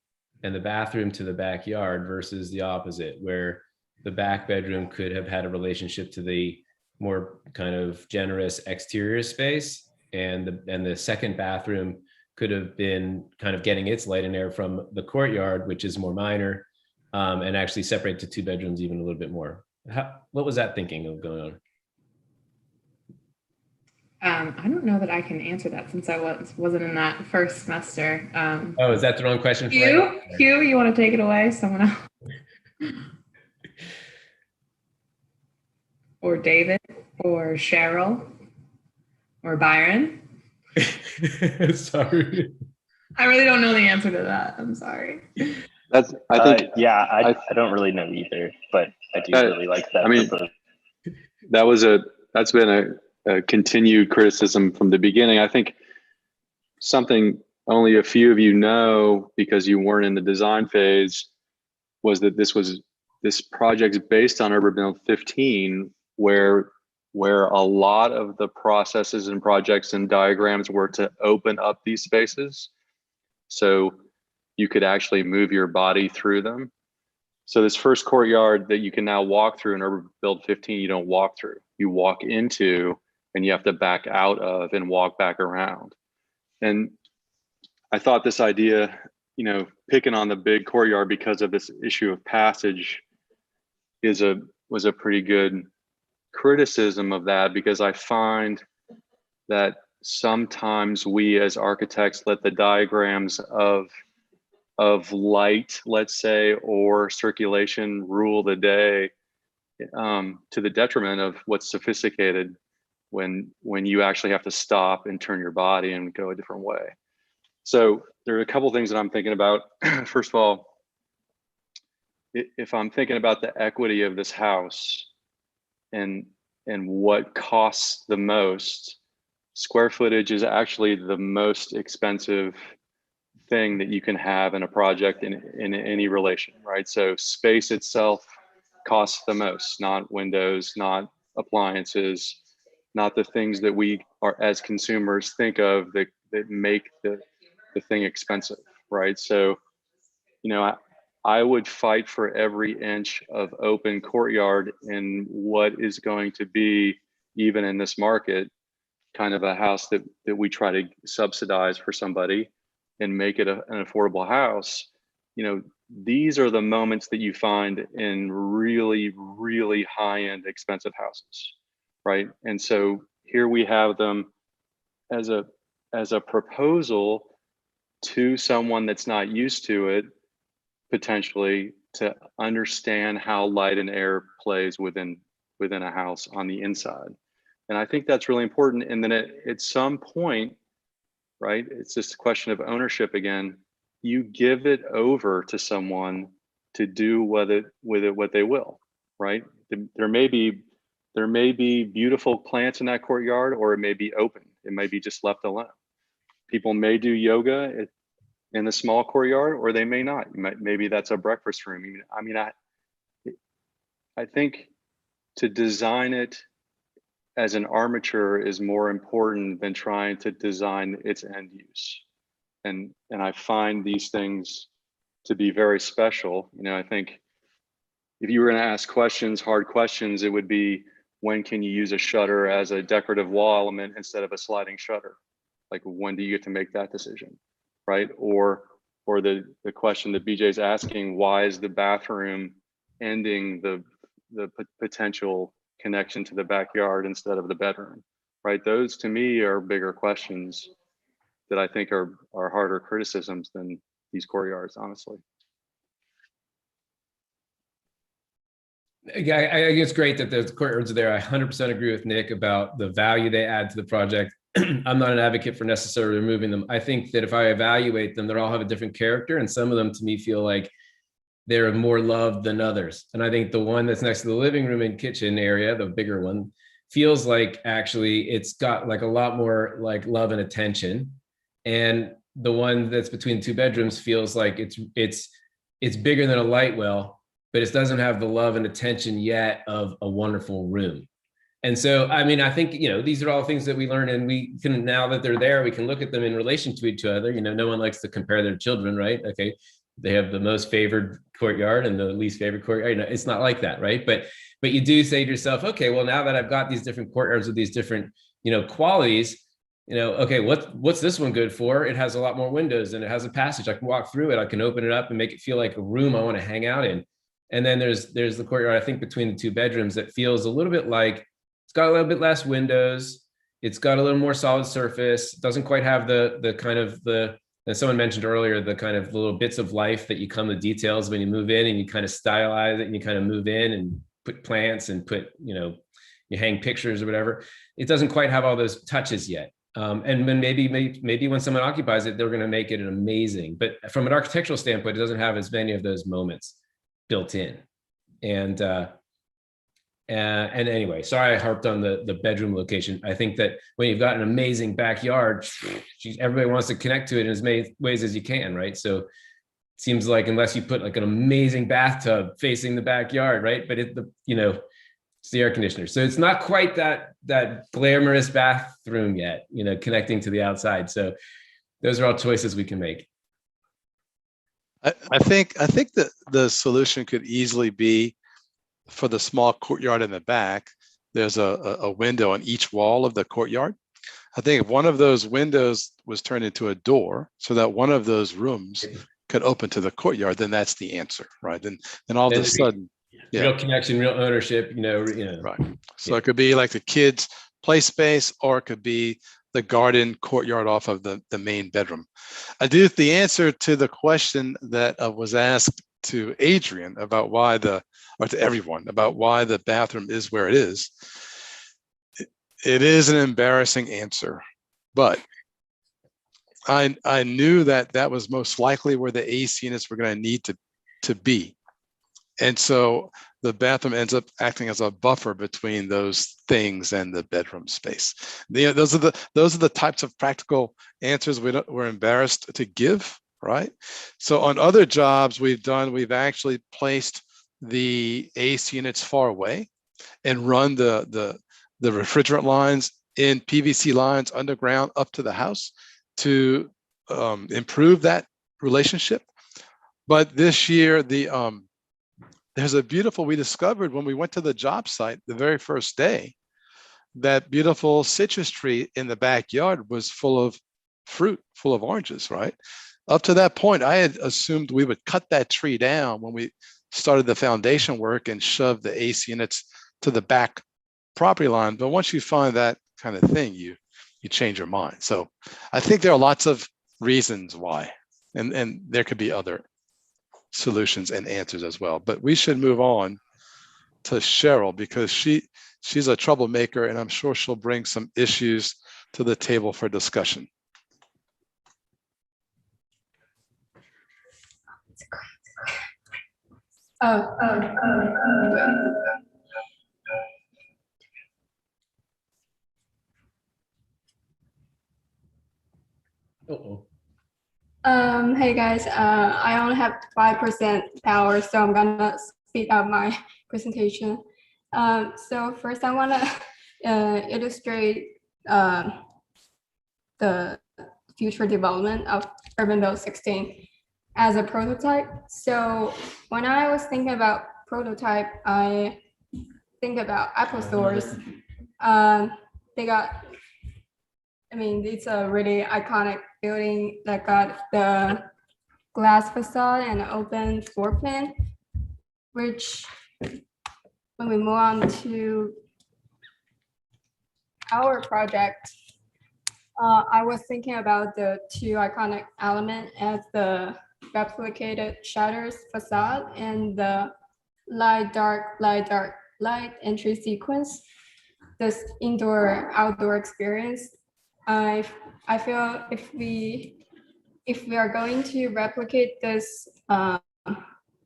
and the bathroom to the backyard versus the opposite, where the back bedroom could have had a relationship to the more kind of generous exterior space, and the second bathroom could have been kind of getting its light and air from the courtyard, which is more minor, and actually separate to two bedrooms even a little bit more? What was that thinking of going on? I don't know that I can answer that since I wasn't in that first semester. Oh, is that the wrong question? Hugh, you want to take it away? Someone else? Or David, or Cheryl, or Byron? Sorry. I really don't know the answer to that. I'm sorry. That's, I think, yeah, I don't really know either, but I do really like that. I mean, that's been a continued criticism from the beginning. I think something only a few of you know, because you weren't in the design phase, was that this project's based on URBANbuild15, where a lot of the processes and projects and diagrams were to open up these spaces, so you could actually move your body through them. So this first courtyard that you can now walk through in URBANbuild15, you don't walk through, you walk into, and you have to back out of and walk back around. And I thought this idea, picking on the big courtyard because of this issue of passage was a pretty good criticism of that, because I find that sometimes we as architects let the diagrams of light, let's say, or circulation rule the day, to the detriment of what's sophisticated, when you actually have to stop and turn your body and go a different way. So there are a couple of things that I'm thinking about. First of all, if I'm thinking about the equity of this house, and and what costs the most, square footage is actually the most expensive thing that you can have in a project in any relation, right? So space itself costs the most, not windows, not appliances, not the things that we are as consumers think of that make the thing expensive, right? So, you know, I would fight for every inch of open courtyard in what is going to be, even in this market, kind of a house that we try to subsidize for somebody and make it an affordable house. You know, these are the moments that you find in really, really high-end expensive houses, right? And so here we have them as a proposal to someone that's not used to it, potentially, to understand how light and air plays within a house on the inside. And I think that's really important. And then at some point, right, it's just a question of ownership again. You give it over to someone to do with it what they will, right? There may be beautiful plants in that courtyard, or it may be open. It may be just left alone. People may do yoga in the small courtyard, or they may not. Maybe that's a breakfast room. I mean, I think to design it as an armature is more important than trying to design its end use. And I find these things to be very special. You know, I think if you were going to ask questions, hard questions, it would be, when can you use a shutter as a decorative wall element instead of a sliding shutter? Like, when do you get to make that decision, right? Or the question that BJ's asking, why is the bathroom ending the potential connection to the backyard instead of the bedroom, right? Those to me are bigger questions that I think are harder criticisms than these courtyards, honestly. Yeah, I think it's great that the courtyards are there. I 100% agree with Nick about the value they add to the project. I'm not an advocate for necessarily removing them. I think that if I evaluate them, they all have a different character, and some of them to me feel like they're more loved than others. And I think the one that's next to the living room and kitchen area, the bigger one, feels like actually it's got like a lot more like love and attention. And the one that's between the two bedrooms feels like it's bigger than a light well, but it doesn't have the love and attention yet of a wonderful room. And so, I mean, I think, you know, these are all things that we learn, and we can, now that they're there, we can look at them in relation to each other. You know, no one likes to compare their children, right? Okay, they have the most favored courtyard and the least favorite courtyard. You know, it's not like that, right? But you do say to yourself, okay, well, now that I've got these different courtyards with these different, you know, qualities, you know, okay, what's this one good for? It has a lot more windows and it has a passage. I can walk through it. I can open it up and make it feel like a room I want to hang out in. And then there's the courtyard, I think, between the two bedrooms that feels a little bit like it's got a little bit less windows. It's got a little more solid surface. It doesn't quite have the kind of as someone mentioned earlier, the kind of little bits of life that you come to details when you move in, and you kind of stylize it and you kind of move in and put plants and put, you know, you hang pictures or whatever. It doesn't quite have all those touches yet. And then maybe when someone occupies it, they're going to make it an amazing, but from an architectural standpoint, it doesn't have as many of those moments built in. And anyway, sorry I harped on the bedroom location. I think that when you've got an amazing backyard, everybody wants to connect to it in as many ways as you can, right? So it seems like unless you put like an amazing bathtub facing the backyard, right? But you know, it's the air conditioner. So it's not quite that glamorous bathroom yet, you know, connecting to the outside. So those are all choices we can make. I think that the solution could easily be, for the small courtyard in the back, there's a window on each wall of the courtyard. I think if one of those windows was turned into a door so that one of those rooms could open to the courtyard, then that's the answer, right? Then all of a sudden, real connection, real ownership, you know. Right. So it could be like the kids' play space, or it could be the garden courtyard off of the main bedroom. The answer to the question that was asked to Adrian about why or to everyone about why the bathroom is where it is, it is an embarrassing answer, but I knew that was most likely where the AC units were going to need to be. And so the bathroom ends up acting as a buffer between those things and the bedroom space. Those are the types of practical answers we're embarrassed to give, right? So on other jobs we've actually placed the AC units far away and run the refrigerant lines in PVC lines underground up to the house to improve that relationship. But this year, there's a beautiful, we discovered when we went to the job site the very first day, that beautiful citrus tree in the backyard was full of fruit, full of oranges, right? Up to that point, I had assumed we would cut that tree down when we started the foundation work and shove the AC units to the back property line. But once you find that kind of thing, you change your mind. So I think there are lots of reasons why, and there could be other solutions and answers as well. But we should move on to Cheryl because she's a troublemaker, and I'm sure she'll bring some issues to the table for discussion. Hey guys, I only have 5% power, so I'm gonna speed up my presentation. So first I wanna illustrate the future development of URBANbuild16 as a prototype. So when I was thinking about prototype, I think about Apple stores. It's a really iconic building that got the glass facade and open floor plan, which when we move on to our project, I was thinking about the two iconic elements as the replicated shutters facade and the light, dark, light, dark, light entry sequence, this indoor-outdoor experience. I feel if we are going to replicate this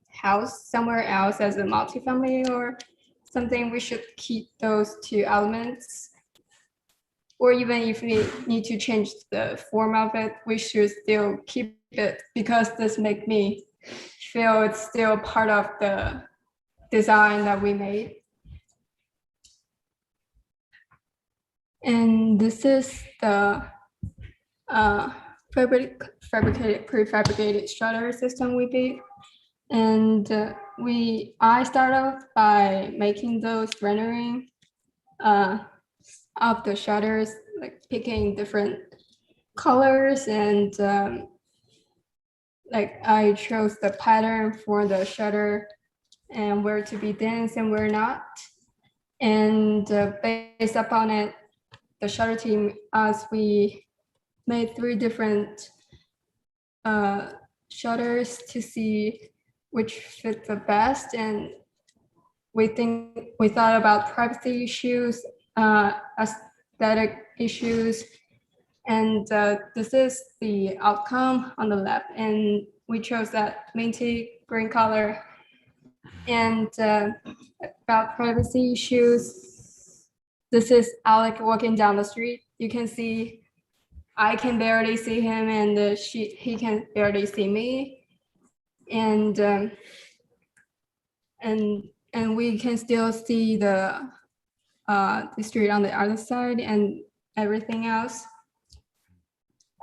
house somewhere else as a multifamily or something, we should keep those two elements. Or even if we need to change the form of it, we should still keep it because this makes me feel it's still part of the design that we made. And this is the prefabricated shutter system we did. And I started off by making those rendering of the shutters, like picking different colors, and I chose the pattern for the shutter and where to be dense and where not. And based upon it, the shutter team, as we made 3 different shutters to see which fit the best. And we thought about privacy issues, aesthetic issues, and this is the outcome on the left. And we chose that minty green color. And about privacy issues, this is Alec walking down the street. You can see I can barely see him, and he can barely see me, and we can still see the street on the other side and everything else.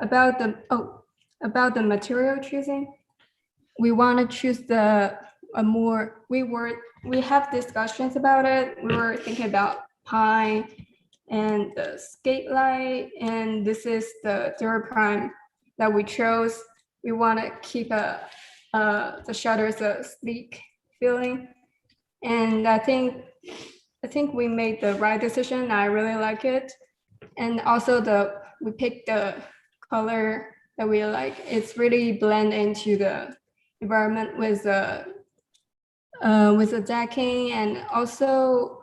About the material choosing, we want to choose we have discussions about it. We were thinking about pine and the skate light, and this is the Durapine that we chose. We want to keep the shutters a sleek feeling, and I think we made the right decision. I really like it, and also we picked the color that we like. It's really blend into the environment with the decking, and also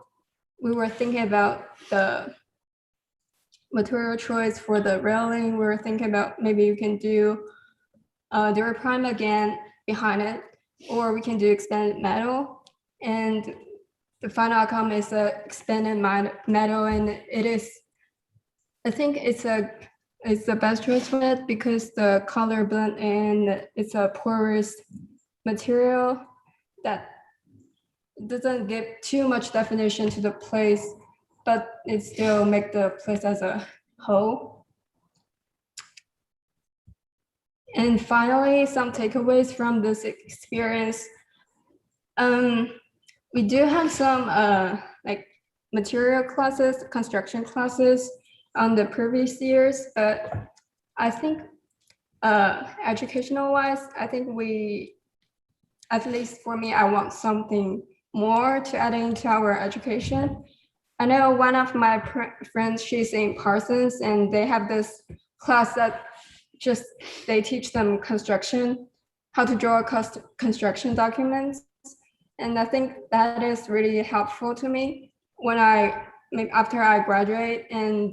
we were thinking about the material choice for the railing. We were thinking about maybe you can do Durapine again behind it, or we can do expanded metal. And the final outcome is a expanded metal, and it is, I think it's the best choice for it because the color blend and it's a porous material that doesn't give too much definition to the place, but it still make the place as a whole. And finally, some takeaways from this experience. We do have some like material classes, construction classes on the previous years, but I think educational wise, I think at least for me, I want something more to add into our education. I know one of my friends, she's in Parsons, and they have this class that they teach them construction, how to draw construction documents. And I think that is really helpful to me when after I graduate and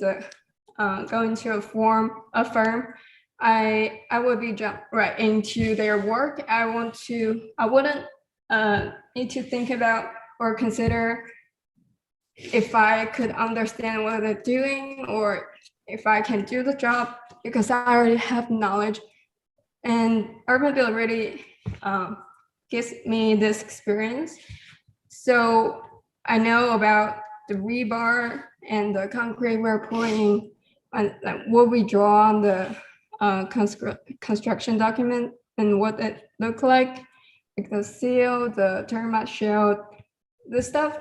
go into a firm, I would be jump right into their work. I wouldn't need to think about or consider if I could understand what they're doing or if I can do the job, because I already have knowledge. And URBANbuild really gives me this experience. So I know about the rebar and the concrete we're pouring, and what we draw on the construction document and what it looked like the seal, the termite shield, the stuff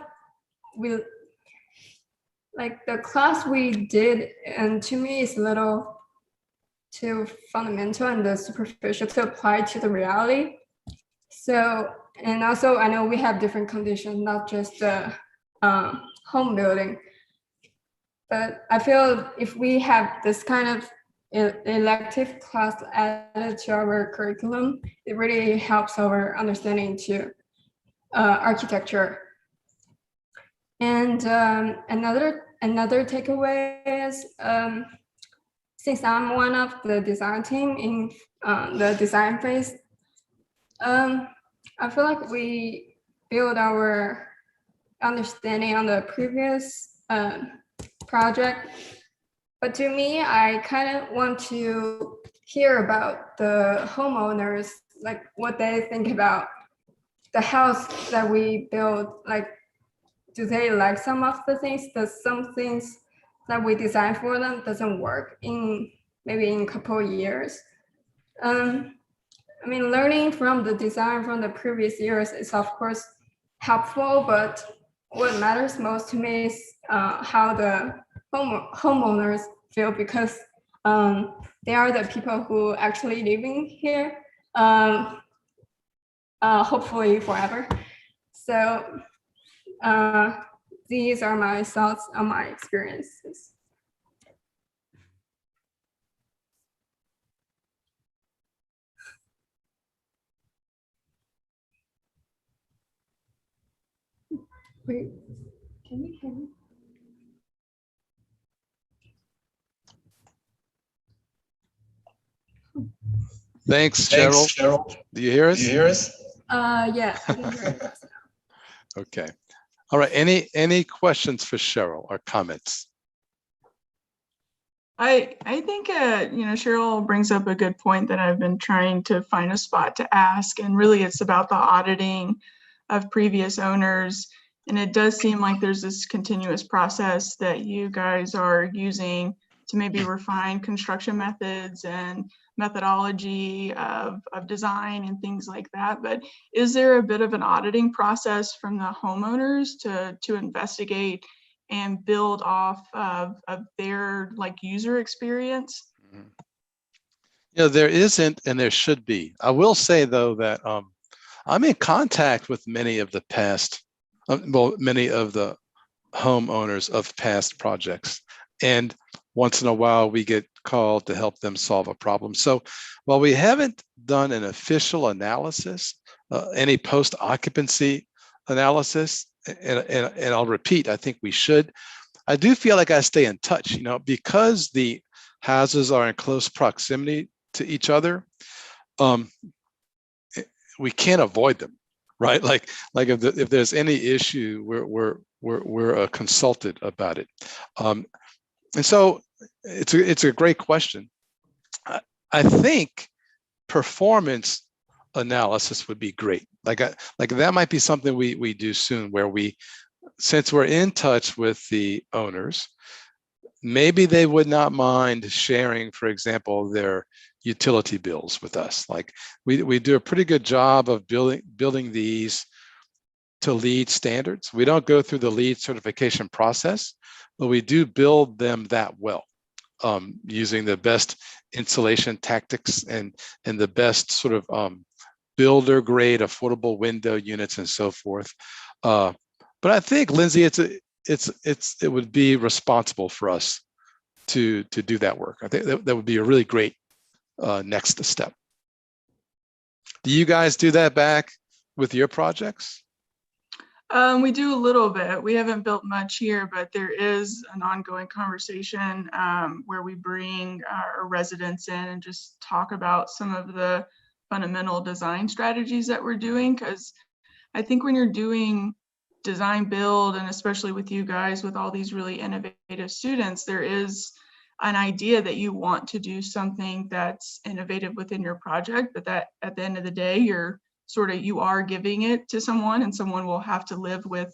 the class we did, and to me is a little too fundamental and superficial to apply to the reality. So, and also I know we have different conditions, not just the home building, but I feel if we have this kind of elective class added to our curriculum, it really helps our understanding to architecture. And another takeaway is since I'm one of the design team in the design phase, I feel like we build our understanding on the previous project. But to me, I kind of want to hear about the homeowners, like what they think about the house that we build. Like, do they like some of the things? Does some things that we design for them doesn't work maybe in a couple of years? I mean, learning from the design from the previous years is of course helpful, but what matters most to me is how the homeowners feel, because they are the people who actually living here, hopefully forever. So these are my thoughts on my experiences. Wait, can you hear me? Thanks, Cheryl. Do you hear us? Yeah, I can hear it. Okay. All right. Any questions for Cheryl or comments? I think Cheryl brings up a good point that I've been trying to find a spot to ask, and really it's about the auditing of previous owners. And it does seem like there's this continuous process that you guys are using to maybe refine construction methods and methodology of design and things like that. But is there a bit of an auditing process from the homeowners to investigate and build off of their user experience? There isn't, and there should be. I will say though that I'm in contact with many of the many of the homeowners of past projects, and once in a while we get called to help them solve a problem. So while we haven't done an official analysis, any post-occupancy analysis, and I'll repeat, I think we should, I do feel like I stay in touch, because the houses are in close proximity to each other. we can't avoid them, right? Like if there's any issue, we're consulted about it. And so it's a great question. I think performance analysis would be great. Like that might be something we do soon, where since we're in touch with the owners, maybe they would not mind sharing, for example, their utility bills with us. Like we do a pretty good job of building these to LEED standards. We don't go through the LEED certification process, but we do build them that well, using the best insulation tactics and the best sort of builder grade affordable window units and so forth. But I think, Lindsay, it would be responsible for us to do that work. I think that would be a really great next step. Do you guys do that back with your projects? We do a little bit. We haven't built much here, but there is an ongoing conversation where we bring our residents in and just talk about some of the fundamental design strategies that we're doing. Because I think when you're doing design build, and especially with you guys, with all these really innovative students, there is an idea that you want to do something that's innovative within your project, but that at the end of the day, you are giving it to someone, and someone will have to live with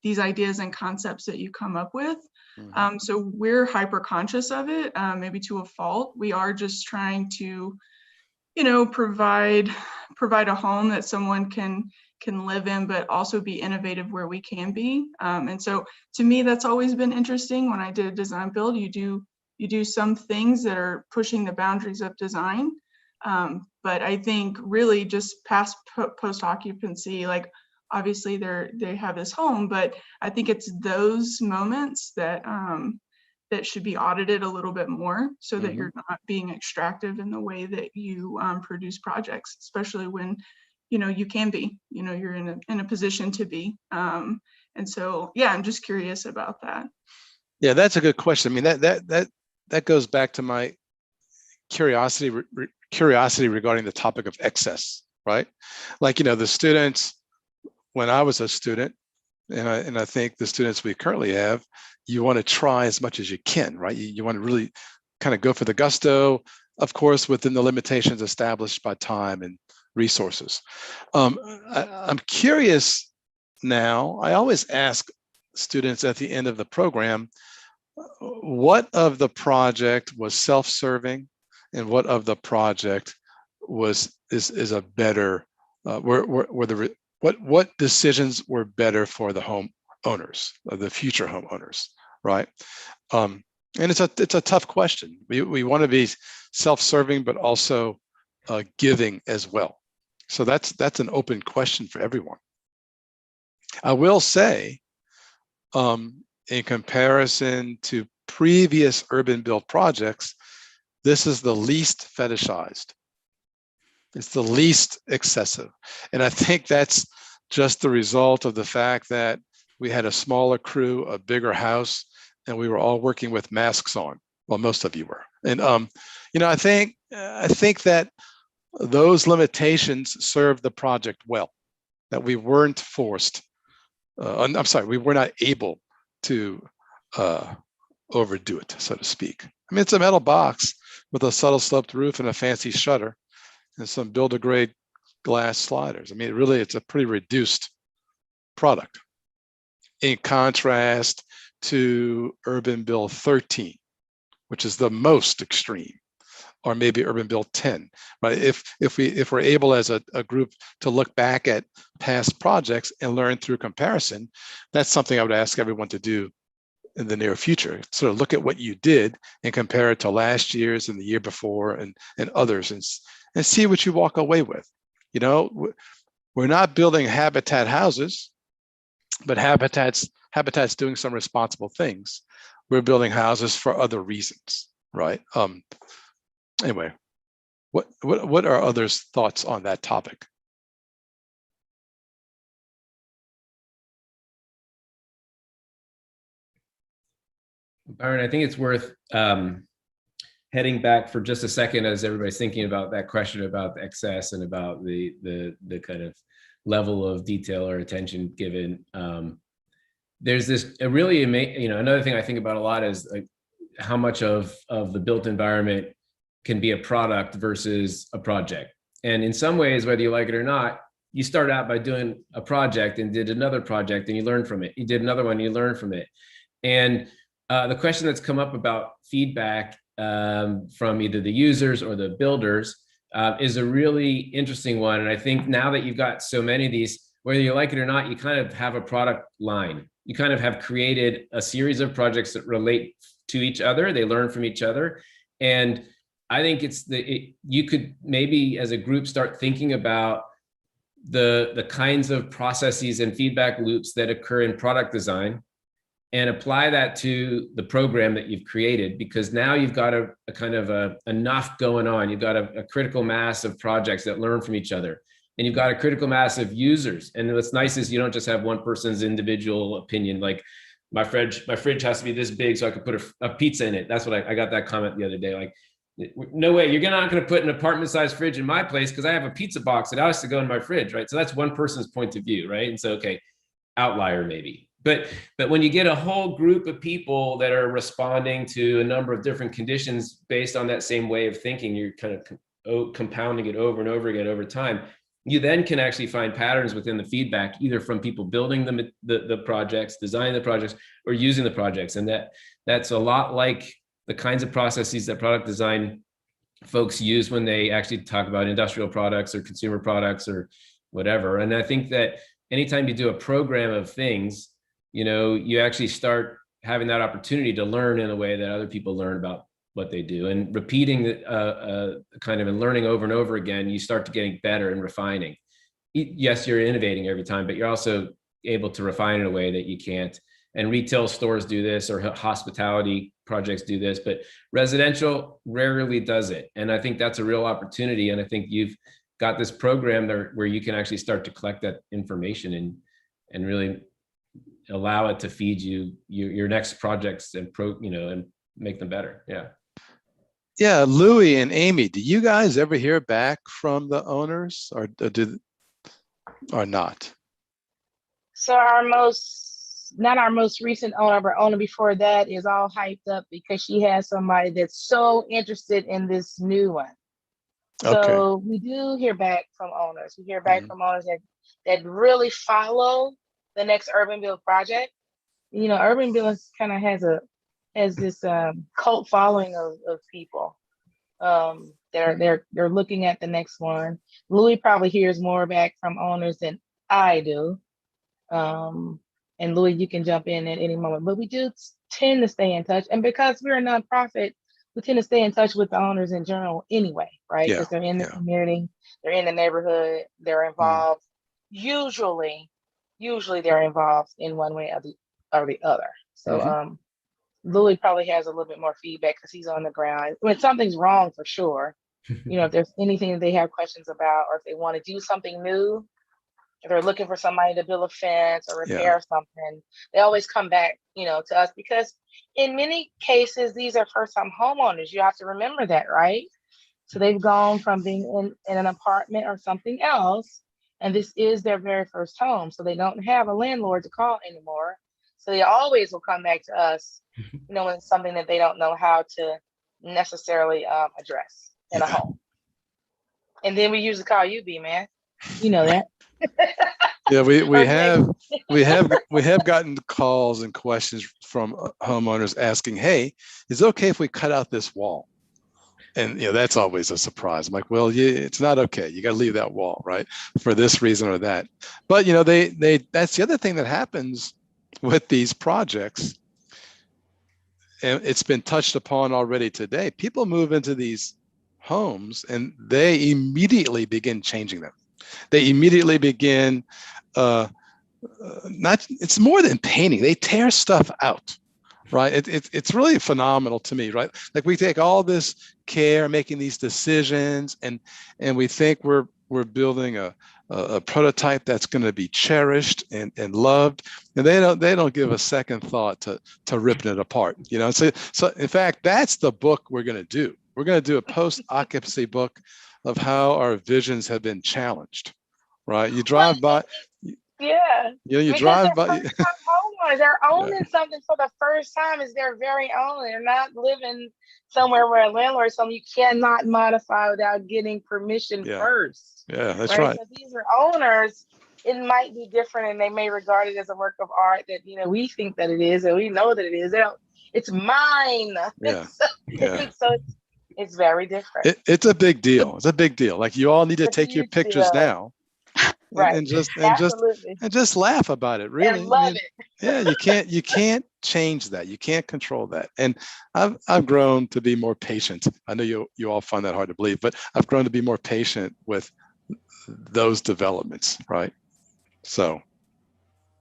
these ideas and concepts that you come up with. So we're hyper conscious of it, maybe to a fault. We are just trying to, provide a home that someone can live in, but also be innovative where we can be. And so to me, that's always been interesting. When I did a design build, you do some things that are pushing the boundaries of design. But I think really just past post occupancy, like obviously they have this home, but I think it's those moments that that should be audited a little bit more, so that you're not being extractive in the way that you produce projects, especially when you can be, you're in a position to be. And so yeah, I'm just curious about that. Yeah, that's a good question. I mean, that goes back to my curiosity regarding the topic of excess, right? Like, the students, when I was a student, and I think the students we currently have, you want to try as much as you can, right? You want to really kind of go for the gusto, of course, within the limitations established by time and resources. I'm curious now, I always ask students at the end of the program, what of the project was self-serving and what of the project is a better, what decisions were better for the home owners, the future homeowners, right? And it's a tough question. We want to be self-serving, but also giving as well. So that's an open question for everyone. I will say, in comparison to previous urban build projects, this is the least fetishized. It's the least excessive. And I think that's just the result of the fact that we had a smaller crew, a bigger house, and we were all working with masks on. Well, most of you were. And I think that those limitations served the project well, that we weren't forced. I'm sorry, we were not able to overdo it, so to speak. I mean, it's a metal box with a subtle sloped roof and a fancy shutter and some builder-grade glass sliders. I mean, it's a pretty reduced product. In contrast to URBANbuild13, which is the most extreme, or maybe URBANbuild10, right? If we're able as a group to look back at past projects and learn through comparison, that's something I would ask everyone to do in the near future. Sort of look at what you did and compare it to last year's and the year before and others, and see what you walk away with. We're not building habitat houses, but Habitat's doing some responsible things. We're building houses for other reasons, right? Anyway, what are others' thoughts on that topic? Byron, I think it's worth heading back for just a second, as everybody's thinking about that question about the excess and about the kind of level of detail or attention given. There's this a really amazing, another thing I think about a lot is like how much of the built environment can be a product versus a project. And in some ways, whether you like it or not, you start out by doing a project and did another project and you learn from it. You did another one, you learn from it. And the question that's come up about feedback from either the users or the builders is a really interesting one. And I think now that you've got so many of these, whether you like it or not, you kind of have a product line. You kind of have created a series of projects that relate to each other. They learn from each other. And I think you could maybe as a group start thinking about the kinds of processes and feedback loops that occur in product design and apply that to the program that you've created, because now you've got a kind of enough going on. You've got a critical mass of projects that learn from each other, and you've got a critical mass of users. And what's nice is you don't just have one person's individual opinion, like my fridge has to be this big so I could put a pizza in it. That's what I got that comment the other day. Like, no way, you're not going to put an apartment-sized fridge in my place because I have a pizza box that has to go in my fridge, right? So that's one person's point of view, right? And so, okay, outlier maybe. But when you get a whole group of people that are responding to a number of different conditions based on that same way of thinking, you're kind of compounding it over and over again over time. You then can actually find patterns within the feedback, either from people building the projects, designing the projects, or using the projects. And that's a lot like the kinds of processes that product design folks use when they actually talk about industrial products or consumer products or whatever. And I think that anytime you do a program of things, you actually start having that opportunity to learn in a way that other people learn about what they do, and repeating kind of and learning over and over again, you start to getting better and refining. Yes, you're innovating every time, but you're also able to refine in a way that you can't. And retail stores do this, or hospitality projects do this, but residential rarely does it. And I think that's a real opportunity. And I think you've got this program there where you can actually start to collect that information and really allow it to feed you your next projects and and make them better. Yeah. Yeah, Louis and Amy, do you guys ever hear back from the owners or not? So not our most recent owner, but owner before that is all hyped up because she has somebody that's so interested in this new one. So we do hear back from owners. We hear back from owners that really follow the next Urban Build project. Urban Build kind of has this cult following of people. They're looking at the next one. Louis probably hears more back from owners than I do. And Louis, you can jump in at any moment, but we do tend to stay in touch. And because we're a nonprofit, we tend to stay in touch with the owners in general anyway, right? Because they're in the community, they're in the neighborhood, they're involved. Usually they're involved in one way or the other. So Louis probably has a little bit more feedback because he's on the ground. When something's wrong, for sure, if there's anything that they have questions about, or if they want to do something new, if they're looking for somebody to build a fence or repair something, they always come back, to us, because in many cases, these are first-time homeowners. You have to remember that, right? So they've gone from being in an apartment or something else, and this is their very first home. So they don't have a landlord to call anymore. So they always will come back to us, when it's something that they don't know how to necessarily address in a home. And then we usually call you, B-Man. You know that. Yeah, we have gotten calls and questions from homeowners asking, "Hey, is it okay if we cut out this wall?" And that's always a surprise. I'm like, well, it's not okay. You got to leave that wall, right, for this reason or that. But that's the other thing that happens with these projects, and it's been touched upon already today. People move into these homes and they immediately begin changing them. They immediately begin it's more than painting. They tear stuff out, right? It's really phenomenal to me, right? Like, we take all this care making these decisions, and we think we're building a prototype that's going to be cherished and loved, and they don't give a second thought to ripping it apart. So in fact, that's the book we're going to do. We're going to do a post-occupancy book of how our visions have been challenged, right? You drive by, Yeah. you Because drive they're by. first time homeowners. They're owning something for the first time. It's their very own. They're not living somewhere where a landlord is something you cannot modify without getting permission first. Yeah, that's right. So these are owners. It might be different, and they may regard it as a work of art that we think that it is, and we know that it is. They don't. It's mine. Yeah. So it's very different. It's a big deal. It's a big deal. Like you all need to It's a take your huge pictures deal. now. Right. And just laugh about it. Really. And love it. Yeah, you can't change that. You can't control that. And I've grown to be more patient. I know you all find that hard to believe, but I've grown to be more patient with those developments, right? So.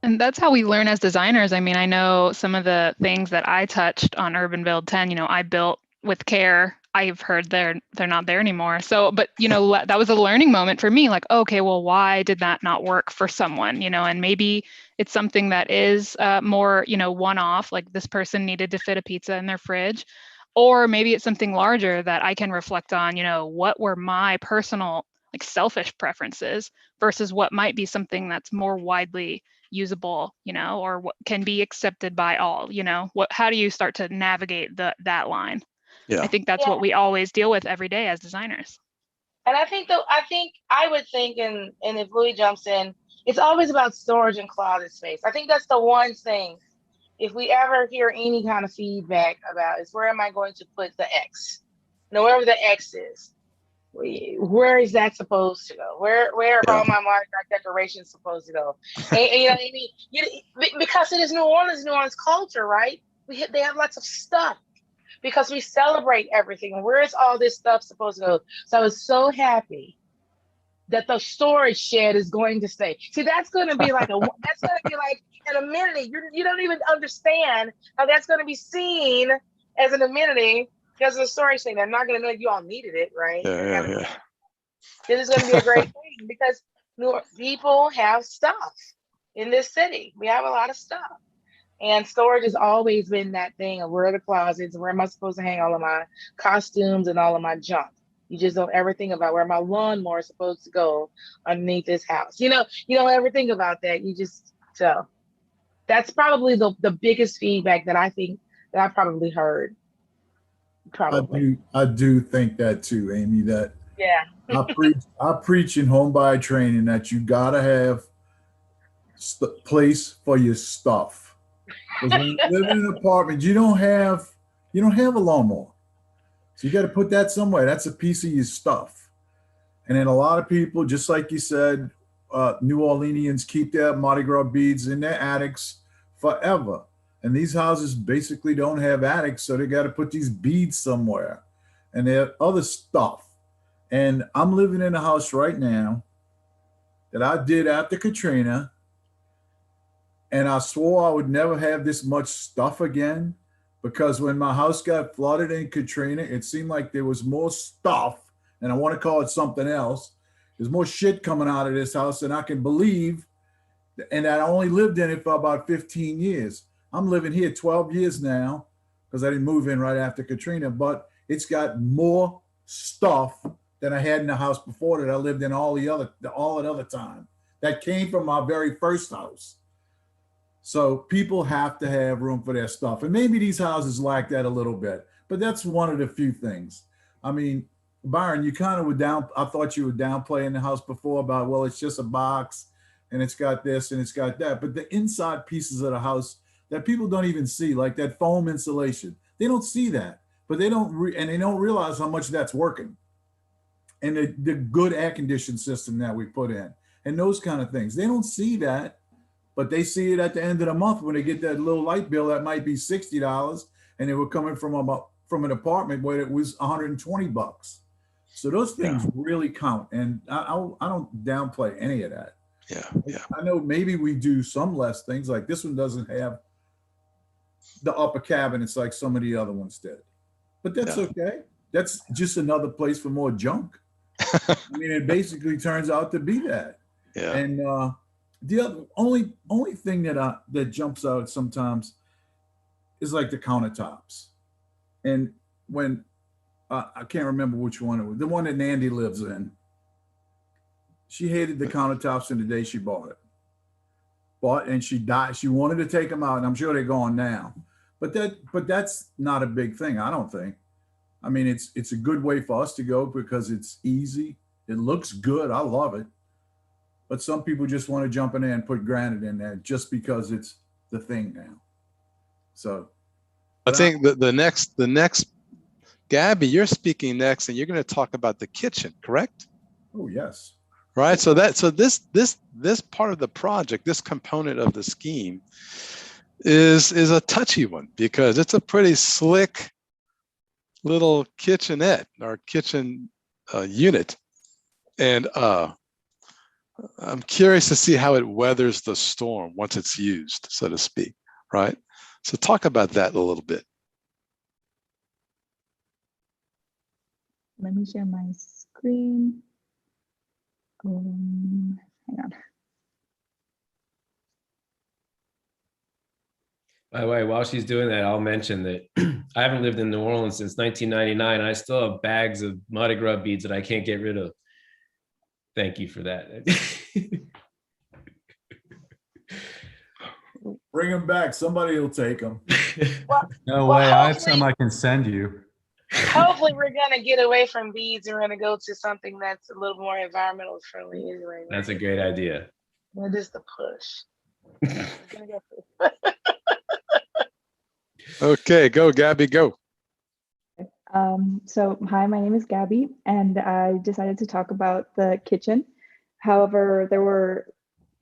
And that's how we learn as designers. I mean, I know some of the things that I touched on Urban Build 10, I built with care. I've heard they're not there anymore. So, but that was a learning moment for me. Like, okay, well, why did that not work for someone? And maybe it's something that is more, one-off. Like this person needed to fit a pizza in their fridge, or maybe it's something larger that I can reflect on. What were my personal, like, selfish preferences versus what might be something that's more widely usable, or what can be accepted by all. How do you start to navigate that line? Yeah. I think that's what we always deal with every day as designers. And I think I would think, and if Louis jumps in, it's always about storage and closet space. I think that's the one thing, if we ever hear any kind of feedback about, is where am I going to put the X? Wherever the X is, where is that supposed to go? Where are all my Mardi Gras decorations supposed to go? And because it is New Orleans culture, right? They have lots of stuff, because we celebrate everything. Where is all this stuff supposed to go? So I was so happy that the storage shed is going to stay. See, that's going to be like an amenity. You don't even understand how that's going to be seen as an amenity because of the storage thing. They're not going to know you all needed it, right? Yeah. This is going to be a great thing because people have stuff in this city. We have a lot of stuff. And storage has always been that thing of where are the closets, where am I supposed to hang all of my costumes and all of my junk. You just don't ever think about where my lawnmower is supposed to go underneath this house. You don't ever think about that. So that's probably the biggest feedback that I think that I probably heard. Probably. I do think that too, Amy, that I preach in home buyer training that you gotta have place for your stuff. Because when you live in an apartment, you don't have a lawnmower. So you got to put that somewhere. That's a piece of your stuff. And then a lot of people, just like you said, New Orleanians keep their Mardi Gras beads in their attics forever. And these houses basically don't have attics, so they got to put these beads somewhere. And they have other stuff. And I'm living in a house right now that I did after Katrina. And I swore I would never have this much stuff again, because when my house got flooded in Katrina, it seemed like there was more stuff, and I want to call it something else. There's more shit coming out of this house than I can believe. And I only lived in it for about 15 years. I'm living here 12 years now because I didn't move in right after Katrina, but it's got more stuff than I had in the house before that I lived in all that other time. That came from my very first house. So people have to have room for their stuff. And maybe these houses lack that a little bit, but that's one of the few things. I mean, Byron, you kind of were I thought you were downplaying the house before about, well, it's just a box and it's got this and it's got that. But the inside pieces of the house that people don't even see, like that foam insulation, they don't see that, but they don't realize how much that's working. And the good air conditioning system that we put in and those kind of things, they don't see that. But they see it at the end of the month when they get that little light bill that might be $60, and they were coming from an apartment where it was $120. So those things really count, and I don't downplay any of that. Yeah. I know maybe we do some less things, like this one doesn't have the upper cabinets like some of the other ones did, but that's okay. That's just another place for more junk. I mean, it basically turns out to be that. Yeah. And the other only thing that jumps out sometimes is like the countertops. And when I can't remember which one it was, the one that Nandy lives in. She hated the countertops in the day she bought it. And she died. She wanted to take them out, and I'm sure they're gone now. But that's not a big thing, I don't think. I mean, it's a good way for us to go because it's easy. It looks good. I love it. But some people just want to jump in there and put granite in there just because it's the thing now. So I think the next, Gabby, you're speaking next, and you're going to talk about the kitchen, correct? Oh, yes. Right. So this part of the project, this component of the scheme is a touchy one because it's a pretty slick little kitchenette or kitchen unit. And I'm curious to see how it weathers the storm once it's used, so to speak, right? So talk about that a little bit. Let me share my screen. Hang on. By the way, while she's doing that, I'll mention that I haven't lived in New Orleans since 1999. And I still have bags of Mardi Gras beads that I can't get rid of. Thank you for that. Bring them back. Somebody will take them. No well, way. I have hopefully- some I can send you. Hopefully we're gonna get away from beads and we're gonna go to something that's a little more environmental friendly anyway. That's a great idea. That is the push. We're gonna go Okay, go, Gabby, go. So hi, my name is Gabby, and I decided to talk about the kitchen. However,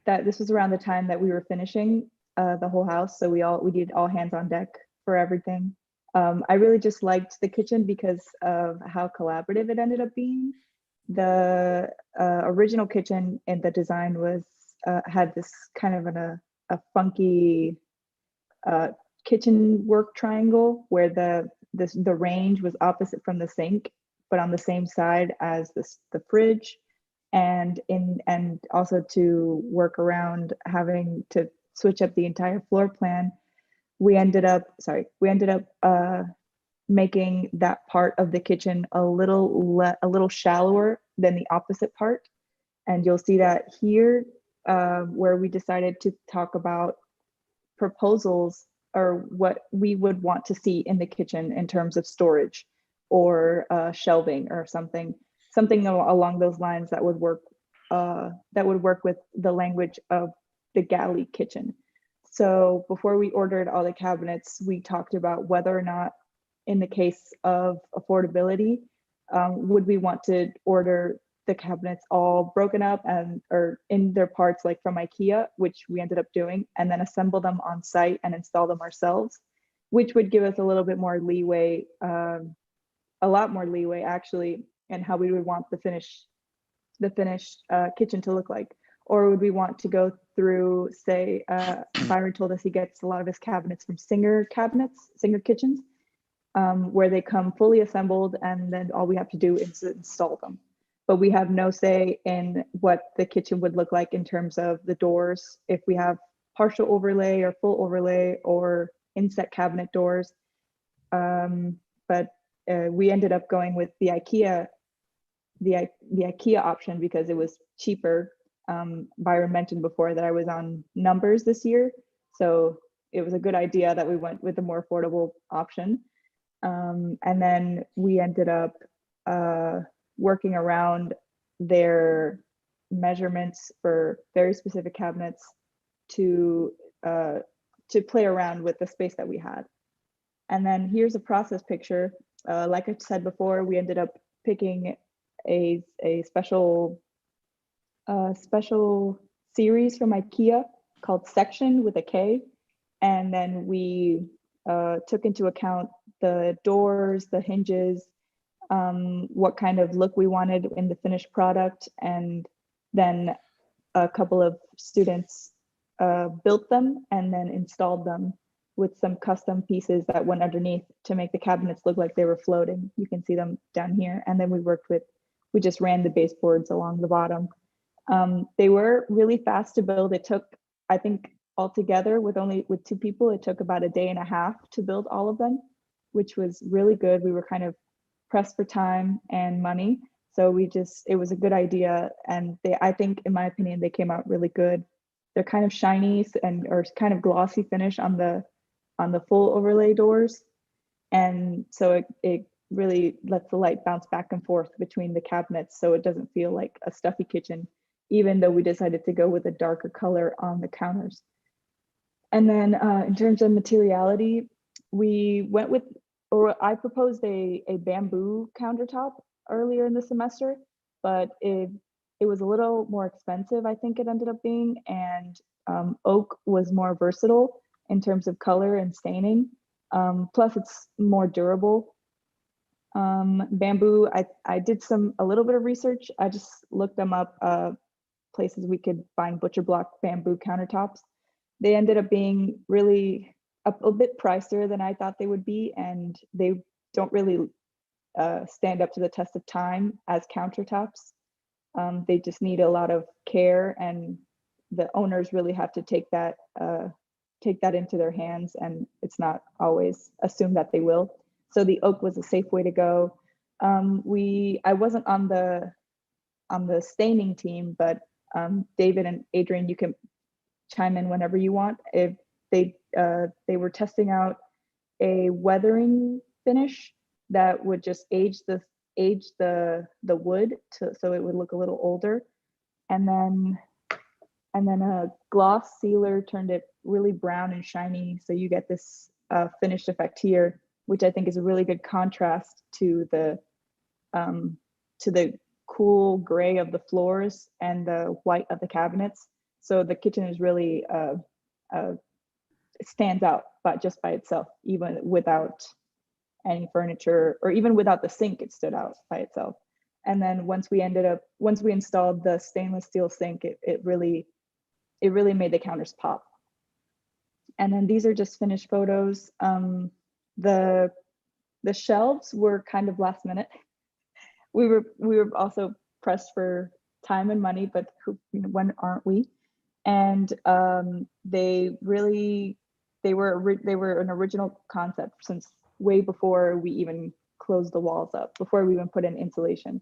this was around the time that we were finishing the whole house, so we did all hands on deck for everything. I really just liked the kitchen because of how collaborative it ended up being. The original kitchen and the design was had this kind of a funky kitchen work triangle where the range was opposite from the sink, but on the same side as the fridge, and also to work around having to switch up the entire floor plan. We ended up making that part of the kitchen a little shallower than the opposite part, and you'll see that here where we decided to talk about proposals or what we would want to see in the kitchen in terms of storage or shelving or something along those lines that would work with the language of the galley kitchen. So before we ordered all the cabinets, we talked about whether or not, in the case of affordability, would we want to order the cabinets all broken up or in their parts, like from IKEA, which we ended up doing, and then assemble them on site and install them ourselves, which would give us a little bit more leeway, a lot more leeway actually, in how we would want the finished kitchen to look like. Or would we want to go through, say, Byron told us he gets a lot of his cabinets from Singer kitchens, where they come fully assembled and then all we have to do is install them. But we have no say in what the kitchen would look like in terms of the doors, if we have partial overlay or full overlay or inset cabinet doors. But we ended up going with the IKEA option because it was cheaper. Byron mentioned before that I was on numbers this year, so it was a good idea that we went with the more affordable option. And then we ended up working around their measurements for very specific cabinets to play around with the space that we had. And then here's a process picture. Like I said before, we ended up picking a special series from IKEA called Section with a K. And then we took into account the doors, the hinges, what kind of look we wanted in the finished product. And then a couple of students built them and then installed them with some custom pieces that went underneath to make the cabinets look like they were floating. You can see them down here. And then we just ran the baseboards along the bottom. They were really fast to build. It took, I think, altogether with 2 people, it took about a day and a half to build all of them, which was really good. We were kind of pressed for time and money. So it was a good idea. And I think, in my opinion, they came out really good. They're kind of shiny or kind of glossy finish on the full overlay doors. And so it really lets the light bounce back and forth between the cabinets, so it doesn't feel like a stuffy kitchen, even though we decided to go with a darker color on the counters. And then in terms of materiality, we went with, or I proposed a bamboo countertop earlier in the semester, but it was a little more expensive, I think it ended up being, and oak was more versatile in terms of color and staining. Plus it's more durable. Bamboo, I did a little bit of research. I just looked them up, places we could find butcher block bamboo countertops. They ended up being really a bit pricier than I thought they would be, and they don't really stand up to the test of time as countertops. They just need a lot of care, and the owners really have to take that into their hands, and it's not always assumed that they will. So the oak was a safe way to go. I wasn't on the staining team, but David and Adrian, you can chime in whenever you want. If they were testing out a weathering finish that would just age the wood so it would look a little older, and then a gloss sealer turned it really brown and shiny, so you get this finished effect here, which I think is a really good contrast to the cool gray of the floors and the white of the cabinets. So the kitchen is really stands out, but just by itself, even without any furniture, or even without the sink, it stood out by itself. And then once we installed the stainless steel sink, it really made the counters pop. And then these are just finished photos. The shelves were kind of last minute. We were also pressed for time and money, but when aren't we? And they were an original concept since way before we even closed the walls up, before we even put in insulation.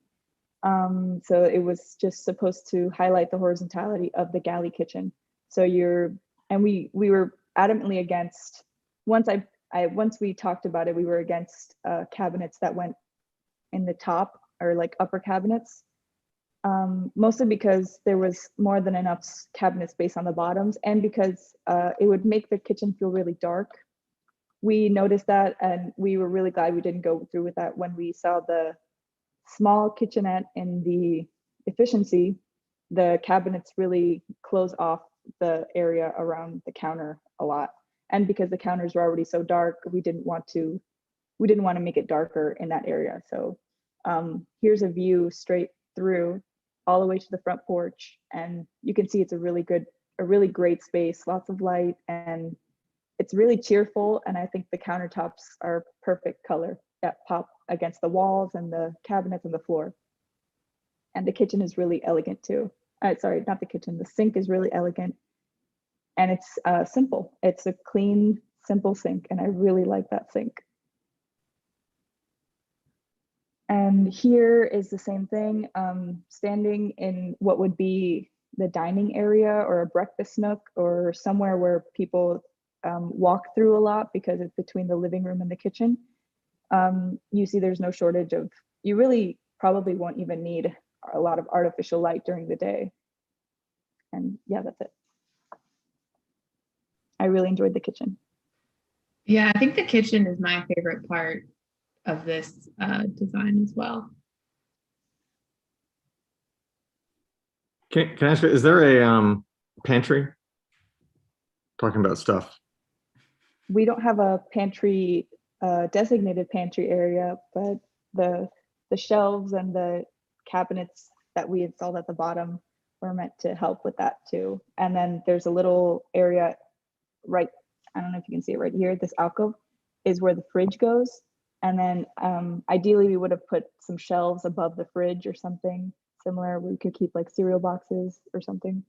So it was just supposed to highlight the horizontality of the galley kitchen. So we were adamantly against, once we talked about it, we were against cabinets that went in the top, or like upper cabinets, mostly because there was more than enough cabinet space on the bottoms, and because it would make the kitchen feel really dark. We noticed that, and we were really glad we didn't go through with that when we saw the small kitchenette in the efficiency. The cabinets really close off the area around the counter a lot, and because the counters were already so dark, we didn't want to make it darker in that area. So here's a view straight through all the way to the front porch, and you can see it's a really great space, lots of light, and it's really cheerful. And I think the countertops are perfect color that pop against the walls and the cabinets and the floor. And the kitchen is really elegant too. Sorry, not the kitchen, the sink is really elegant, and it's simple. It's a clean, simple sink, and I really like that sink. And here is the same thing, standing in what would be the dining area or a breakfast nook, or somewhere where people walk through a lot because it's between the living room and the kitchen. You see there's no shortage of, you really probably won't even need a lot of artificial light during the day. And yeah, that's it. I really enjoyed the kitchen. Yeah, I think the kitchen is my favorite part of this design as well. Can I ask, is there a pantry? Talking about stuff. We don't have a pantry, designated pantry area, but the shelves and the cabinets that we installed at the bottom were meant to help with that too. And then there's a little area right, I don't know if you can see it right here, this alcove is where the fridge goes. And then ideally we would have put some shelves above the fridge or something similar where you could keep like cereal boxes or something.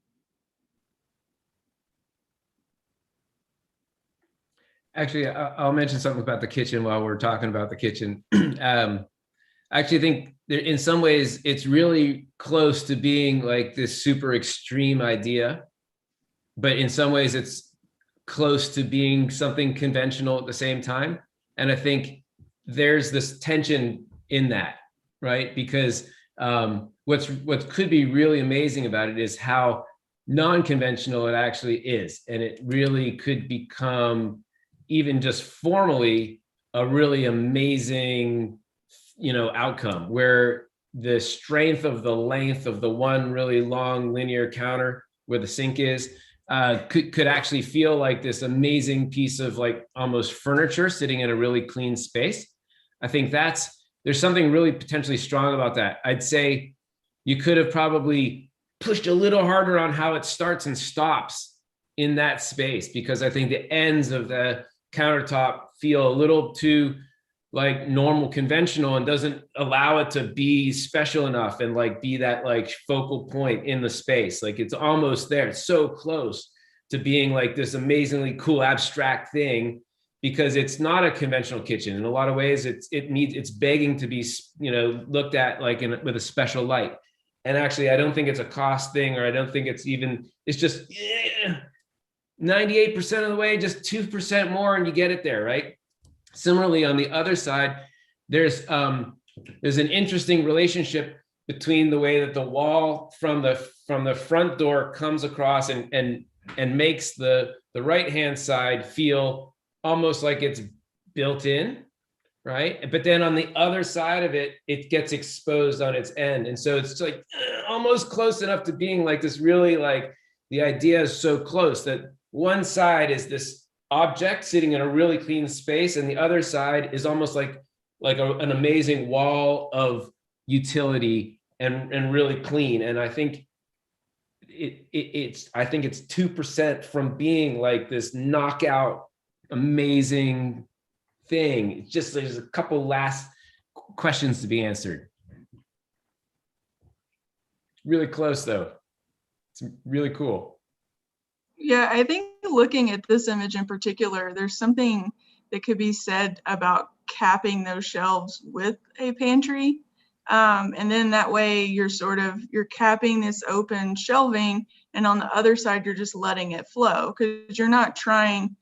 Actually, I'll mention something about the kitchen while we're talking about the kitchen. I actually think that in some ways it's really close to being like this super extreme idea, but in some ways it's close to being something conventional at the same time. And I think there's this tension in that, right? Because what could be really amazing about it is how non-conventional it actually is. And it really could become, even just formally, a really amazing, outcome where the strength of the length of the one really long linear counter where the sink is could actually feel like this amazing piece of like almost furniture sitting in a really clean space. I think there's something really potentially strong about that. I'd say you could have probably pushed a little harder on how it starts and stops in that space, because I think the ends of the countertop feel a little too like normal conventional and doesn't allow it to be special enough and like be that like focal point in the space. Like it's almost there. It's so close to being like this amazingly cool abstract thing, because it's not a conventional kitchen. In a lot of ways, it's begging to be, looked at like with a special light. And actually, I don't think it's a cost thing, or I don't think it's just 98% of the way, just 2% more and you get it there, right? Similarly, on the other side, there's an interesting relationship between the way that the wall from the front door comes across and makes the right-hand side feel almost like it's built in, right? But then on the other side of it, it gets exposed on its end. And so it's like almost close enough to being like this really like, the idea is so close that one side is this object sitting in a really clean space, and the other side is almost like an amazing wall of utility and really clean. And I think it's 2% from being like this knockout amazing thing. It's just there's a couple last questions to be answered. Really close though. It's really cool. Yeah, I think looking at this image in particular, there's something that could be said about capping those shelves with a pantry. And then that way you're capping this open shelving, and on the other side, you're just letting it flow, because you're not trying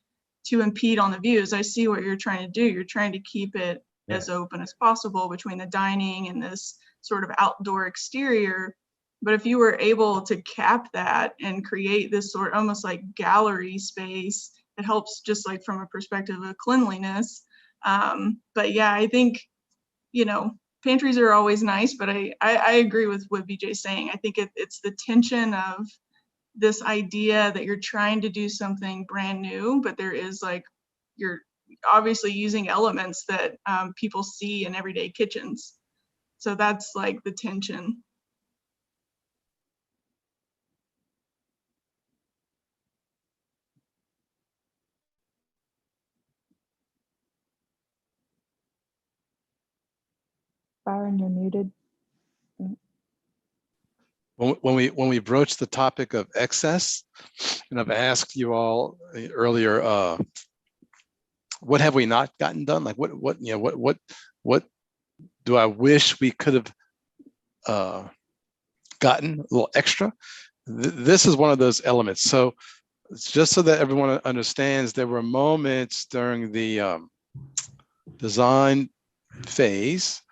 to impede on the views. I see what you're trying to do. You're trying to keep it as open as possible between the dining and this sort of outdoor exterior. But if you were able to cap that and create this sort almost like gallery space, it helps just like from a perspective of cleanliness. But yeah, I think, pantries are always nice, but I agree with what BJ's saying. I think it's the tension of this idea that you're trying to do something brand new, but there is like, you're obviously using elements that people see in everyday kitchens. So that's like the tension. Byron, you're muted. When we broach the topic of excess, and I've asked you all earlier, what have we not gotten done? Like what do I wish we could have gotten a little extra? This is one of those elements. So just so that everyone understands, there were moments during the design phase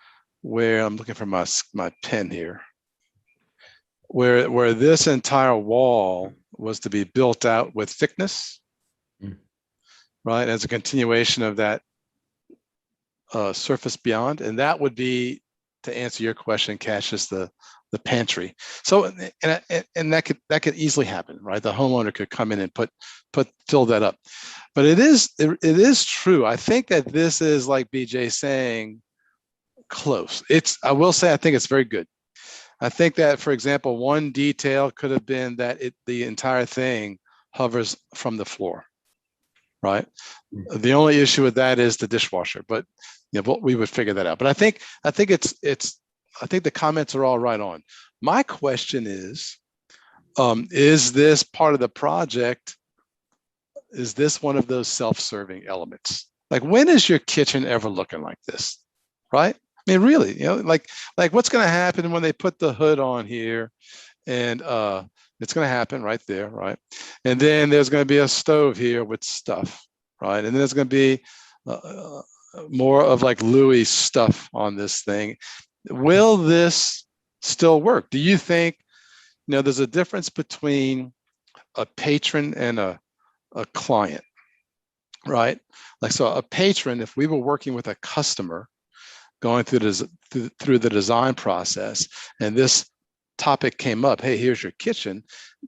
where I'm looking for my pen here, where this entire wall was to be built out with thickness, right, as a continuation of that surface beyond. And that would be, to answer your question, Cassius, the pantry. So and that could easily happen, right? The homeowner could come in and fill that up. But it is true. I think that this is, like BJ saying, close. I will say I think it's very good. I think that, for example, one detail could have been that the entire thing hovers from the floor, right? The only issue with that is the dishwasher, but we would figure that out. But I think the comments are all right on. My question is this part of the project? Is this one of those self-serving elements? Like, when is your kitchen ever looking like this, right? I mean, really, like what's going to happen when they put the hood on here, and it's going to happen right there, right? And then there's going to be a stove here with stuff, right? And then there's going to be more of like Louis stuff on this thing. Will this still work? Do you think, there's a difference between a patron and a client, right? Like, so a patron, if we were working with a customer going through the design process, and this topic came up, hey, here's your kitchen,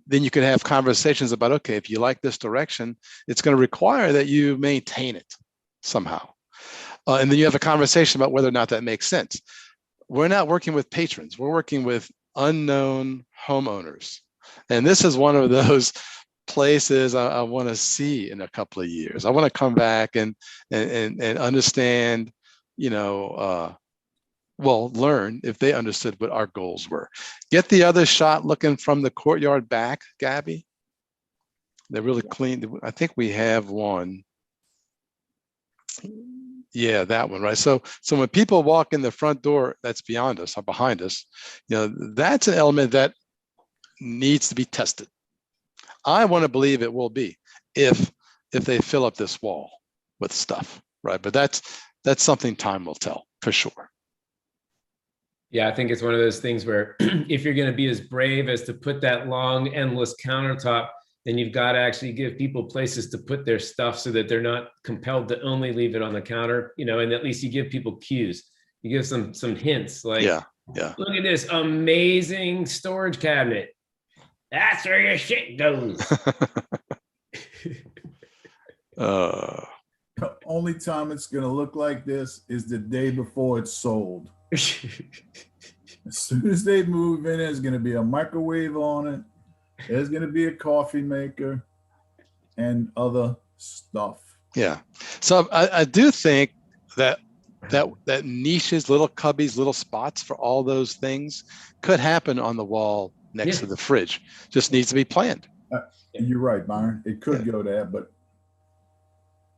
then you could have conversations about, okay, if you like this direction, it's going to require that you maintain it somehow. And then you have a conversation about whether or not that makes sense. We're not working with patrons. We're working with unknown homeowners. And this is one of those places I want to see in a couple of years. I want to come back and understand, learn if they understood what our goals were. Get the other shot looking from the courtyard back, Gabby. They're really clean. I think we have one. Yeah, that one, right? So when people walk in the front door, that's beyond us or behind us, that's an element that needs to be tested. I want to believe it will be if they fill up this wall with stuff, right? But that's something time will tell for sure. Yeah, I think it's one of those things where if you're going to be as brave as to put that long, endless countertop, then you've got to actually give people places to put their stuff so that they're not compelled to only leave it on the counter, and at least you give people cues. You give some hints, like, yeah. Look at this amazing storage cabinet. That's where your shit goes. The only time it's going to look like this is the day before it's sold. As soon as they move in, there's going to be a microwave on it. There's going to be a coffee maker and other stuff. Yeah. So I do think that niches, little cubbies, little spots for all those things could happen on the wall next to the fridge. Just needs to be planned. You're right, Byron. It could go there, but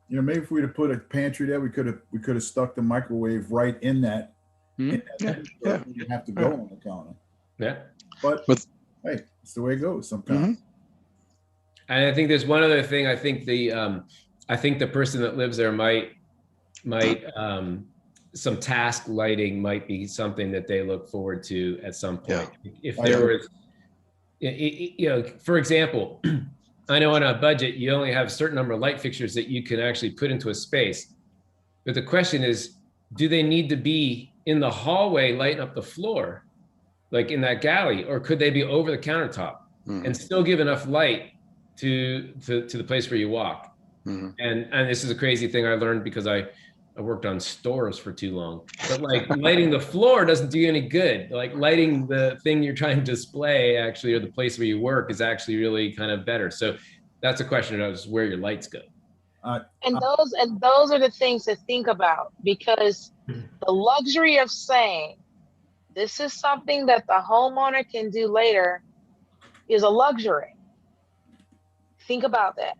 maybe if we'd have put a pantry there, we could have stuck the microwave right in that. You have to go on the counter. Yeah. But hey, it's the way it goes sometimes. And I think there's one other thing. I think the person that lives there might some task lighting might be something that they look forward to at some point. If there was, for example, I know on a budget, you only have a certain number of light fixtures that you can actually put into a space. But the question is, do they need to be in the hallway lighting up the floor, like in that galley, or could they be over the countertop and still give enough light to the place where you walk? And this is a crazy thing I learned because I worked on stores for too long. But like lighting the floor doesn't do you any good. Like lighting the thing you're trying to display actually, or the place where you work, is actually really kind of better. So that's a question of where your lights go. And those are the things to think about, because the luxury of saying this is something that the homeowner can do later is a luxury. Think about that.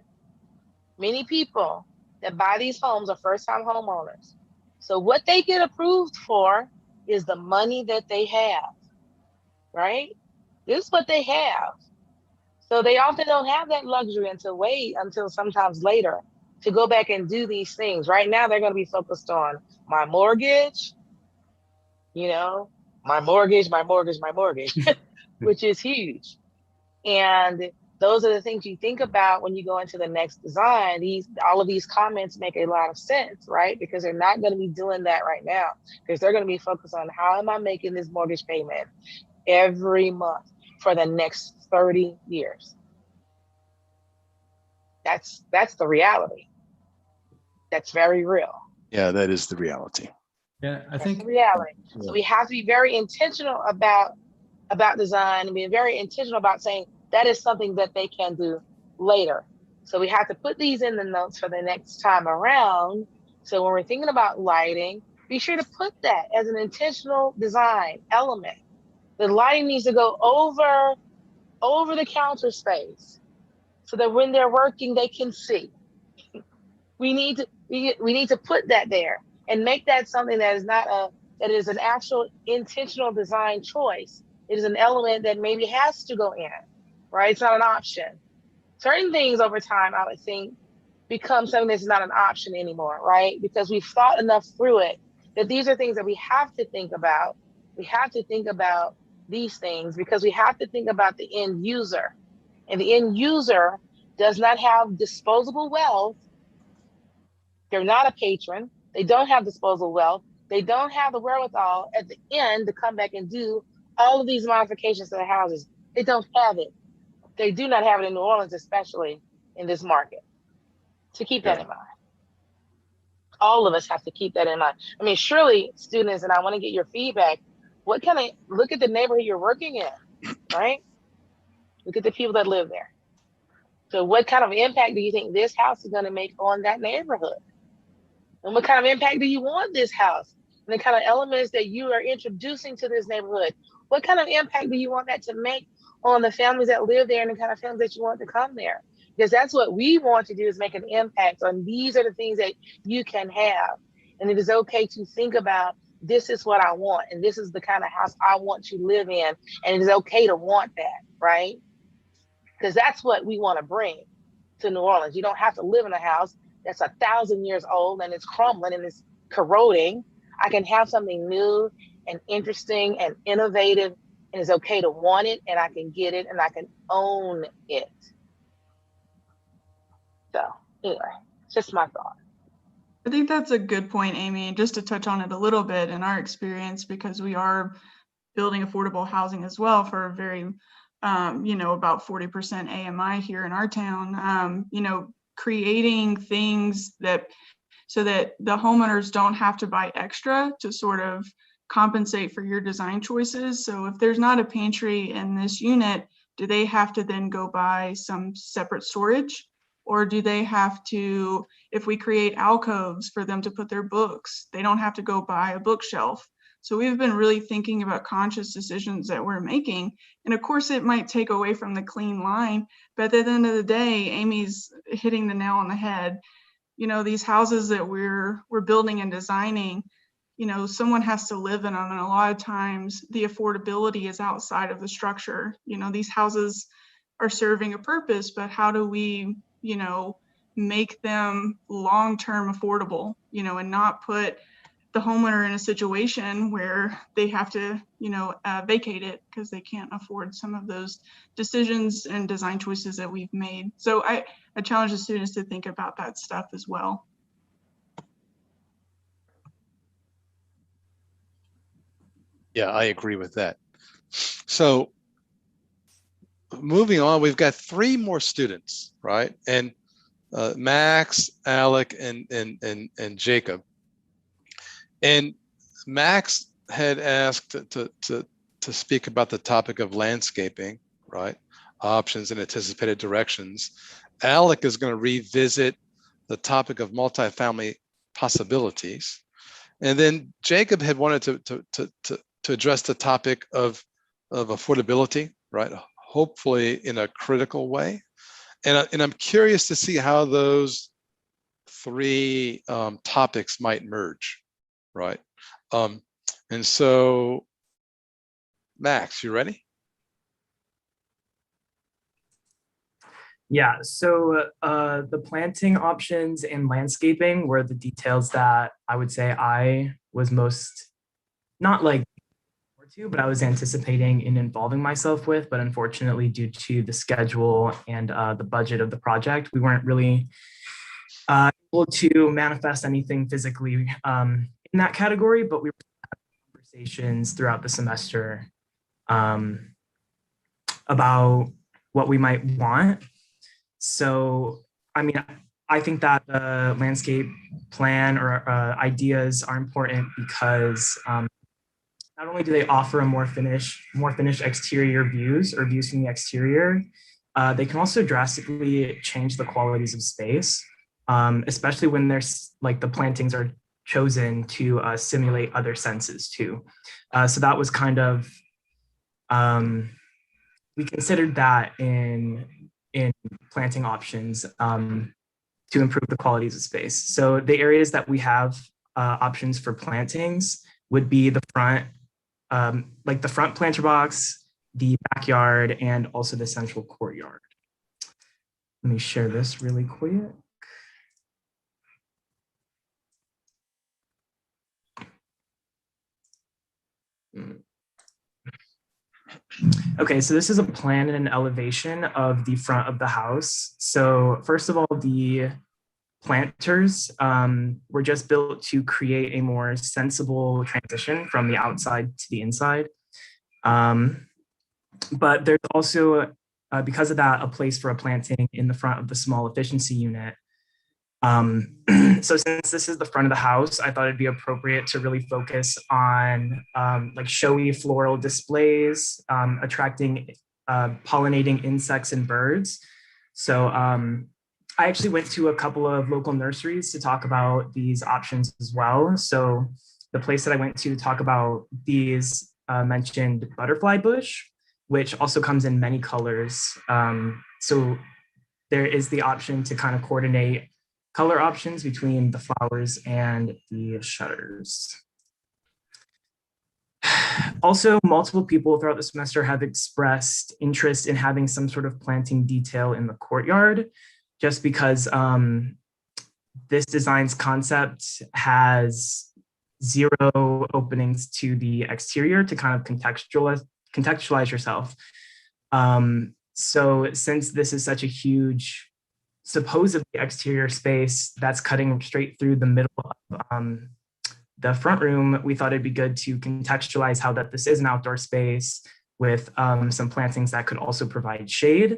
Many people that buy these homes are first-time homeowners. So what they get approved for is the money that they have, right? This is what they have. So they often don't have that luxury until sometimes later to go back and do these things. Right now, they're going to be focused on my mortgage, my mortgage, which is huge. And those are the things you think about when you go into the next design. All of these comments make a lot of sense, right? Because they're not going to be doing that right now, because they're going to be focused on how am I making this mortgage payment every month for the next 30 years. That's the reality. That's very real. Yeah, that is the reality. Yeah, I That's think the reality. So we have to be very intentional about design, and be very intentional about saying that is something that they can do later. So we have to put these in the notes for the next time around. So when we're thinking about lighting, be sure to put that as an intentional design element. The lighting needs to go over the counter space so that when they're working, they can see. We need to put that there and make that something that is not that it is an actual intentional design choice. It is an element that maybe has to go in, right? It's not an option. Certain things over time, I would think, become something that's not an option anymore, right? Because we've thought enough through it that these are things that we have to think about. We have to think about these things because we have to think about the end user. And the end user does not have disposable wealth. They're not a patron. They don't have disposable wealth. They don't have the wherewithal at the end to come back and do all of these modifications to the houses. They don't have it. They do not have it in New Orleans, especially in this market. To keep that in mind. All of us have to keep that in mind. I mean, surely, students, and I want to get your feedback. What kind of, look at the neighborhood you're working in, right? Look at the people that live there. So what kind of impact do you think this house is going to make on that neighborhood? And what kind of impact do you want this house? And the kind of elements that you are introducing to this neighborhood, what kind of impact do you want that to make on the families that live there and the kind of families that you want to come there? Because that's what we want to do, is make an impact on these are the things that you can have. And it is okay to think about, this is what I want, and this is the kind of house I want to live in. And it is okay to want that, right? Because that's what we want to bring to New Orleans. You don't have to live in a house that's 1,000 years old and it's crumbling and it's corroding. I can have something new and interesting and innovative, and it's okay to want it, and I can get it, and I can own it. So anyway, just my thought. I think that's a good point, Amy, just to touch on it a little bit in our experience, because we are building affordable housing as well for a very, about 40% AMI here in our town, creating things so that the homeowners don't have to buy extra to sort of compensate for your design choices. So if there's not a pantry in this unit, do they have to then go buy some separate storage? Or do they have to, if we create alcoves for them to put their books, they don't have to go buy a bookshelf. So we've been really thinking about conscious decisions that we're making. And of course it might take away from the clean line, but at the end of the day, Amy's hitting the nail on the head. These houses that we're building and designing, someone has to live in them. And a lot of times the affordability is outside of the structure. These houses are serving a purpose, but how do we, make them long-term affordable, and not put the homeowner in a situation where they have to, vacate it because they can't afford some of those decisions and design choices that we've made. So I challenge the students to think about that stuff as well. Yeah, I agree with that. So moving on, we've got 3 more students, right? And Max, Alec, and Jacob. And Max had asked to speak about the topic of landscaping, right? Options and anticipated directions. Alec is going to revisit the topic of multifamily possibilities. And then Jacob had wanted to address the topic of affordability, right? Hopefully in a critical way. And I'm curious to see how those 3 topics might merge, right? And so, Max, you ready? Yeah, so the planting options and landscaping were the details that I would say I was most, not like but I was anticipating in involving myself with, but unfortunately due to the schedule and the budget of the project, we weren't really able to manifest anything physically in that category, but we were having conversations throughout the semester about what we might want. So, I mean, I think that the landscape plan or ideas are important because not only do they offer a more finished exterior views or views from the exterior, they can also drastically change the qualities of space, especially when there's like the plantings are chosen to simulate other senses too. So that was kind of, we considered that in planting options to improve the qualities of space. So the areas that we have options for plantings, would be the front, like the front planter box, the backyard, and also the central courtyard. Let me share this really quick. Okay, so this is a plan and an elevation of the front of the house. So first of all, the planters were just built to create a more sensible transition from the outside to the inside. But there's also, because of that, a place for a planting in the front of the small efficiency unit. So since this is the front of the house, I thought it'd be appropriate to really focus on like showy floral displays, attracting pollinating insects and birds. So I actually went to a couple of local nurseries to talk about these options as well. So the place that I went to talk about these mentioned butterfly bush, which also comes in many colors. So there is the option to kind of coordinate color options between the flowers and the shutters. Also, multiple people throughout the semester have expressed interest in having some sort of planting detail in the courtyard, just because this design's concept has 0 openings to the exterior to kind of contextualize yourself. So since this is such a huge supposedly exterior space that's cutting straight through the middle of the front room, we thought it'd be good to contextualize how that this is an outdoor space with some plantings that could also provide shade.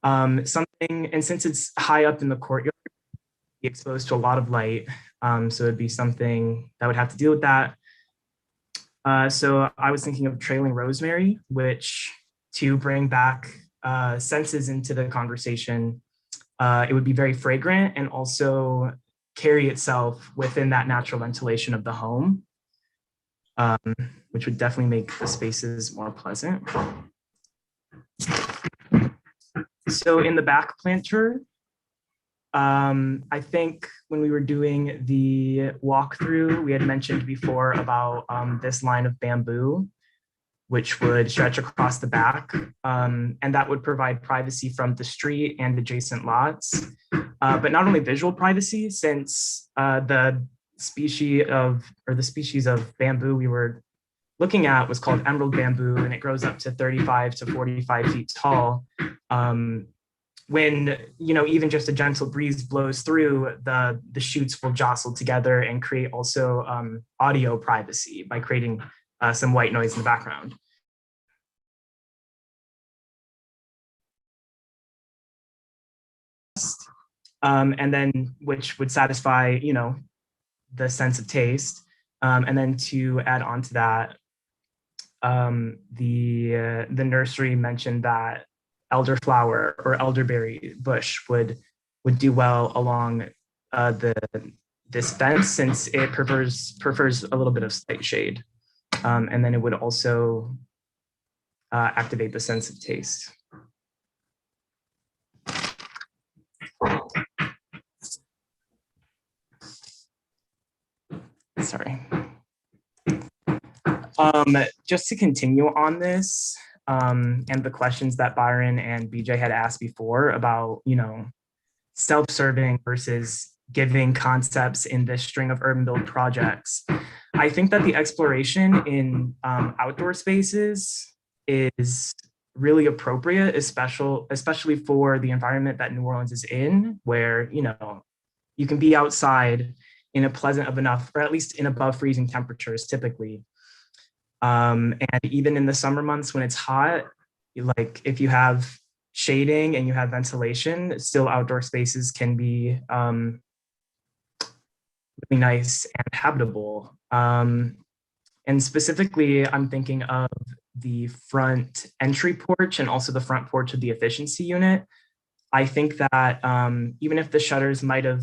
And since it's high up in the courtyard, be exposed to a lot of light. So it'd be something that would have to deal with that. So I was thinking of trailing rosemary, which to bring back senses into the conversation, it would be very fragrant and also carry itself within that natural ventilation of the home, which would definitely make the spaces more pleasant. So in the back planter, I think when we were doing the walkthrough, we had mentioned before about this line of bamboo, which would stretch across the back, and that would provide privacy from the street and adjacent lots. But not only visual privacy, since the species of bamboo we were looking at was called emerald bamboo, and it grows up to 35 to 45 feet tall. When even just a gentle breeze blows through, the shoots will jostle together and create also audio privacy by creating some white noise in the background. And then which would satisfy, the sense of taste. And then to add on to that, the nursery mentioned that elderflower or elderberry bush would do well along this fence, since it prefers a little bit of slight shade. And then it would also activate the sense of taste. Sorry. Just to continue on this, and the questions that Byron and BJ had asked before about, self-serving versus giving concepts in this string of urban build projects. I think that the exploration in outdoor spaces is really appropriate, especially for the environment that New Orleans is in, where, you can be outside in a pleasant enough, or at least in above freezing temperatures typically. And even in the summer months when it's hot, like if you have shading and you have ventilation, still outdoor spaces can be really nice and habitable. And specifically, I'm thinking of the front entry porch and also the front porch of the efficiency unit. I think that even if the shutters might have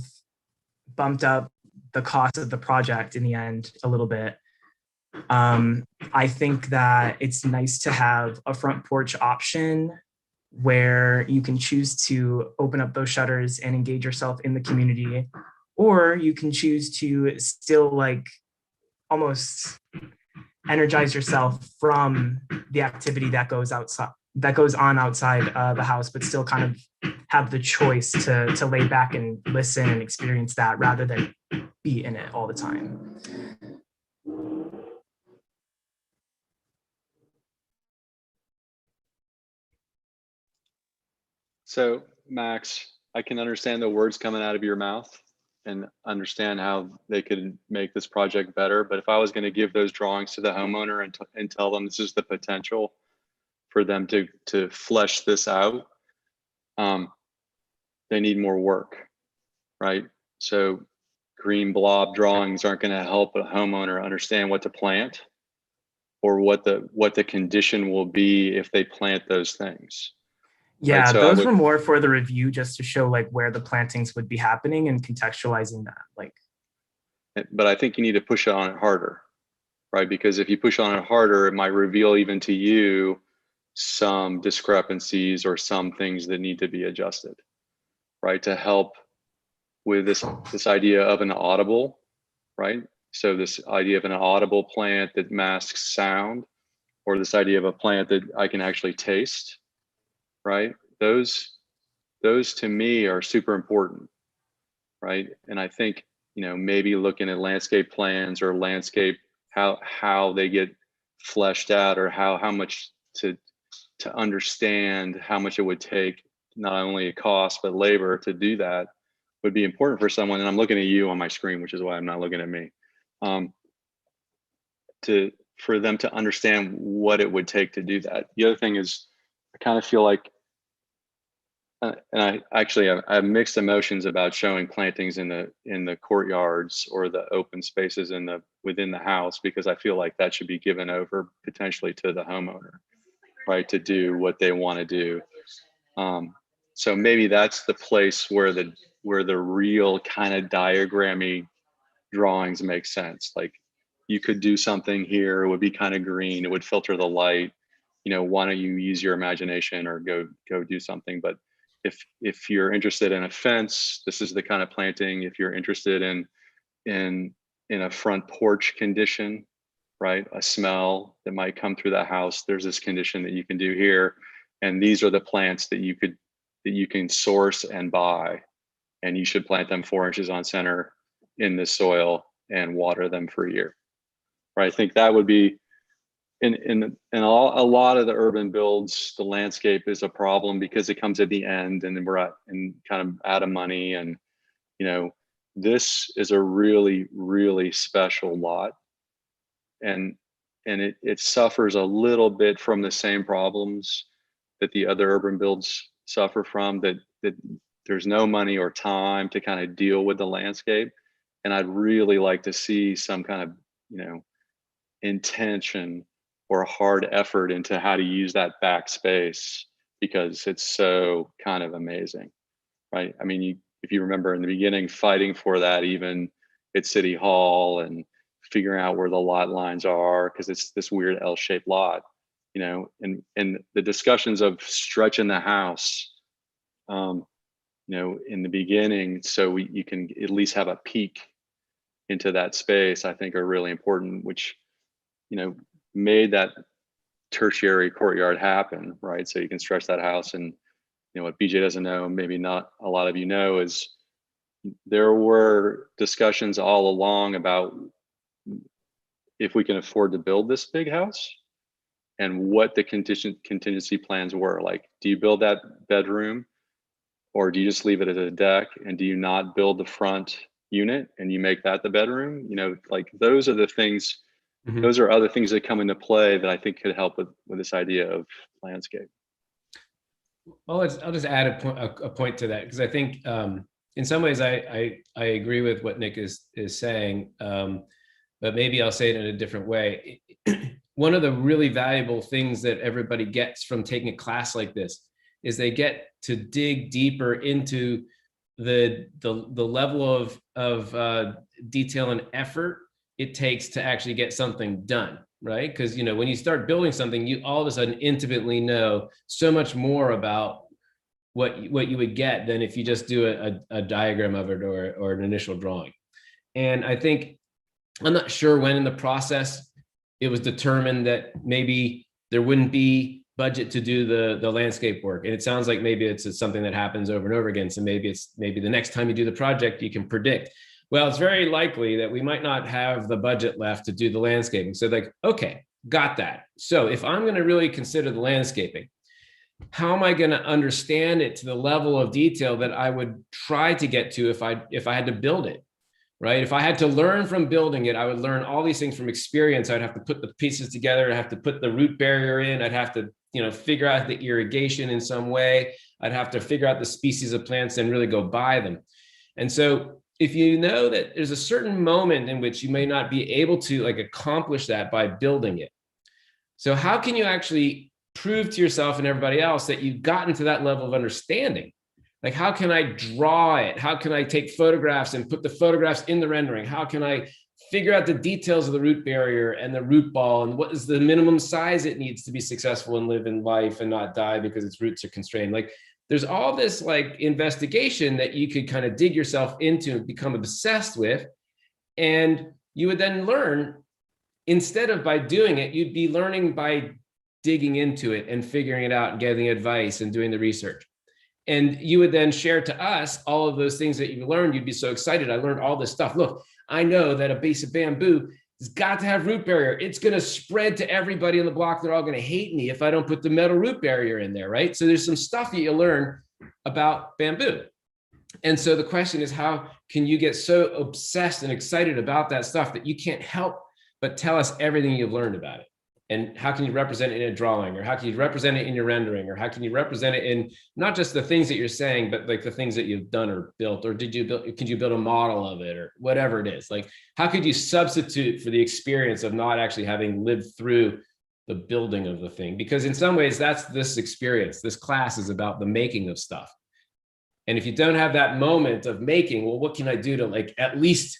bumped up the cost of the project in the end a little bit, I think that it's nice to have a front porch option where you can choose to open up those shutters and engage yourself in the community, or you can choose to still almost energize yourself from the activity that goes on outside the house, but still kind of have the choice to lay back and listen and experience that rather than be in it all the time. So Max, I can understand the words coming out of your mouth and understand how they could make this project better. But if I was going to give those drawings to the homeowner and tell them this is the potential for them to flesh this out, they need more work, right? So green blob drawings aren't going to help a homeowner understand what to plant or what the condition will be if they plant those things. Yeah, right? So those were more for the review, just to show like where the plantings would be happening and contextualizing that. Like, but I think you need to push on it harder, right? Because if you push on it harder, it might reveal even to you some discrepancies or some things that need to be adjusted, right? To help with this idea of an audible, right? So this idea of an audible plant that masks sound, or this idea of a plant that I can actually taste, right? Those to me are super important, right? And I think, you know, maybe looking at landscape plans or landscape, how they get fleshed out, or how much to understand how much it would take, not only cost but labor to do that, would be important for someone. And I'm looking at you on my screen, which is why I'm not looking at me. For them to understand what it would take to do that. The other thing is, I kind of feel like, and I have mixed emotions about showing plantings in the courtyards or the open spaces within the house, because I feel like that should be given over potentially to the homeowner, right, to do what they want to do. So maybe that's the place where the real kind of diagrammy drawings make sense. Like, you could do something here, it would be kind of green, it would filter the light. You know, why don't you use your imagination or go do something? But if you're interested in a fence, this is the kind of planting. If you're interested in a front porch condition, right, a smell that might come through the house, there's this condition that you can do here. And these are the plants that you can source and buy, and you should plant them 4 inches on center in the soil and water them for a year. Right, I think that would be in a lot of the urban builds, the landscape is a problem because it comes at the end, and then we're kind of out of money. And you know, this is a really, really special lot, and it suffers a little bit from the same problems that the other urban builds suffer from, that there's no money or time to kind of deal with the landscape. And I'd really like to see some kind of, you know, intention or a hard effort into how to use that back space, because it's so kind of amazing, right? I mean, if you remember in the beginning, fighting for that even at City Hall and figuring out where the lot lines are, because it's this weird L-shaped lot, you know, and the discussions of stretching the house, you know, in the beginning, so you can at least have a peek into that space, I think are really important, which, you know, made that tertiary courtyard happen, right? So you can stretch that house. And you know what BJ doesn't know, maybe not a lot of you know, is there were discussions all along about if we can afford to build this big house and what the contingency plans were. Like, do you build that bedroom, or do you just leave it as a deck, and do you not build the front unit and you make that the bedroom? You know, like, those are the things. Mm-hmm. Those are other things that come into play that I think could help with this idea of landscape. Well, I'll just add a point to that, because I think in some ways I agree with what Nick is saying, but maybe I'll say it in a different way. One of the really valuable things that everybody gets from taking a class like this is they get to dig deeper into the level of detail and effort it takes to actually get something done, right? Because, you know, when you start building something, you all of a sudden intimately know so much more about what you would get than if you just do a diagram of it or an initial drawing. And I think I'm not sure when in the process it was determined that maybe there wouldn't be budget to do the landscape work. And it sounds like maybe it's something that happens over and over again. So maybe the next time you do the project, you can predict, well, it's very likely that we might not have the budget left to do the landscaping. So like, okay, got that. So if I'm going to really consider the landscaping, how am I going to understand it to the level of detail that I would try to get to if I had to build it, right? If I had to learn from building it, I would learn all these things from experience. I'd have to put the pieces together. I'd have to put the root barrier in. I'd have to, figure out the irrigation in some way. I'd have to figure out the species of plants and really go buy them. And so if you know that there's a certain moment in which you may not be able to accomplish that by building it. So how can you actually prove to yourself and everybody else that you've gotten to that level of understanding? Like, how can I draw it? How can I take photographs and put the photographs in the rendering? How can I figure out the details of the root barrier and the root ball and what is the minimum size it needs to be successful and live in life and not die because its roots are constrained? Like, there's all this investigation that you could kind of dig yourself into and become obsessed with. And you would then learn, instead of by doing it, you'd be learning by digging into it and figuring it out and getting advice and doing the research. And you would then share to us all of those things that you learned. You'd be so excited. I learned all this stuff. Look, I know that a base of bamboo has got to have root barrier. It's going to spread to everybody in the block. They're all going to hate me if I don't put the metal root barrier in there, right? So there's some stuff that you learn about bamboo. And so the question is, how can you get so obsessed and excited about that stuff that you can't help but tell us everything you've learned about it? And how can you represent it in a drawing, or how can you represent it in your rendering, or how can you represent it in not just the things that you're saying, but like the things that you've done or built, or could you build a model of it, or whatever it is? Like, how could you substitute for the experience of not actually having lived through the building of the thing? Because in some ways, that's this experience. This class is about the making of stuff. And if you don't have that moment of making, well, what can I do to at least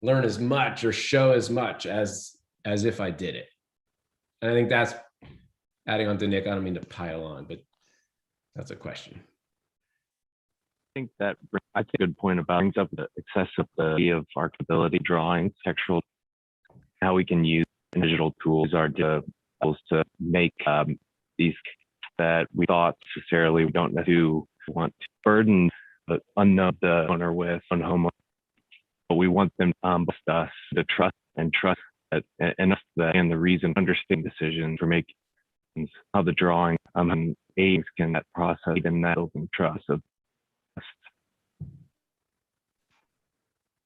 learn as much or show as much as if I did it? And I think that's adding on to Nick. I don't mean to pile on, but that's a question. I think that's a good point about brings up the accessibility of architectability, drawing, textual, how we can use digital tools, our tools to make these that we thought necessarily we don't necessarily want to burden the unknown the owner with on homeowner, but we want them with us to trust and us and the reason understand decisions for making how the drawing aids can that process even that building trust of.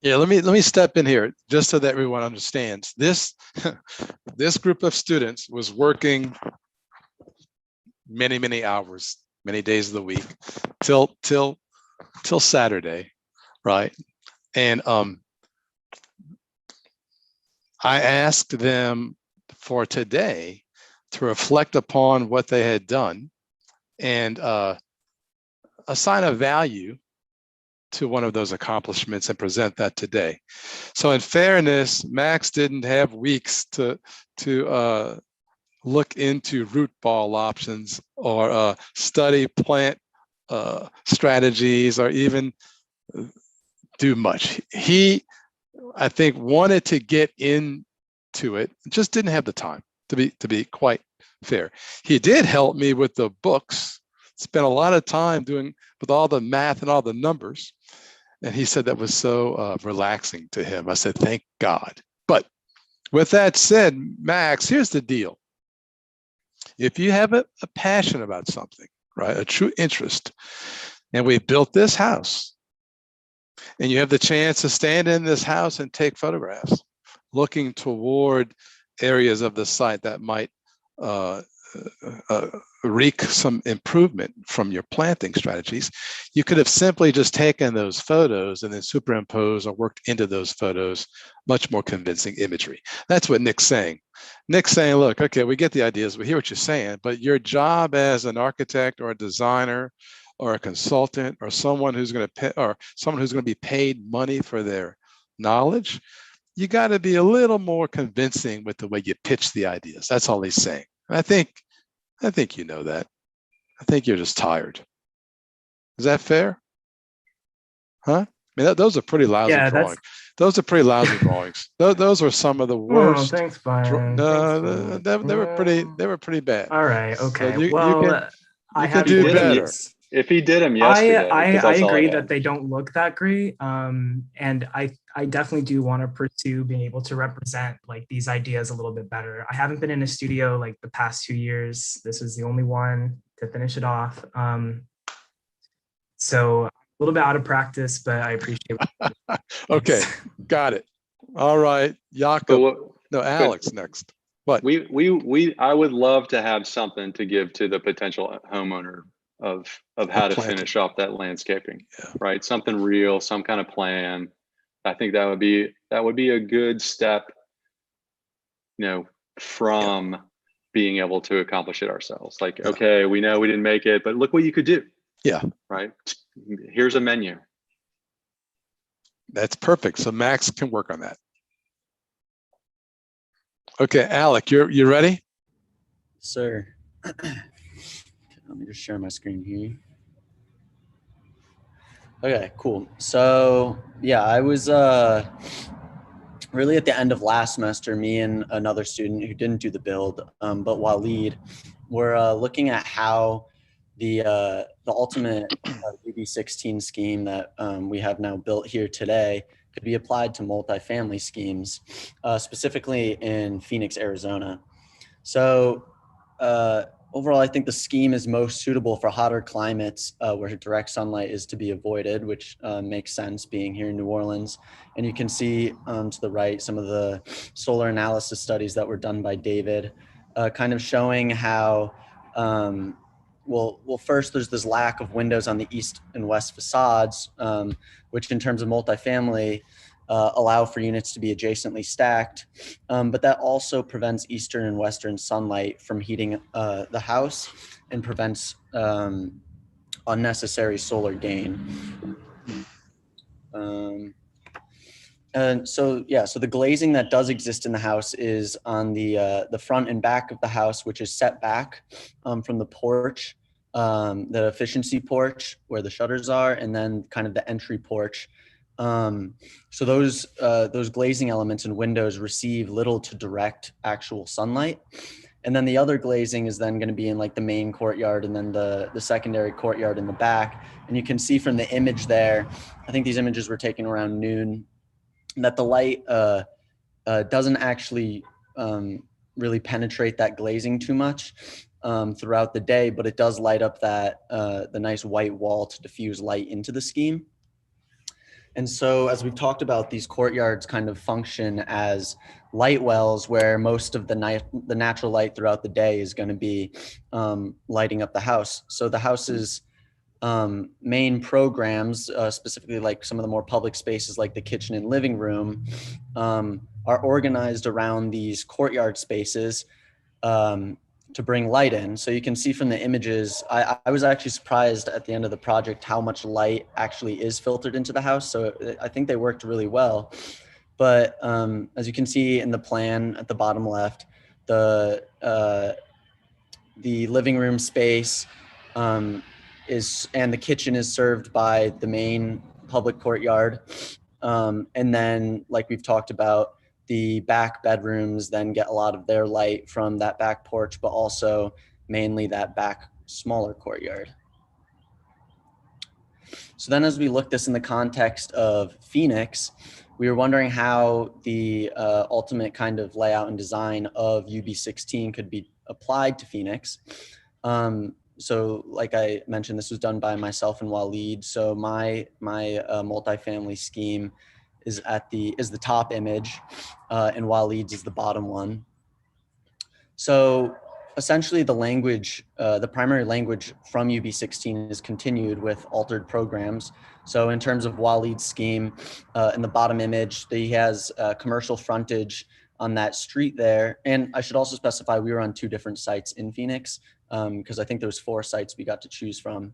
Yeah, let me step in here just so that everyone understands. This this group of students was working many hours, many days of the week till Saturday, right? And I asked them for today to reflect upon what they had done and assign a value to one of those accomplishments and present that today. So in fairness, Max didn't have weeks to look into root ball options or study plant strategies or even do much. He, I think, wanted to get into it, just didn't have the time, to be quite fair. He did help me with the books, spent a lot of time doing with all the math and all the numbers. And he said that was so relaxing to him. I said, thank God. But with that said, Max, here's the deal. If you have a passion about something, right, a true interest, and we built this house, and you have the chance to stand in this house and take photographs, looking toward areas of the site that might wreak some improvement from your planting strategies, you could have simply just taken those photos and then superimposed or worked into those photos much more convincing imagery. That's what Nick's saying. Nick's saying, look, okay, we get the ideas, we hear what you're saying, but your job as an architect or a designer or a consultant or someone who's going to pay, or someone who's going to be paid money for their knowledge, you got to be a little more convincing with the way you pitch the ideas. That's all he's saying. And I think you know that. I think you're just tired. Is that fair? Huh? I mean, those are pretty lousy Yeah, drawings. that's. Those are pretty lousy drawings. Those were some of the Oh, worst. thanks, Brian. Thanks, They were pretty. Brian. They were pretty bad. All right. So Okay. you Well, can I could have do full better. praise. If he did them I yesterday, because I that's all I agree had. that they don't look that great. And I definitely do want to pursue being able to represent like these ideas a little bit better. I haven't been in a studio like the past 2 years. This is the only one to finish it off. So a little bit out of practice, but I appreciate it. Okay, got it. All right, Jakob. No, Alex next. What? I would love to have something to give to the potential homeowner of how to finish off that landscaping, right? Something real, some kind of plan. I think that would be a good step, from being able to accomplish it ourselves. Like, okay, we know we didn't make it, but look what you could do. Yeah. Right. Here's a menu. That's perfect. So Max can work on that. Okay, Alec, you ready? Sir. Let me just share my screen here. Okay, cool. So yeah, I was really at the end of last semester, me and another student who didn't do the build, but Waleed, were looking at how the ultimate UB16 scheme that we have now built here today could be applied to multifamily schemes, specifically in Phoenix, Arizona. So overall, I think the scheme is most suitable for hotter climates where direct sunlight is to be avoided, which makes sense being here in New Orleans. And you can see to the right some of the solar analysis studies that were done by David, kind of showing how, well, first there's this lack of windows on the east and west facades, which in terms of multifamily, allow for units to be adjacently stacked, but that also prevents eastern and western sunlight from heating the house and prevents unnecessary solar gain. And so, yeah, so the glazing that does exist in the house is on the front and back of the house, which is set back from the porch, the efficiency porch where the shutters are, and then kind of the entry porch. So those glazing elements and windows receive little to direct actual sunlight. And then the other glazing is then going to be in like the main courtyard and then the secondary courtyard in the back. And you can see from the image there, I think these images were taken around noon, that the light doesn't actually really penetrate that glazing too much throughout the day, but it does light up that the nice white wall to diffuse light into the scheme. And so as we've talked about, these courtyards kind of function as light wells where most of the natural light throughout the day is going to be lighting up the house. So the house's main programs, specifically like some of the more public spaces like the kitchen and living room, are organized around these courtyard spaces to bring light in. So you can see from the images, I was actually surprised at the end of the project how much light actually is filtered into the house. So I think they worked really well. But as you can see in the plan at the bottom left, the living room space and the kitchen is served by the main public courtyard. And then, like we've talked about, the back bedrooms then get a lot of their light from that back porch, but also mainly that back smaller courtyard. So then as we look this in the context of Phoenix, we were wondering how the ultimate kind of layout and design of UB16 could be applied to Phoenix. So like I mentioned, this was done by myself and Waleed. So my multifamily scheme is the top image, and Waleed's is the bottom one. So essentially the language, the primary language from UB16 is continued with altered programs. So in terms of Waleed's scheme, in the bottom image, he has commercial frontage on that street there. And I should also specify we were on 2 different sites in Phoenix, because I think there was 4 sites we got to choose from.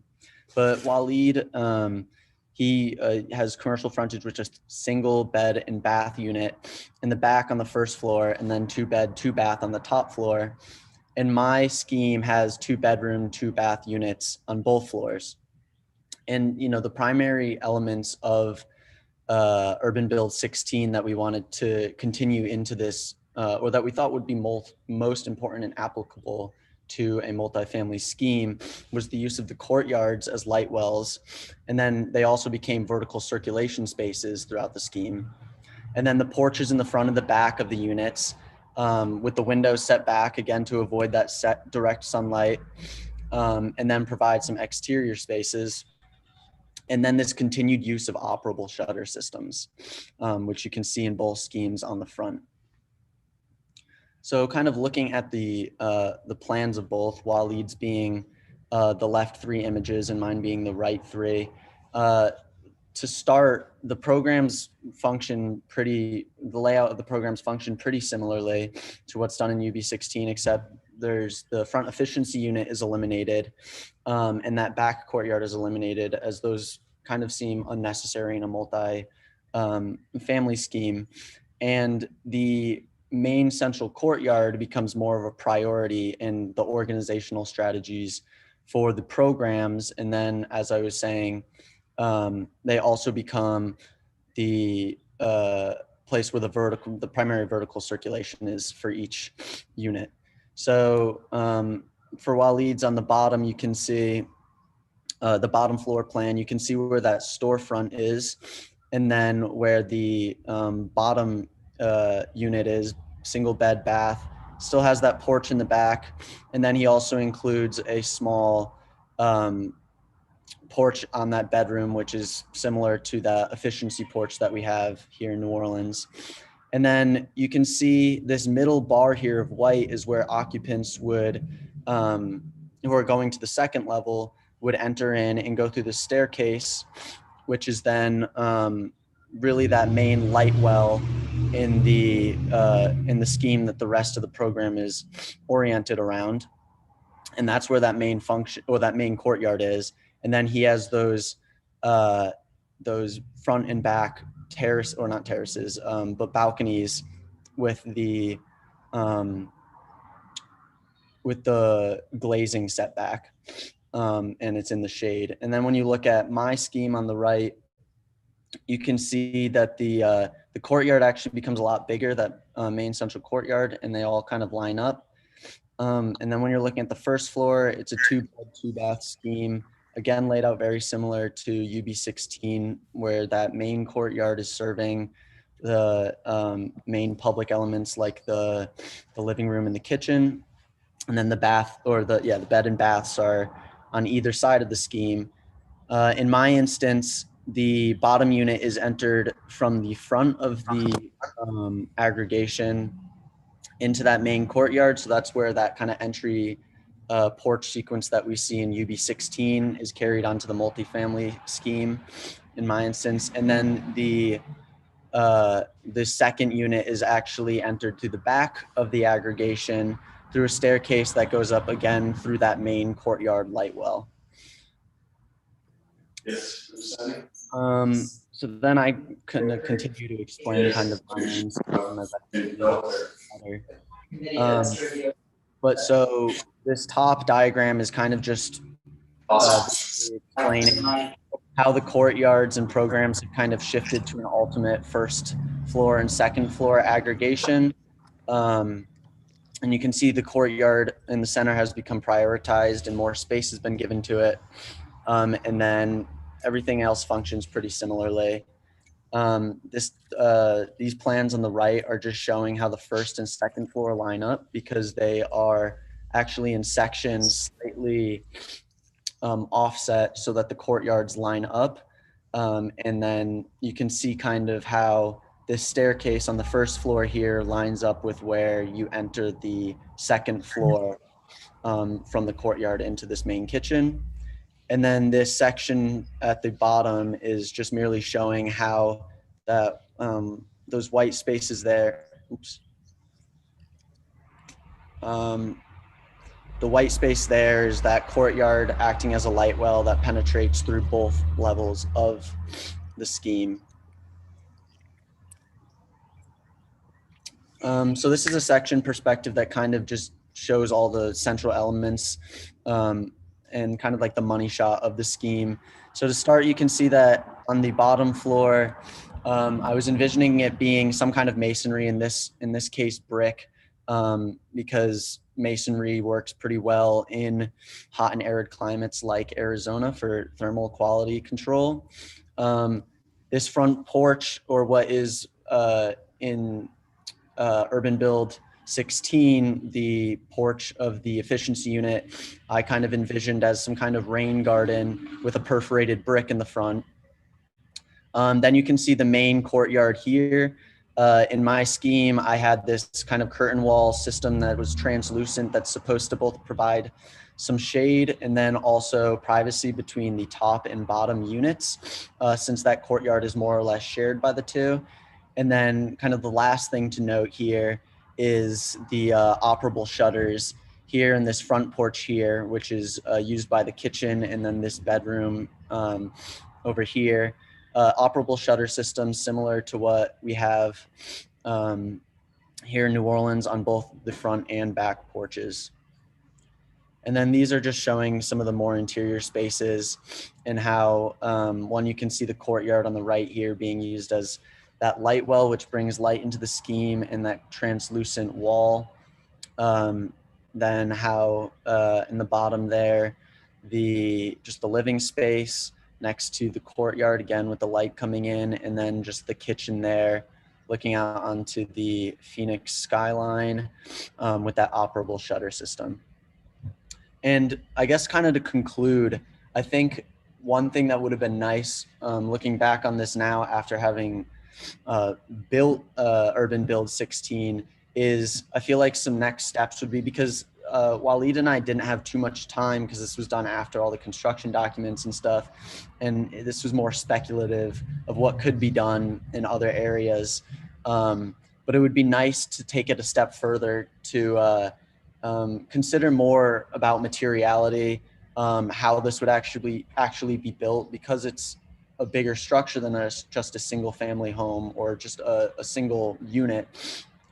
But Waleed, he has commercial frontage with just single bed and bath unit in the back on the first floor, and then 2 bed, 2 bath on the top floor. And my scheme has 2 bedroom, 2 bath units on both floors. And, you know, the primary elements of URBANbuild16 that we wanted to continue into this, or that we thought would be most important and applicable to a multifamily scheme, was the use of the courtyards as light wells. And then they also became vertical circulation spaces throughout the scheme. And then the porches in the front and the back of the units, with the windows set back again to avoid that direct sunlight, and then provide some exterior spaces. And then this continued use of operable shutter systems, which you can see in both schemes on the front. So kind of looking at the plans of both, Waleed's being the left 3 images and mine being the right 3. To start, the layout of the programs function pretty similarly to what's done in UB16, except the front efficiency unit is eliminated, and that back courtyard is eliminated, as those kind of seem unnecessary in a multi-family scheme. And the main central courtyard becomes more of a priority in the organizational strategies for the programs. And then, as I was saying, they also become the place where the primary vertical circulation is for each unit. So for Waleed's on the bottom, you can see the bottom floor plan. You can see where that storefront is, and then where the bottom unit is, single bed bath, still has that porch in the back. And then he also includes a small porch on that bedroom, which is similar to the efficiency porch that we have here in New Orleans. And then you can see this middle bar here of white is where occupants would, who are going to the second level, would enter in and go through the staircase, which is then really that main light well in the scheme that the rest of the program is oriented around. And that's where that main function, or that main courtyard is. And then he has those front and back terrace, or not terraces, but balconies with the glazing setback, and it's in the shade. And then when you look at my scheme on the right, you can see that the courtyard actually becomes a lot bigger, that main central courtyard, and they all kind of line up. And then when you're looking at the first floor, it's a 2-bed, 2-bath scheme, again laid out very similar to UB16, where that main courtyard is serving the main public elements like the living room and the kitchen. And then the bath, or the bed and baths are on either side of the scheme. In my instance, the bottom unit is entered from the front of the aggregation into that main courtyard. So that's where that kind of entry porch sequence that we see in UB16 is carried onto the multifamily scheme in my instance. And then the second unit is actually entered through the back of the aggregation through a staircase that goes up again through that main courtyard light well. So then I kind of continue to explain kind of my main scheme as I but so this top diagram is kind of just explaining how the courtyards and programs have kind of shifted to an ultimate first floor and second floor aggregation. And you can see the courtyard in the center has become prioritized and more space has been given to it. And then everything else functions pretty similarly. These plans on the right are just showing how the first and second floor line up, because they are actually in sections slightly offset so that the courtyards line up. And then you can see kind of how this staircase on the first floor here lines up with where you enter the second floor from the courtyard into this main kitchen. And then this section at the bottom is just merely showing how that those white spaces there, the white space there is that courtyard acting as a light well that penetrates through both levels of the scheme. So this is a section perspective that kind of just shows all the central elements and kind of like the money shot of the scheme. So to start, you can see that on the bottom floor, I was envisioning it being some kind of masonry, in this case brick, because masonry works pretty well in hot and arid climates like Arizona for thermal quality control. This front porch, or what is in Urban Build 16, the porch of the efficiency unit, I kind of envisioned as some kind of rain garden with a perforated brick in the front. Then you can see the main courtyard here. In my scheme, I had this kind of curtain wall system that was translucent that's supposed to both provide some shade and then also privacy between the top and bottom units, since that courtyard is more or less shared by the two. And then kind of the last thing to note here is the operable shutters here in this front porch here, which is used by the kitchen, and then this bedroom over here. Operable shutter systems similar to what we have here in New Orleans on both the front and back porches. And then these are just showing some of the more interior spaces and how, one, you can see the courtyard on the right here being used as that light well, which brings light into the scheme, and that translucent wall. Then how in the bottom there, just the living space next to the courtyard, again with the light coming in, and then just the kitchen there looking out onto the Phoenix skyline with that operable shutter system. And I guess kind of to conclude, I think one thing that would have been nice, looking back on this now after having built Urban Build 16, is I feel like some next steps would be, because Waleed and I didn't have too much time because this was done after all the construction documents and stuff, and this was more speculative of what could be done in other areas. But it would be nice to take it a step further to consider more about materiality, how this would actually be built, because it's a bigger structure than just a single family home or just a single unit.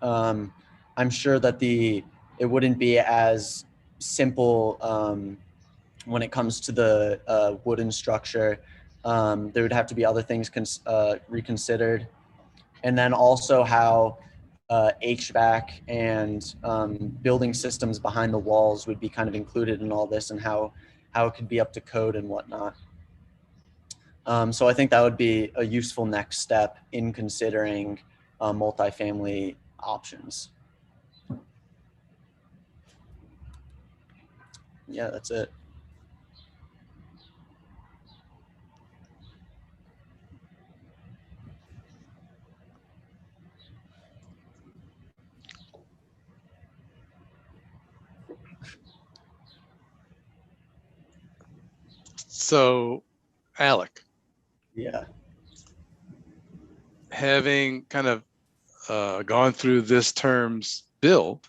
I'm sure that it wouldn't be as simple when it comes to the wooden structure. There would have to be other things reconsidered. And then also how HVAC and building systems behind the walls would be kind of included in all this, and how it could be up to code and whatnot. So I think that would be a useful next step in considering multifamily options. Yeah, that's it. So, Alec. Yeah. Having kind of gone through this term's build,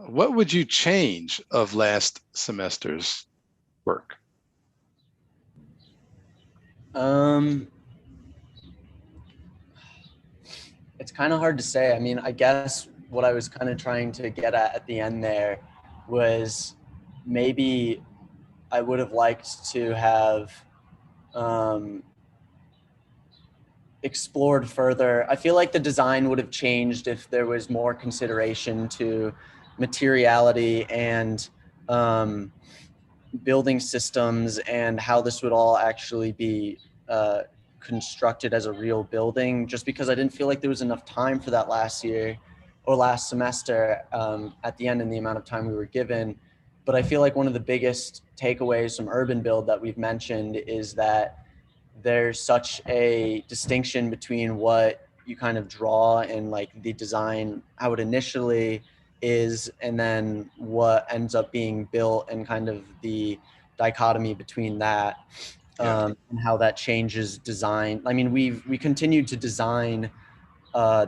what would you change of last semester's work? It's kind of hard to say. I mean, I guess what I was kind of trying to get at the end there was maybe I would have liked to have explored further. I feel like the design would have changed if there was more consideration to materiality and building systems and how this would all actually be constructed as a real building, just because I didn't feel like there was enough time for that last year or last semester at the end in the amount of time we were given. But I feel like one of the biggest takeaways from Urban Build that we've mentioned is that there's such a distinction between what you kind of draw and like the design, how it initially is, and then what ends up being built, and kind of the dichotomy between that. And how that changes design. I mean, we continued to design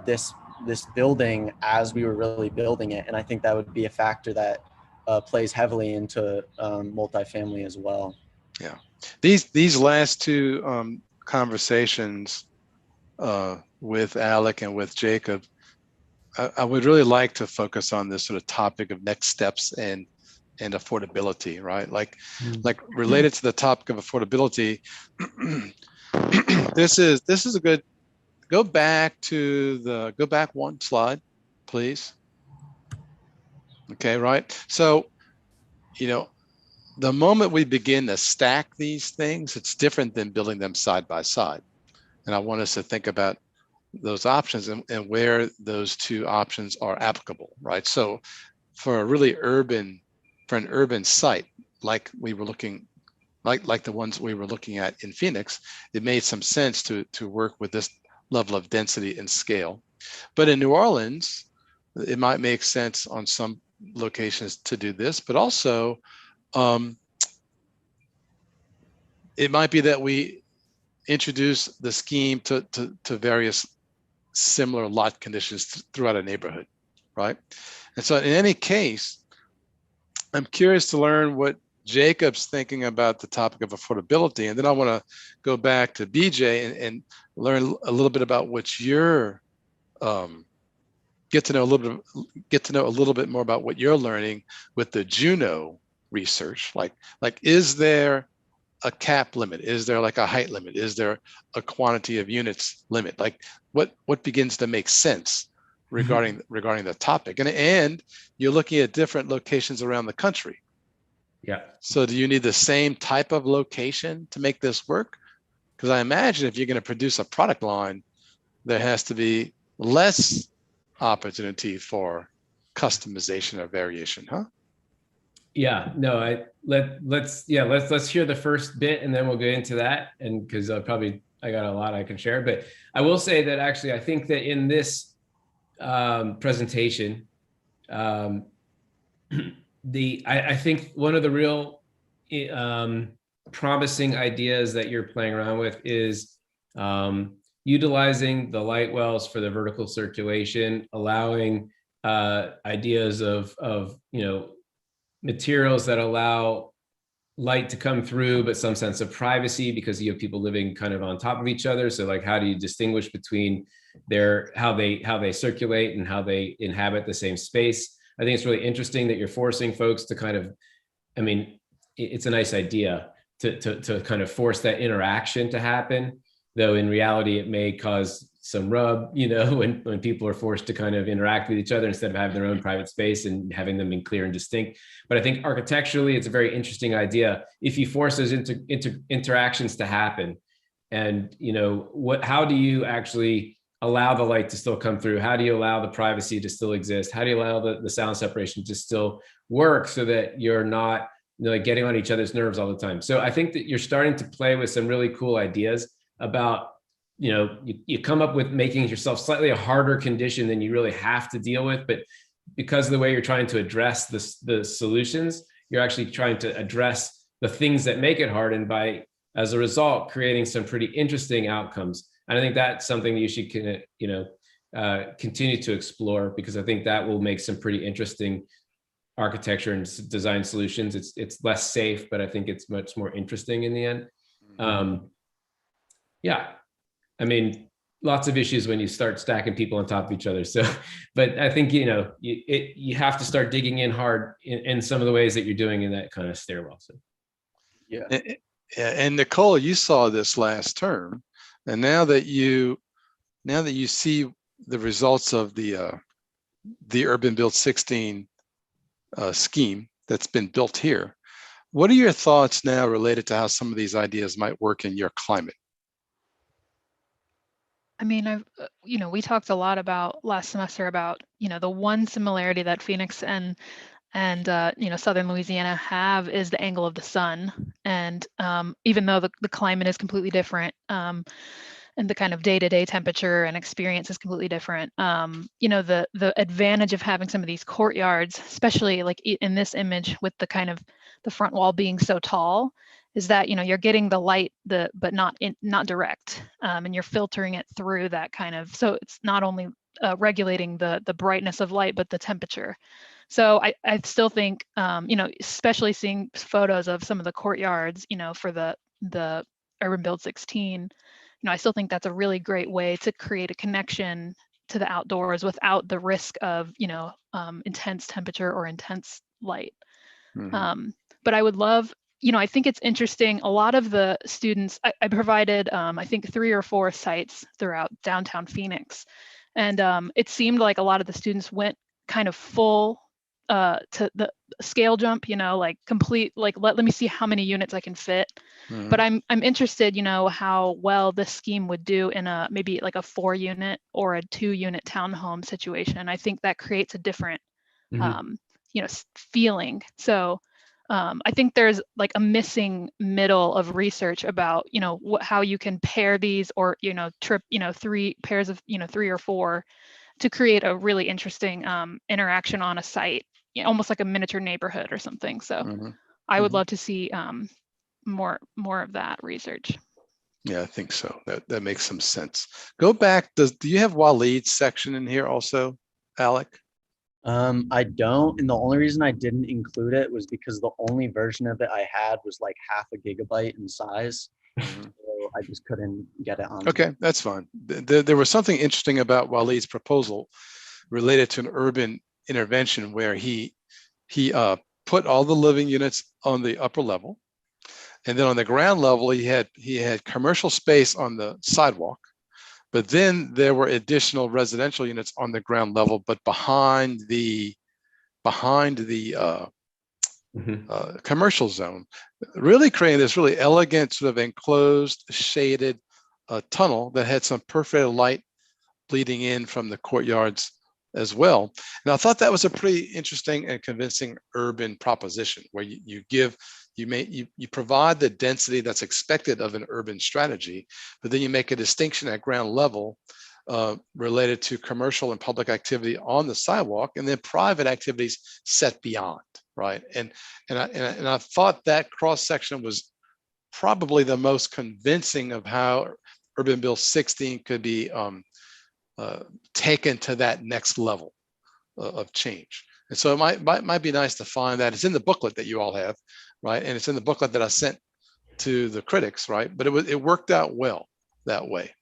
this building as we were really building it, and I think that would be a factor that plays heavily into multifamily as well. Yeah, these last two conversations with Alec and with Jacob, I would really like to focus on this sort of topic of next steps and affordability, right? Like related to the topic of affordability, this is a good, go back one slide, please. Okay, right. So, you know, the moment we begin to stack these things, it's different than building them side by side. And I want us to think about those options and where those two options are applicable, right? So for a really urban, for an urban site, like we were looking, like the ones we were looking at in Phoenix, it made some sense to work with this level of density and scale. But in New Orleans, it might make sense on some locations to do this, but also it might be that we introduce the scheme to various similar lot conditions throughout a neighborhood, right? And so in any case, I'm curious to learn what Jacob's thinking about the topic of affordability. And then I want to go back to BJ and learn a little bit about what you're, get to know a little bit more about what you're learning with the Juno research. Like is there a cap limit? Is there like a height limit? Is there a quantity of units limit? Like what begins to make sense regarding the topic? And you're looking at different locations around the country. Yeah. So do you need the same type of location to make this work? Because I imagine if you're going to produce a product line, there has to be less opportunity for customization or variation, huh? Yeah, no, let's hear the first bit and then we'll get into that. And because I got a lot I can share, but I will say that actually I think that in this presentation, I think one of the real promising ideas that you're playing around with is utilizing the light wells for the vertical circulation, allowing ideas of materials that allow light to come through, but some sense of privacy because you have people living kind of on top of each other. So like, how do you distinguish between how they circulate and how they inhabit the same space? I think it's really interesting that you're forcing folks to kind of, I mean, it's a nice idea to kind of force that interaction to happen, though in reality, it may cause some rub, when people are forced to kind of interact with each other instead of having their own private space and having them be clear and distinct. But I think architecturally, it's a very interesting idea. If you force those interactions to happen, and how do you actually allow the light to still come through? How do you allow the privacy to still exist? How do you allow the sound separation to still work so that you're not getting on each other's nerves all the time? So I think that you're starting to play with some really cool ideas about, you come up with making yourself slightly a harder condition than you really have to deal with, but because of the way you're trying to address the solutions, you're actually trying to address the things that make it hard, and by, as a result, creating some pretty interesting outcomes. And I think that's something that you should continue to explore, because I think that will make some pretty interesting architecture and design solutions. It's less safe, but I think it's much more interesting in the end. Yeah, I mean, lots of issues when you start stacking people on top of each other. So, but I think, you have to start digging in hard in some of the ways that you're doing in that kind of stairwell. So, yeah. And Nicole, you saw this last term, and now that you see the results of the URBANbuild16 scheme that's been built here, what are your thoughts now related to how some of these ideas might work in your climate? I mean, we talked a lot about last semester about, the one similarity that Phoenix and Southern Louisiana have is the angle of the sun. And even though the climate is completely different, and the kind of day-to-day temperature and experience is completely different, the advantage of having some of these courtyards, especially like in this image with the kind of the front wall being so tall, is that you're getting the light but not direct, and you're filtering it through that kind of, so it's not only regulating the brightness of light but the temperature. So I still think, especially seeing photos of some of the courtyards, for the URBANbuild16, I still think that's a really great way to create a connection to the outdoors without the risk of intense temperature or intense light. Mm-hmm. But I would love, I think it's interesting. A lot of the students, I provided, I think 3 or 4 sites throughout downtown Phoenix. And it seemed like a lot of the students went kind of full to the scale jump, like complete, like let me see how many units I can fit. But I'm interested, how well this scheme would do in a maybe like a 4-unit or a 2-unit townhome situation. I think that creates a different, feeling. So I think there's like a missing middle of research about, how you can pair these or, trip, 3 pairs of, 3 or 4 to create a really interesting interaction on a site, almost like a miniature neighborhood or something. So I would love to see more of that research. Yeah, I think so. That makes some sense. Go back. Do you have Waleed's section in here also, Alec? I don't, and the only reason I didn't include it was because the only version of it I had was like half a gigabyte in size. So I just couldn't get it on. Okay, that's fine. There was something interesting about Waleed's proposal related to an urban intervention where he put all the living units on the upper level, and then on the ground level he had commercial space on the sidewalk, but then there were additional residential units on the ground level, but behind the commercial zone, really creating this really elegant sort of enclosed shaded tunnel that had some perforated light bleeding in from the courtyards as well. And I thought that was a pretty interesting and convincing urban proposition where you provide the density that's expected of an urban strategy, but then you make a distinction at ground level related to commercial and public activity on the sidewalk, and then private activities set beyond, right? And I thought that cross section was probably the most convincing of how URBANbuild16 could be taken to that next level of change. And so it might be nice to find that. It's in the booklet that you all have, right? And it's in the booklet that I sent to the critics, right? But it worked out well that way.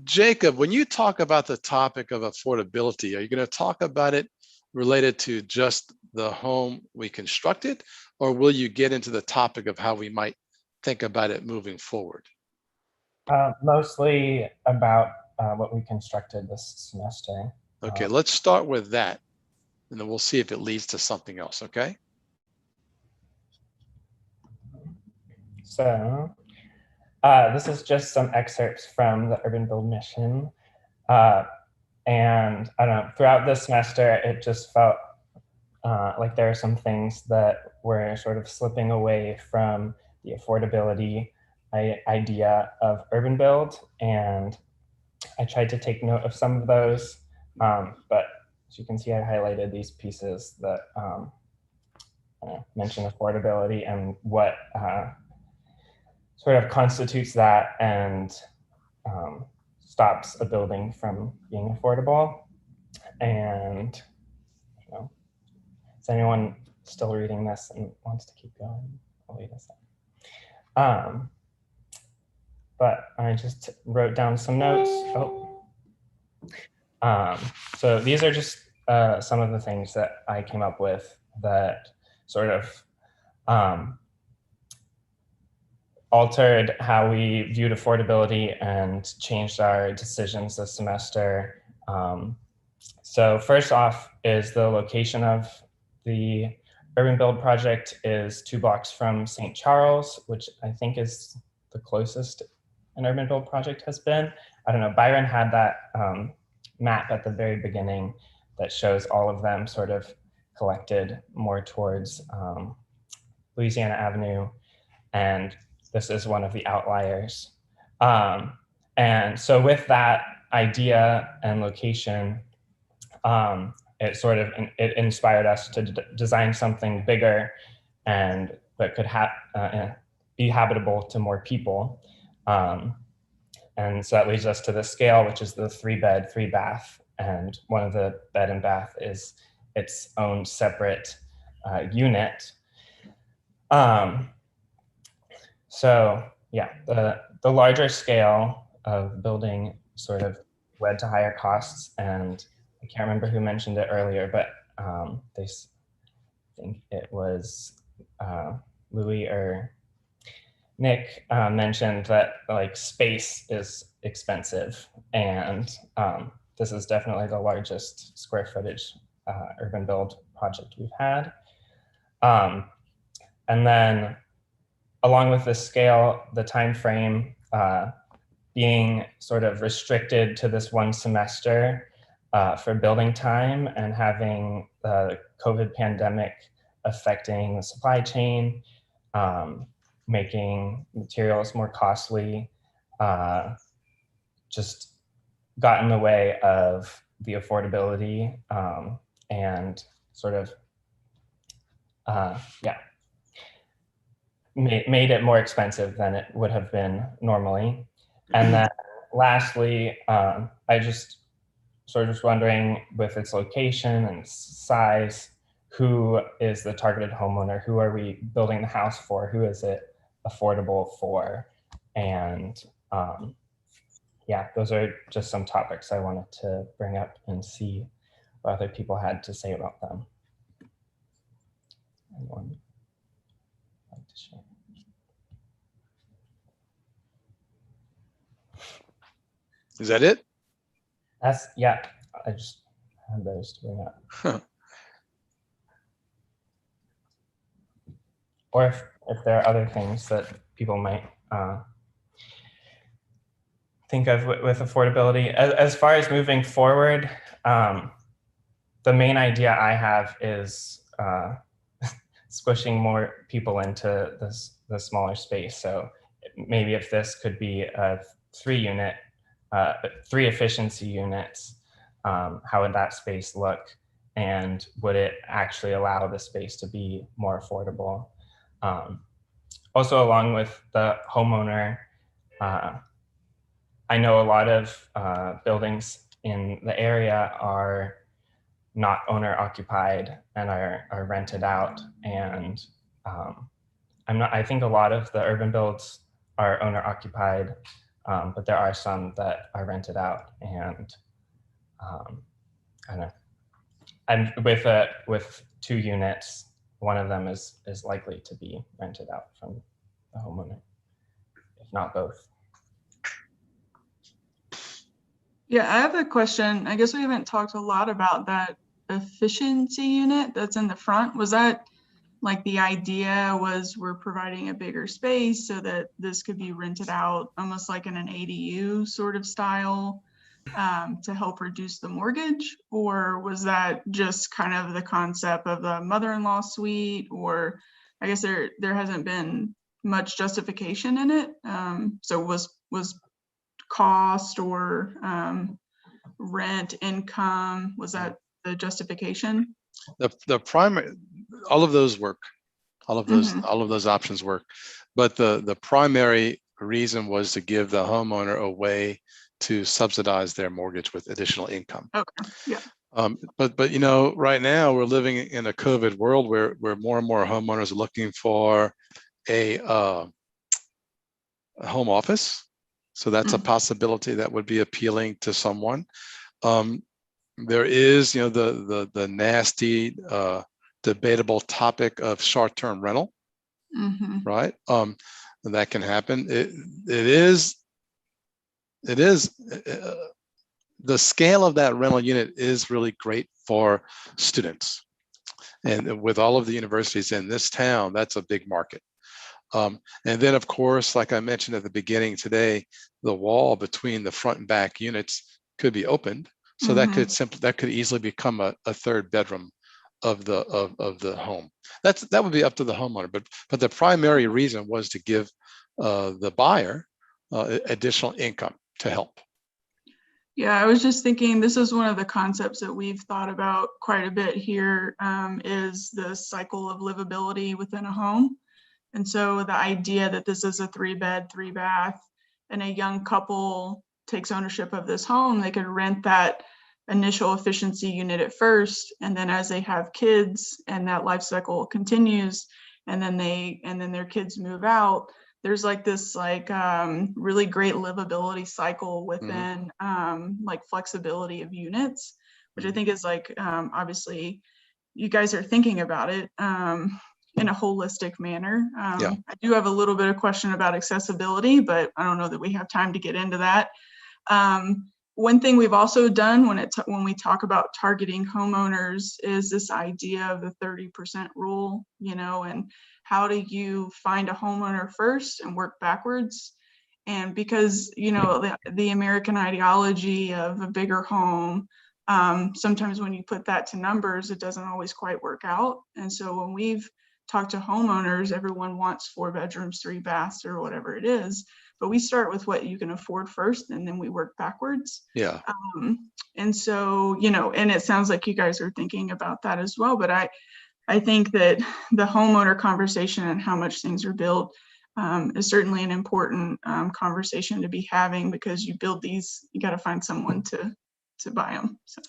Jacob, when you talk about the topic of affordability, are you going to talk about it related to just the home we constructed, or will you get into the topic of how we might think about it moving forward? Mostly about what we constructed this semester. Okay, let's start with that, and then we'll see if it leads to something else, okay? So this is just some excerpts from the Urban Build mission. And I don't know, throughout this semester, it just felt like there are some things that were sort of slipping away from the affordability idea of urban build. And I tried to take note of some of those, but as you can see, I highlighted these pieces that mention affordability and what sort of constitutes that and stops a building from being affordable. And is anyone still reading this and wants to keep going? I'll wait a second. But I just wrote down some notes. So these are just some of the things that I came up with that sort of altered how we viewed affordability and changed our decisions this semester. So first off is the location of the Urban Build project is 2 blocks from St. Charles, which I think is the closest an Urban Build project has been. I don't know, Byron had that map at the very beginning that shows all of them sort of collected more towards Louisiana Avenue, and this is one of the outliers. And so with that idea and location, it inspired us to design something bigger and that could be habitable to more people. And so that leads us to the scale, which is the 3-bed, 3-bath, and one of the bed and bath is its own separate unit. So yeah, the larger scale of building sort of led to higher costs, and I can't remember who mentioned it earlier, but think it was Louis or Nick mentioned that like space is expensive, and this is definitely the largest square footage urban build project we've had. And then along with the scale, the time frame being sort of restricted to this one semester for building time, and having the COVID pandemic affecting the supply chain, making materials more costly, just got in the way of the affordability and sort of, yeah, made it more expensive than it would have been normally. And then lastly, I just sort of was wondering, with its location and size, who is the targeted homeowner? Who are we building the house for? Who is it affordable for? And yeah, those are just some topics I wanted to bring up and see what other people had to say about them. Anyone like to share? Is that it? That's, yeah, I just had those to bring up. Huh. Or if there are other things that people might think of with affordability. As far as moving forward, the main idea I have is squishing more people into the smaller space. So maybe if this could be a 3 efficiency units, how would that space look? And would it actually allow the space to be more affordable? Also, along with the homeowner, I know a lot of buildings in the area are not owner occupied and are rented out. And I think a lot of the urban builds are owner occupied, but there are some that are rented out. And I don't know. And with 2 units, one of them is likely to be rented out from the homeowner, if not both. Yeah, I have a question. I guess we haven't talked a lot about that efficiency unit that's in the front. Was that like the idea was we're providing a bigger space so that this could be rented out almost like in an ADU sort of style to help reduce the mortgage? Or was that just kind of the concept of the mother-in-law suite? Or I guess there hasn't been much justification in it. So was cost or rent income, was that the justification? The primary, all of those work, all of those options work, but the primary reason was to give the homeowner a way to subsidize their mortgage with additional income. Okay. Yeah. But you know, right now we're living in a COVID world where more and more homeowners are looking for a home office. So that's a possibility that would be appealing to someone. There is, you know, the nasty, debatable topic of short-term rental, right? That can happen. It is the scale of that rental unit is really great for students, and with all of the universities in this town, that's a big market. And then, of course, like I mentioned at the beginning today, the wall between the front and back units could be opened, so that could easily become a 3rd bedroom of the home. That would be up to the homeowner, but the primary reason was to give the buyer additional income to help. Yeah, I was just thinking this is one of the concepts that we've thought about quite a bit here, is the cycle of livability within a home. And so the idea that this is a 3-bed, 3-bath, and a young couple takes ownership of this home, they could rent that initial efficiency unit at first, and then as they have kids and that life cycle continues, and then their kids move out, there's like this really great livability cycle within like flexibility of units, which I think is like obviously you guys are thinking about it in a holistic manner. Yeah. I do have a little bit of question about accessibility, but I don't know that we have time to get into that. One thing we've also done when we talk about targeting homeowners is this idea of the 30% rule, and how do you find a homeowner first and work backwards? And because, the American ideology of a bigger home, sometimes when you put that to numbers, it doesn't always quite work out. And so when we've talked to homeowners, everyone wants 4 bedrooms, 3 baths, or whatever it is. But we start with what you can afford first, and then we work backwards. Yeah. And so, and it sounds like you guys are thinking about that as well. But I think that the homeowner conversation and how much things are built is certainly an important conversation to be having, because you build these, you got to find someone to buy them. So.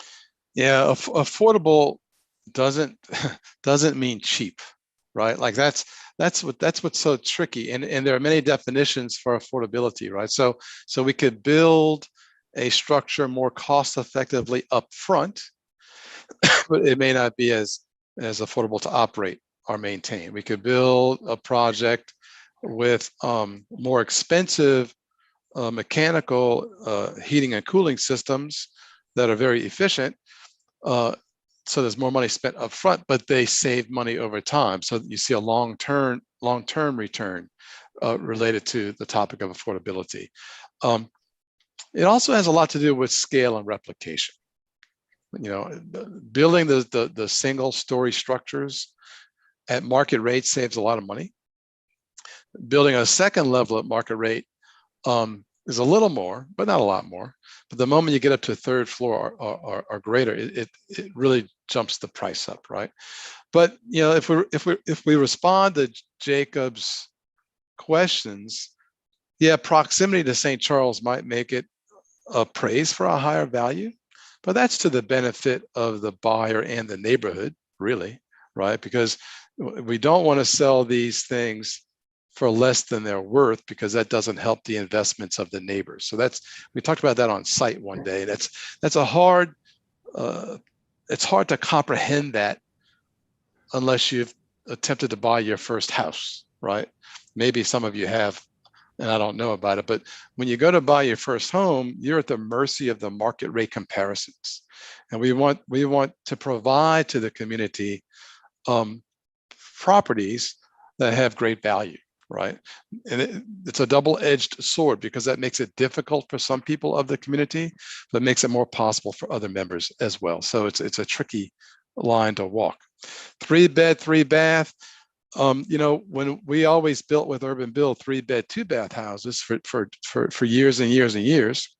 Yeah, affordable doesn't mean cheap, right? Like that's what's so tricky, and there are many definitions for affordability, right? So we could build a structure more cost effectively up front, but it may not be as affordable to operate or maintain. We could build a project with more expensive mechanical heating and cooling systems that are very efficient. So there's more money spent up front, but they save money over time. So you see a long-term return related to the topic of affordability. It also has a lot to do with scale and replication. Building the single story structures at market rate saves a lot of money. Building a second level at market rate is a little more, but not a lot more. But the moment you get up to a third floor or greater, it really jumps the price up, right? But if we respond to Jacob's questions, yeah, proximity to St. Charles might make it appraised for a higher value, but that's to the benefit of the buyer and the neighborhood, really, right? Because we don't want to sell these things for less than they're worth, because that doesn't help the investments of the neighbors. So we talked about that on site one day. That's a hard, it's hard to comprehend that unless you've attempted to buy your first house, right? Maybe some of you have, and I don't know about it, but when you go to buy your first home, you're at the mercy of the market rate comparisons. And we want to provide to the community properties that have great value, right? And it's a double-edged sword, because that makes it difficult for some people of the community, but makes it more possible for other members as well. So it's a tricky line to walk. 3-bed, 3-bath. When we always built with Urban Build 3-bed, 2-bath houses for years and years and years,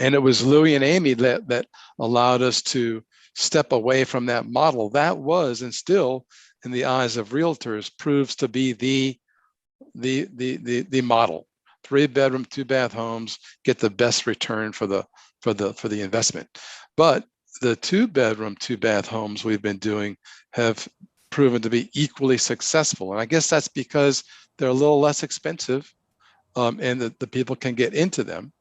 and it was Louis and Amy that allowed us to step away from that model. That was, and still in the eyes of realtors, proves to be the model. 3-bedroom, 2-bath homes get the best return for the investment. But the 2-bedroom, 2-bath homes we've been doing have proven to be equally successful, and I guess that's because they're a little less expensive, and the people can get into them.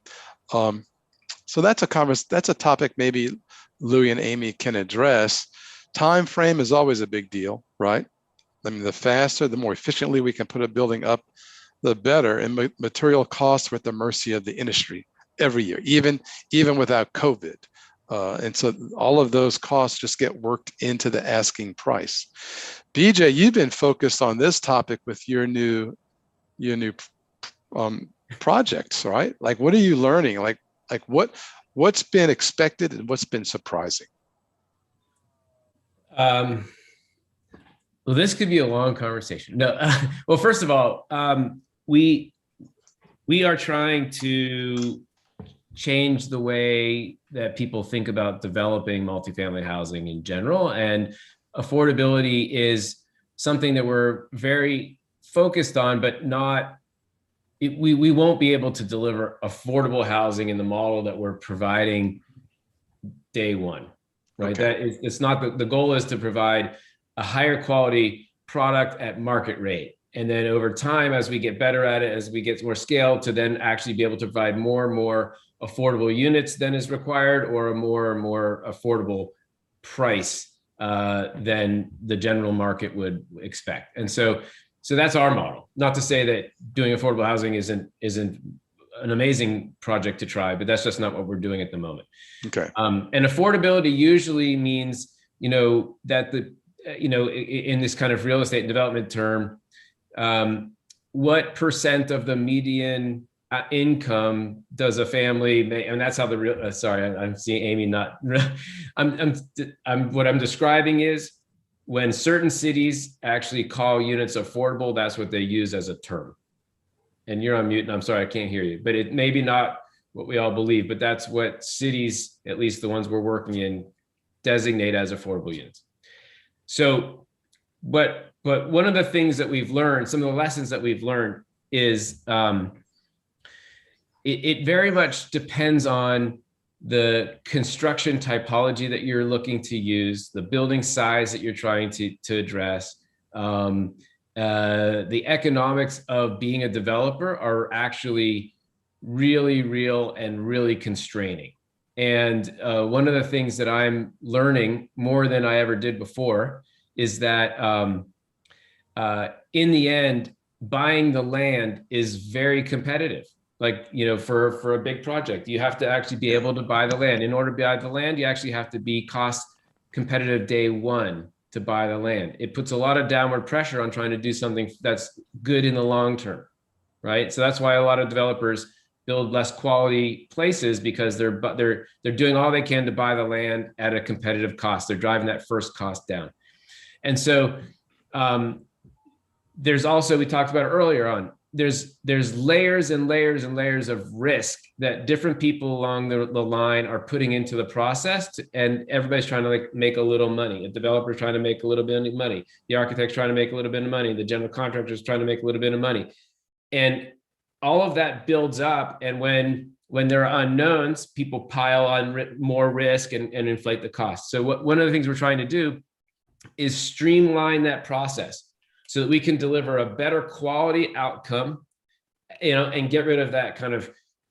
So that's a topic maybe Louis and Amy can address. Time frame is always a big deal, right? I mean, the faster, the more efficiently we can put a building up, the better. And material costs are at the mercy of the industry every year, even without COVID. And so all of those costs just get worked into the asking price. BJ, you've been focused on this topic with your new projects, right? Like, what are you learning? Like what's been expected and what's been surprising? Well, this could be a long conversation. No, well, first of all, we are trying to change the way that people think about developing multifamily housing in general, and affordability is something that we're very focused on, but not. We won't be able to deliver affordable housing in the model that we're providing day one, right? Okay. That is, it's not the goal is to provide a higher quality product at market rate. And then over time, as we get better at it, as we get more scale, to then actually be able to provide more and more affordable units than is required, or a more and more affordable price than the general market would expect. And so that's our model. Not to say that doing affordable housing isn't an amazing project to try, but that's just not what we're doing at the moment. Okay. And affordability usually means, that in this kind of real estate development term, what percent of the median income does a family make? And that's how the real, sorry, I'm seeing Amy not, what I'm describing is when certain cities actually call units affordable, that's what they use as a term. And you're on mute, and I'm sorry, I can't hear you, but it may be not what we all believe, but that's what cities, at least the ones we're working in, designate as affordable units. So, but one of the things that we've learned, some of the lessons that we've learned is it very much depends on the construction typology that you're looking to use, the building size that you're trying to address. The economics of being a developer are actually really real and really constraining. And one of the things that I'm learning more than I ever did before is that in the end, buying the land is very competitive. Like, for a big project, you have to actually be able to buy the land. In order to buy the land, you actually have to be cost competitive day one to buy the land. It puts a lot of downward pressure on trying to do something that's good in the long term, right? So that's why a lot of developers build less quality places, because they're doing all they can to buy the land at a competitive cost. They're driving that first cost down. And so there's also, we talked about earlier on, there's layers and layers and layers of risk that different people along the line are putting into the process, and everybody's trying to make a little money. A developer trying to make a little bit of money. The architect's trying to make a little bit of money. The general contractor's trying to make a little bit of money. And all of that builds up. And when there are unknowns, people pile on more risk and inflate the cost. So one of the things we're trying to do is streamline that process so that we can deliver a better quality outcome, and get rid of that kind of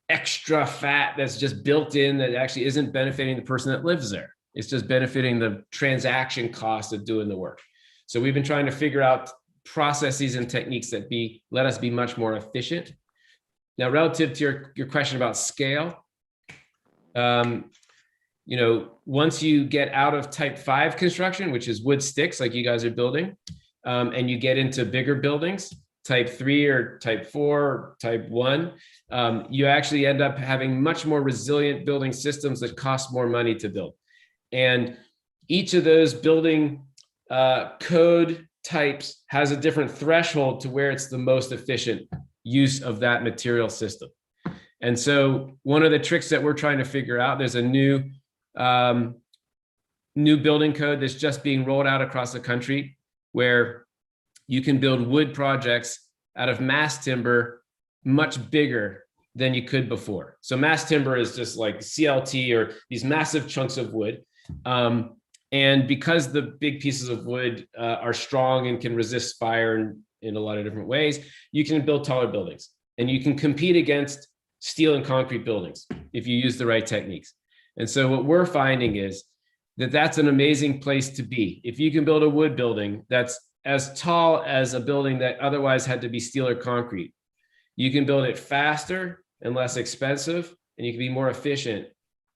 extra fat that's just built in that actually isn't benefiting the person that lives there. It's just benefiting the transaction cost of doing the work. So we've been trying to figure out processes and techniques that let us be much more efficient. Now, relative to your question about scale, once you get out of type 5 construction, which is wood sticks like you guys are building, and you get into bigger buildings, type 3 or type 4 or type 1, you actually end up having much more resilient building systems that cost more money to build. And each of those building code types has a different threshold to where it's the most efficient use of that material system. And so one of the tricks that we're trying to figure out, there's a new building code that's just being rolled out across the country, where you can build wood projects out of mass timber much bigger than you could before. So mass timber is just like CLT, or these massive chunks of wood. And because the big pieces of wood are strong and can resist fire in a lot of different ways, you can build taller buildings, and you can compete against steel and concrete buildings if you use the right techniques. And so what we're finding is that that's an amazing place to be. If you can build a wood building that's as tall as a building that otherwise had to be steel or concrete, you can build it faster and less expensive, and you can be more efficient.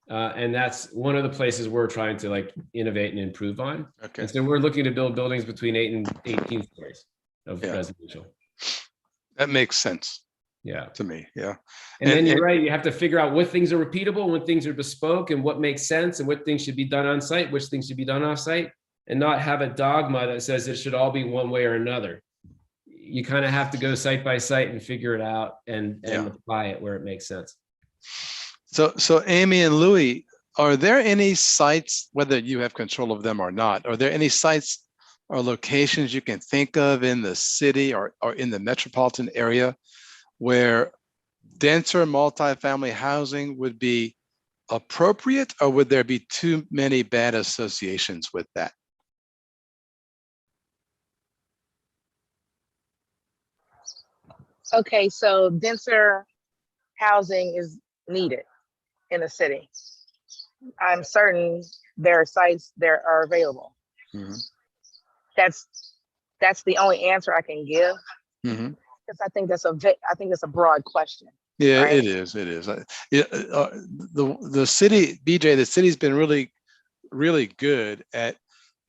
And that's one of the places we're trying to innovate and improve on. Okay. And so we're looking to build buildings between 8 and 18 stories of residential. That makes sense. Yeah. To me. Yeah. And then you're right. You have to figure out what things are repeatable, what things are bespoke, and what makes sense, and what things should be done on site, which things should be done off site, and not have a dogma that says it should all be one way or another. You kind of have to go site by site and figure it out and apply it where it makes sense. So Amy and Louis, are there any sites, whether you have control of them or not, are there any sites or locations you can think of in the city or in the metropolitan area where denser multifamily housing would be appropriate, or would there be too many bad associations with that? Okay, so denser housing is needed in the city. I'm certain there are sites that are available. That's the only answer I can give, because I think that's a broad question. Yeah, right? it is. It is. The city, BJ, the city's been really good at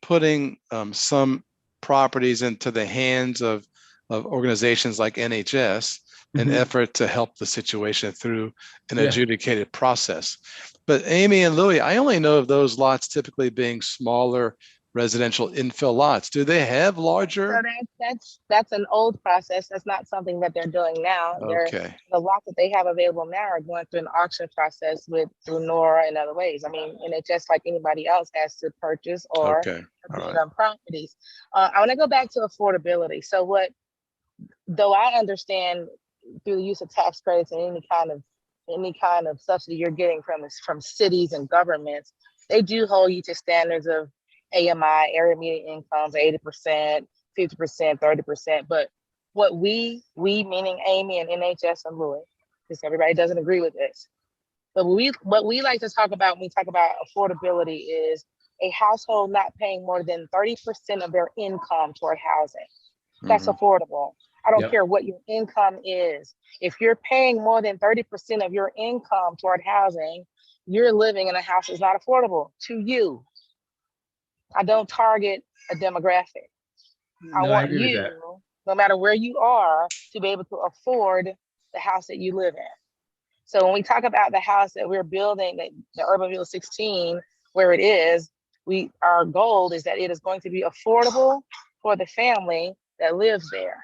putting some properties into the hands of organizations like NHS in effort to help the situation through an adjudicated process. But Amy and Louis, I only know of those lots typically being smaller residential infill lots. Do they have larger? So that's an old process. That's not something that they're doing now. Okay. The lots that they have available now are going through an auction process through Nora and other ways. I mean, and it's just like anybody else has to purchase or Okay. All bid right. on properties. I want to go back to affordability. So though I understand through the use of tax credits and any kind of subsidy you're getting from cities and governments, they do hold you to standards of AMI, area median incomes, 80%, 50%, 30%. But what we meaning Amy and NHS and Louis, because everybody doesn't agree with this, but what we like to talk about when we talk about affordability is a household not paying more than 30% of their income toward housing. That's affordable. I don't care what your income is. If you're paying more than 30% of your income toward housing, you're living in a house that's not affordable to you. I don't target a demographic. I want you, no matter where you are, to be able to afford the house that you live in. So when we talk about the house that we're building, the URBANbuild16, where it is, our goal is that it is going to be affordable for the family that lives there.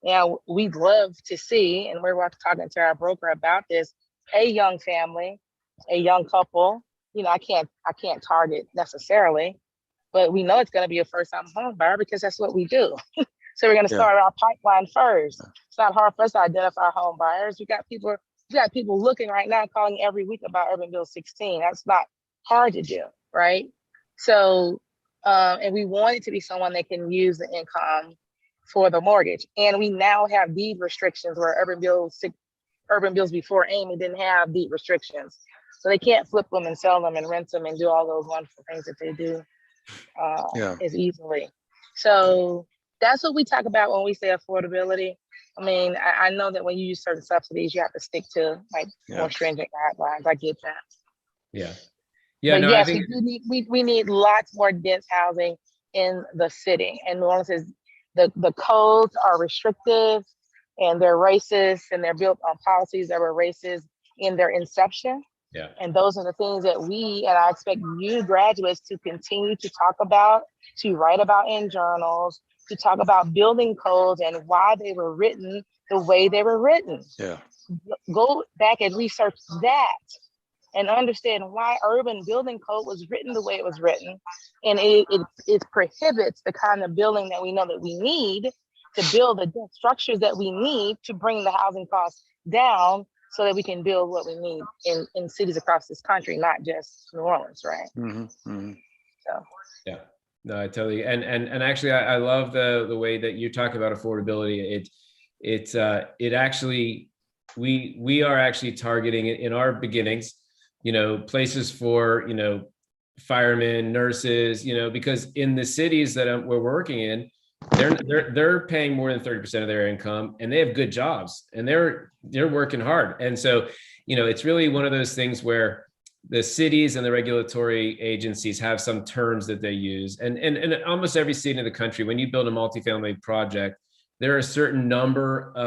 Now, we'd love to see, and we're talking to our broker about this, a young family, a young couple. I can't target necessarily, but we know it's going to be a first-time home buyer because that's what we do. So we're going to start our pipeline first. It's not hard for us to identify home buyers. We got people looking right now, calling every week about URBANbuild16. That's not hard to do, right? So, and we want it to be someone that can use the income for the mortgage. And we now have deed restrictions where urban builds before Amy didn't have deed restrictions. So they can't flip them and sell them and rent them and do all those wonderful things that they do as easily. So that's what we talk about when we say affordability. I mean, I know that when you use certain subsidies, you have to stick to more stringent guidelines. I get that. Yeah. But yes, we need lots more dense housing in the city. And New Orleans is the codes are restrictive and they're racist and they're built on policies that were racist in their inception. Yeah. And those are the things that I expect you graduates to continue to talk about, to write about in journals, to talk about building codes and why they were written the way they were written. Yeah. Go back and research that and understand why urban building code was written the way it was written. And it prohibits the kind of building that we know that we need to build the structures that we need to bring the housing costs down so that we can build what we need in cities across this country, not just New Orleans, right? So. Yeah, no, I totally, and actually, I love the way that you talk about affordability. It actually, we are actually targeting in our beginnings, places for, firemen, nurses, because in the cities that we're working in, they're paying more than 30% of their income and they have good jobs and they're working hard. And so, it's really one of those things where the cities and the regulatory agencies have some terms that they use. And almost every city in the country, when you build a multifamily project, there are a certain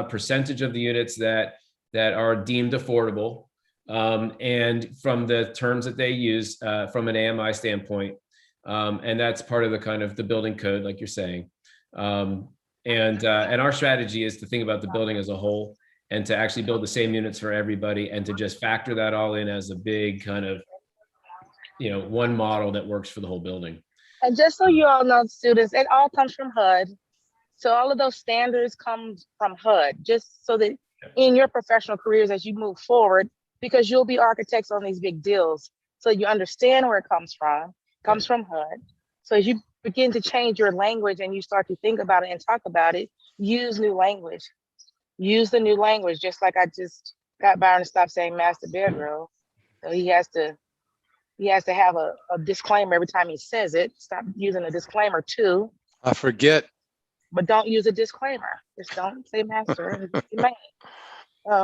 percentage of the units that are deemed affordable. And from the terms that they use from an AMI standpoint, and that's part of the kind of the building code, like you're saying. And our strategy is to think about the building as a whole and to actually build the same units for everybody and to just factor that all in as a big kind of, one model that works for the whole building. And just so you all know, students, it all comes from HUD. So all of those standards come from HUD, just so that in your professional careers as you move forward, because you'll be architects on these big deals, so you understand where it comes from HUD. So as you begin to change your language and you start to think about it and talk about it, use new language. Use the new language, just like I just got Byron to stop saying master bedroom. So he has to he has to have a disclaimer every time he says it. Stop using a disclaimer too, I forget. but don't use a disclaimer. Just don't say master. Just say man.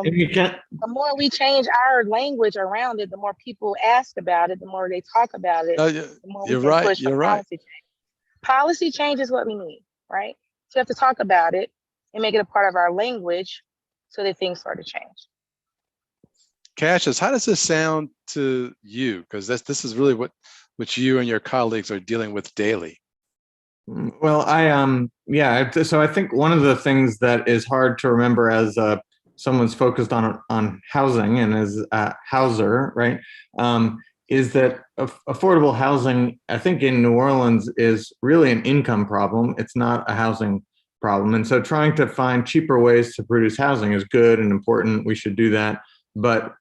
If you can't, The more we change our language around it, the more people ask about it, the more they talk about it, the more we You're can right. push for You're right. policy change. Policy change is what we need, right? So we have to talk about it and make it a part of our language so that things start to change. Cassius, how does this sound to you? Because this is really what you and your colleagues are dealing with daily. well, yeah. So I think one of the things that is hard to remember as someone's focused on housing and as a houser, right, is that affordable housing, I think in New Orleans, is really an income problem. It's not a housing problem. And so trying to find cheaper ways to produce housing is good and important. We should do that. But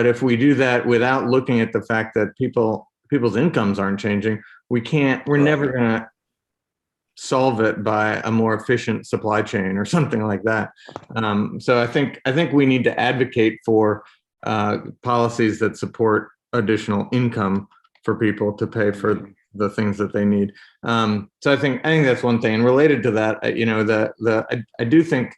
if we do that without looking at the fact that people's incomes aren't changing, we're never gonna solve it by a more efficient supply chain or something like that. So I think we need to advocate for policies that support additional income for people to pay for the things that they need. So I think that's one thing. And related to that, I do think,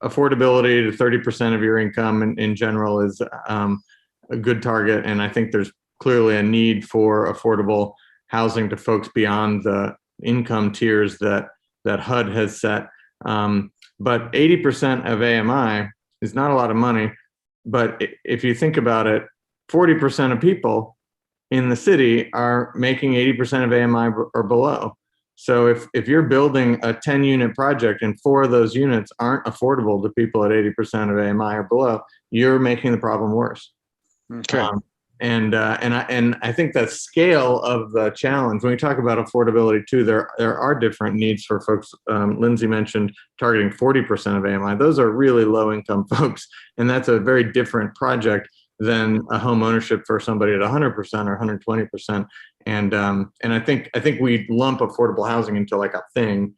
affordability to 30% of your income in general is a good target. And I think there's clearly a need for affordable housing to folks beyond the income tiers that HUD has set. But 80% of AMI is not a lot of money. But if you think about it, 40% of people in the city are making 80% of AMI or below. So if you're building a 10-unit project and 4 of those units aren't affordable to people at 80% of AMI or below, you're making the problem worse. Okay. And I think the scale of the challenge, when we talk about affordability too, there are different needs for folks. Lindsay mentioned targeting 40% of AMI. Those are really low income folks. And that's a very different project than a home ownership for somebody at 100% or 120%. And I think we lump affordable housing into like a thing.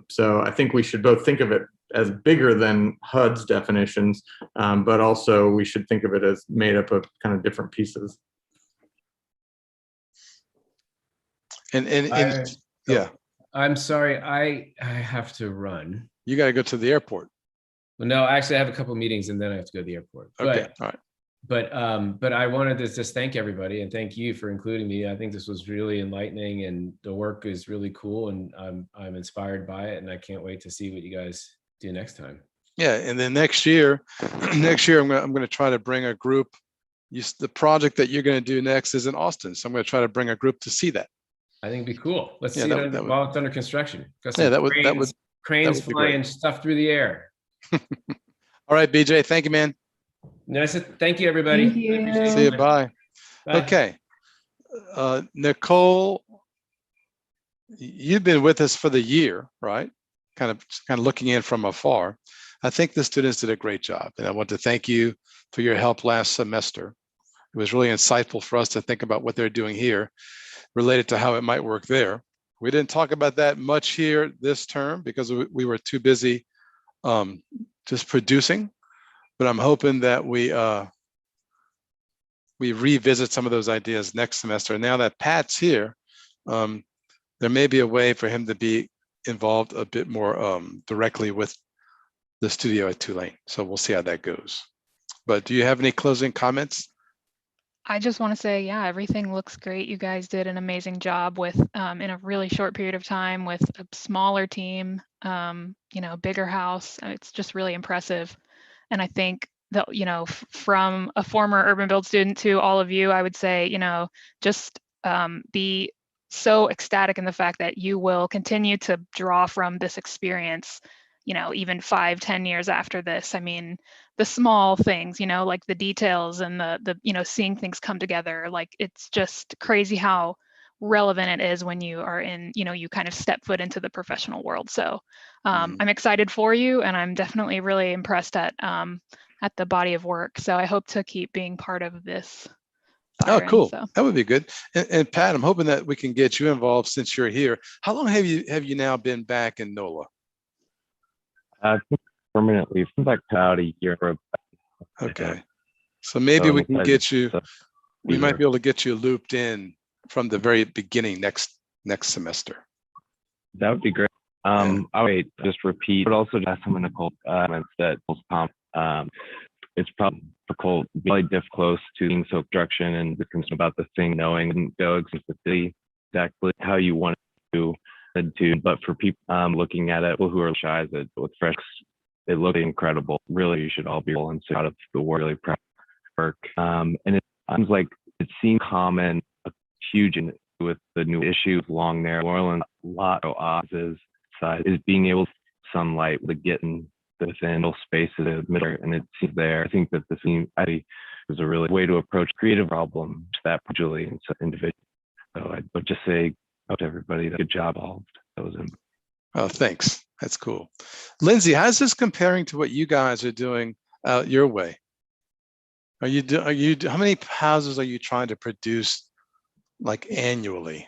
So I think we should both think of it as bigger than HUD's definitions, but also we should think of it as made up of kind of different pieces. Yeah. I'm sorry, I have to run. You got to go to the airport. Well, no, actually I have a couple meetings and then I have to go to the airport. Okay, all right. But I wanted to just thank everybody and thank you for including me. I think this was really enlightening and the work is really cool and I'm inspired by it and I can't wait to see what you guys do next time. Yeah, and then next year I'm going to try to bring a group. The project that you're going to do next is in Austin, so I'm going to try to bring a group to see that. I think it'd be cool. Let's see it while it's under construction. Yeah, that would cranes flying stuff through the air. All right, BJ, thank you, man. Nice. Thank you, everybody. Thank you. See you. Bye. Bye. Okay, Nicole, you've been with us for the year, right? Kind of looking in from afar. I think the students did a great job, and I want to thank you for your help last semester. It was really insightful for us to think about what they're doing here related to how it might work there. We didn't talk about that much here this term because we were too busy just producing, but I'm hoping that we revisit some of those ideas next semester. And now that Pat's here, there may be a way for him to be involved a bit more directly with the studio at Tulane. So we'll see how that goes. But do you have any closing comments? I just want to say, yeah, everything looks great. You guys did an amazing job with in a really short period of time with a smaller team, bigger house. It's just really impressive. And I think that, from a former Urban Build student to all of you, I would say, just be so ecstatic in the fact that you will continue to draw from this experience, even 5-10 years after this. I mean, the small things, like the details and the seeing things come together, like it's just crazy how relevant it is when you are in, you kind of step foot into the professional world. So I'm excited for you, and I'm definitely really impressed at the body of work. So I hope to keep being part of this. Oh, cool. That would be good. And Pat, I'm hoping that we can get you involved since you're here. How long have you now been back in NOLA? Permanently from back to about a year. Okay. So maybe we can get you we might be able to get you looped in from the very beginning next semester. That would be great. I'll wait, just repeat, but also just some of Nicole's comments that it's probably difficult, really close to being so construction and the concern about the thing, knowing and go exactly how you want to do. But for people looking at it, people who are shy that with fresh, it looks incredible. Really, you should all be rolling out of the work, really proud work. And it seems like it seems common, huge with the new issue, long, narrow, Orleans, a lot of odds is being able to sunlight to get in within little space of the middle, and it seems there. I think that this is a really way to approach creative problems that individually and so individually. So I would just say up to everybody, good job all. That was Oh, thanks. That's cool. Lindsay, how's this comparing to what you guys are doing out your way? How many houses are you trying to produce like annually?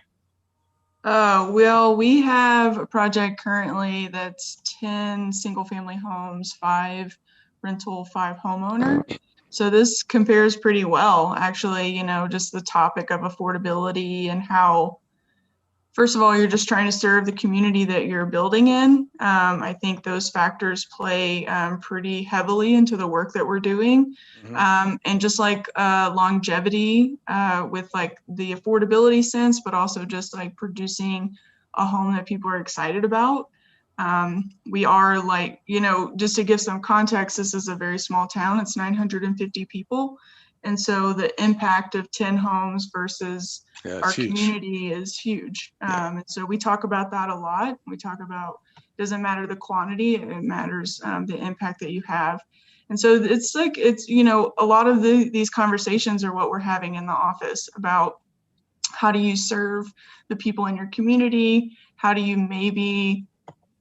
Well, we have a project currently that's 10 single family homes, 5 rental, 5 homeowner. So this compares pretty well, actually, you know, just the topic of affordability and how, first of all, you're just trying to serve the community that you're building in. I think those factors play pretty heavily into the work that we're doing. And just like longevity with like the affordability sense, but also just like producing a home that people are excited about. We are like, you know, just to give some context, this is a very small town. It's 950 people. And so the impact of 10 homes versus our community is huge. And so we talk about that a lot. We talk about, doesn't matter the quantity, it matters the impact that you have. And so it's like, it's, you know, a lot of these conversations are what we're having in the office about how do you serve the people in your community? How do you maybe,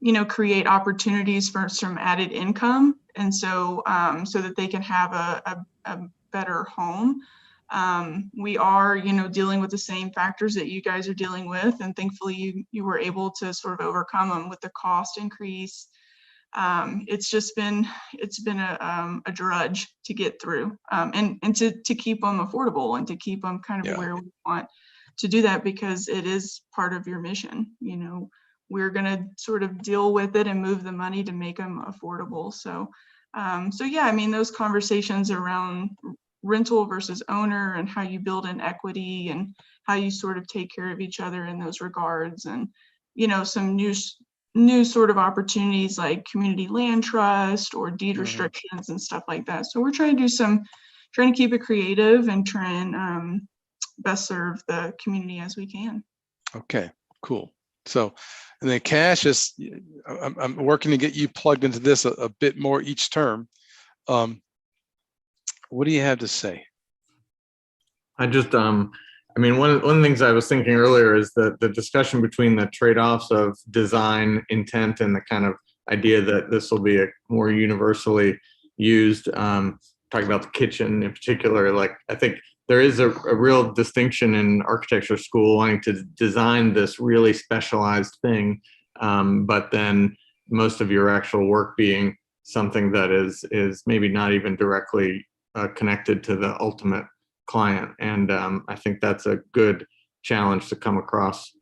you know, create opportunities for some added income? And so, so that they can have a better home. We are, you know, dealing with the same factors that you guys are dealing with, and thankfully you were able to sort of overcome them with the cost increase. It's been a drudge to get through, and to keep them affordable and to keep them kind of where we want to do that, because it is part of your mission. You know, we're going to sort of deal with it and move the money to make them affordable. So, so yeah, I mean, those conversations around rental versus owner and how you build in equity and how you sort of take care of each other in those regards, and, you know, some new sort of opportunities like community land trust or deed restrictions and stuff like that. So we're trying to keep it creative and try and best serve the community as we can. Okay, cool. So, and then Cash is, I'm working to get you plugged into this a bit more each term. What do you have to say? I just, I mean, one of the things I was thinking earlier is that the discussion between the trade-offs of design intent and the kind of idea that this will be a more universally used, talking about the kitchen in particular, like, I think there is a real distinction in architecture school wanting to design this really specialized thing, but then most of your actual work being something that is maybe not even directly connected to the ultimate client. And I think that's a good challenge to come across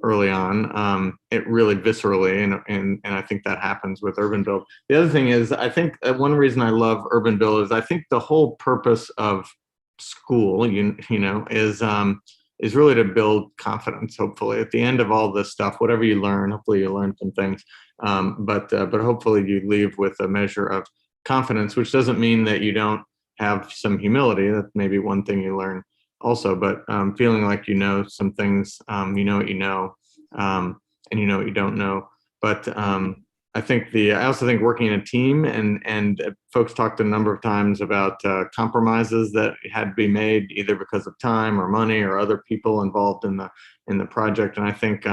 early on, it really viscerally, and I think that happens with URBANbuild. The other thing is, I think one reason I love URBANbuild is I think the whole purpose of school, you know, is really to build confidence. Hopefully, at the end of all this stuff, whatever you learn, hopefully you learn some things, but hopefully you leave with a measure of confidence, which doesn't mean that you don't have some humility. That's maybe one thing you learn also, but feeling like you know some things, you know what you know, and you know what you don't know. But I also think working in a team, and folks talked a number of times about compromises that had to be made either because of time or money or other people involved in the project. And I think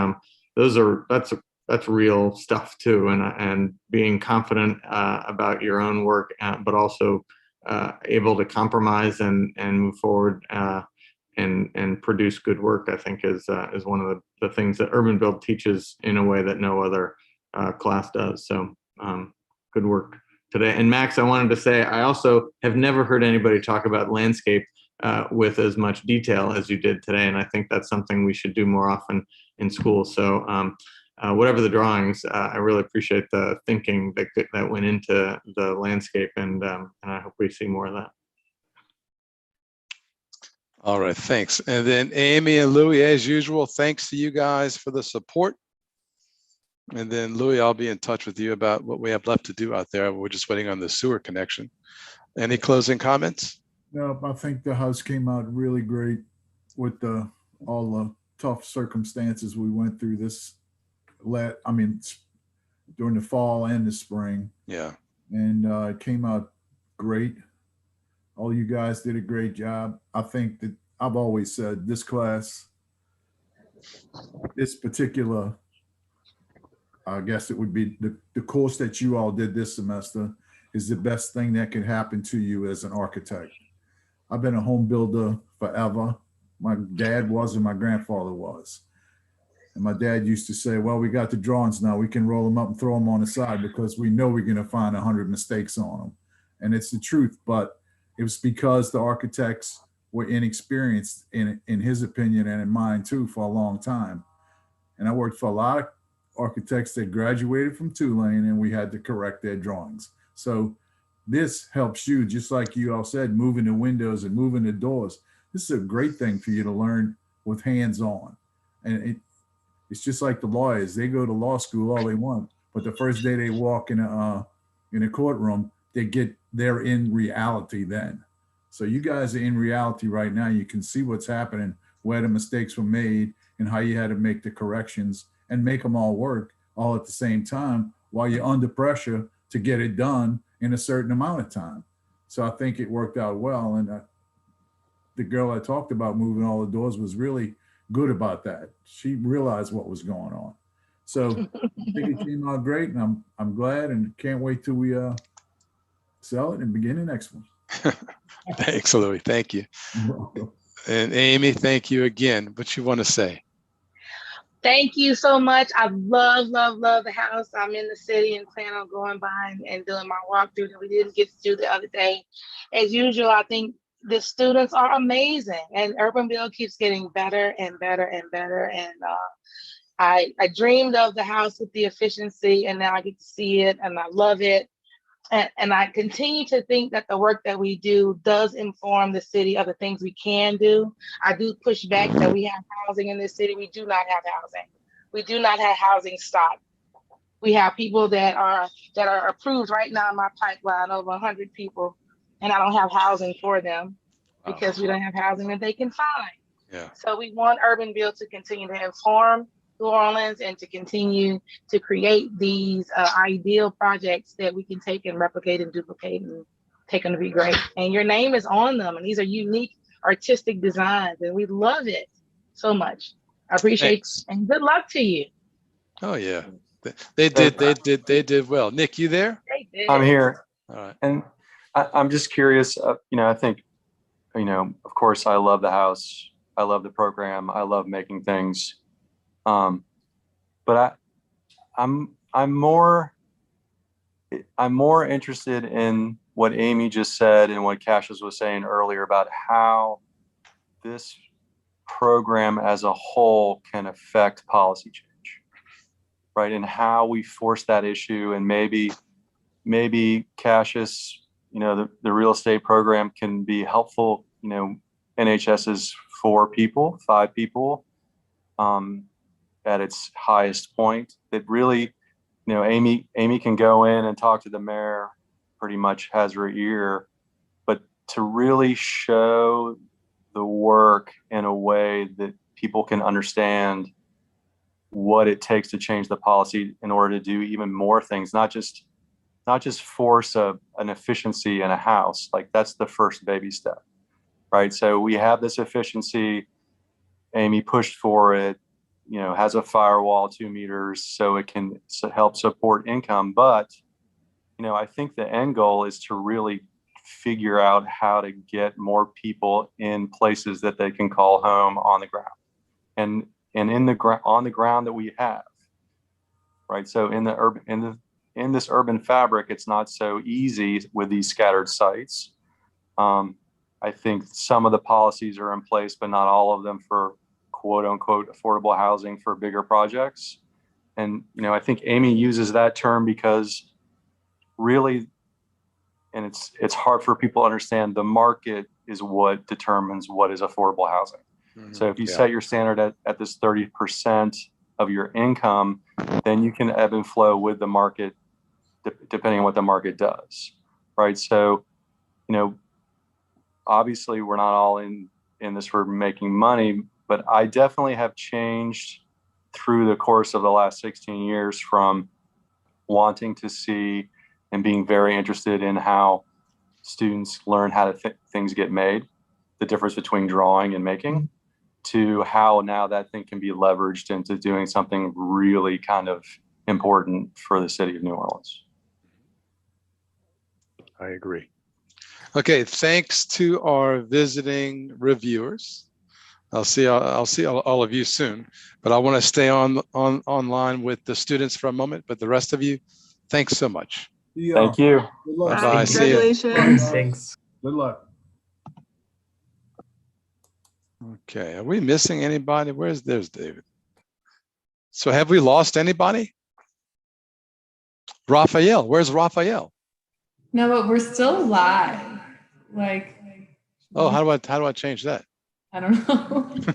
that's real stuff too. And being confident about your own work, but also able to compromise and move forward and produce good work, I think is one of the things that URBANbuild teaches in a way that no other class does. So good work today. And Max, I wanted to say, I also have never heard anybody talk about landscape with as much detail as you did today. And I think that's something we should do more often in school. So whatever the drawings, I really appreciate the thinking that went into the landscape, and I hope we see more of that. All right, thanks. And then Amy and Louie, as usual, thanks to you guys for the support. And then Louie, I'll be in touch with you about what we have left to do out there. We're just waiting on the sewer connection. Any closing comments? No, I think the house came out really great with all the tough circumstances we went through during the fall and the spring. Yeah. And it came out great. All you guys did a great job. I think that I've always said this class, this particular, I guess it would be the course that you all did this semester is the best thing that can happen to you as an architect. I've been a home builder forever. My dad was and my grandfather was. And my dad used to say, well, we got the drawings now. We can roll them up and throw them on the side because we know we're going to find 100 mistakes on them. And it's the truth, but it was because the architects were inexperienced in his opinion and in mine too for a long time. And I worked for a lot of architects that graduated from Tulane and we had to correct their drawings. So this helps you, just like you all said, moving the windows and moving the doors. This is a great thing for you to learn with hands-on. And it's just like the lawyers. They go to law school all they want, but the first day they walk in a courtroom, they're in reality then. So you guys are in reality right now. You can see what's happening, where the mistakes were made, and how you had to make the corrections and make them all work all at the same time while you're under pressure to get it done in a certain amount of time. So I think it worked out well. And the girl I talked about moving all the doors was really good about that. She realized what was going on. So I think it came out great, and I'm glad and can't wait till we sell it and begin the next one. Thanks, Louie. Thank you. And Amy, thank you again. What you want to say? Thank you so much. I love the house. I'm in the city and plan on going by and doing my walkthrough that we didn't get to do the other day. As usual, I think the students are amazing, and UrbanBuild keeps getting better and better and better. And I dreamed of the house with the efficiency, and now I get to see it, and I love it. And I continue to think that the work that we do does inform the city of the things we can do. I do push back that we have housing in this city. We do not have housing. We do not have housing stock. We have people that are approved right now in my pipeline, over 100 people, and I don't have housing for them because we don't have housing that they can find. Yeah. So we want UrbanBuild to continue to inform New Orleans and to continue to create these ideal projects that we can take and replicate and duplicate and take them to be great. And your name is on them, and these are unique artistic designs, and we love it so much. I appreciate it, and good luck to you. Oh yeah, they did well. Nick, you there? They did. I'm here. All right. And I'm just curious, I think, of course I love the house. I love the program. I love making things. But I'm more interested in what Amy just said and what Cassius was saying earlier about how this program as a whole can affect policy change, right? And how we force that issue, and maybe Cassius, the real estate program can be helpful. NHS is 5 people. At its highest point, that really, Amy can go in and talk to the mayor, pretty much has her ear, but to really show the work in a way that people can understand what it takes to change the policy in order to do even more things, not just force an efficiency in a house. Like, that's the first baby step, right? So we have this efficiency. Amy pushed for it, has a firewall 2 meters so it can help support income. But, I think the end goal is to really figure out how to get more people in places that they can call home on the ground and on the ground that we have, right? So in this urban fabric, it's not so easy with these scattered sites. I think some of the policies are in place, but not all of them for quote unquote affordable housing for bigger projects. And, you know, I think Amy uses that term because really, and it's hard for people to understand, the market is what determines what is affordable housing. So if you set your standard at this 30% of your income, then you can ebb and flow with the market depending on what the market does, right? So, you know, obviously we're not all in this for making money, but I definitely have changed through the course of the last 16 years from wanting to see and being very interested in how students learn how to things get made, the difference between drawing and making, to how now that thing can be leveraged into doing something really kind of important for the city of New Orleans. I agree. Okay, thanks to our visiting reviewers. I'll see all of you soon, but I want to stay online with the students for a moment. But the rest of you, thanks so much. Yeah. Thank you. Good luck. Bye-bye. See you. Congratulations. Thanks. Good luck. Okay, are we missing anybody? There's David. So have we lost anybody? Raphael, where's Raphael? No, but we're still live. Like, Oh, how do I change that? I don't know.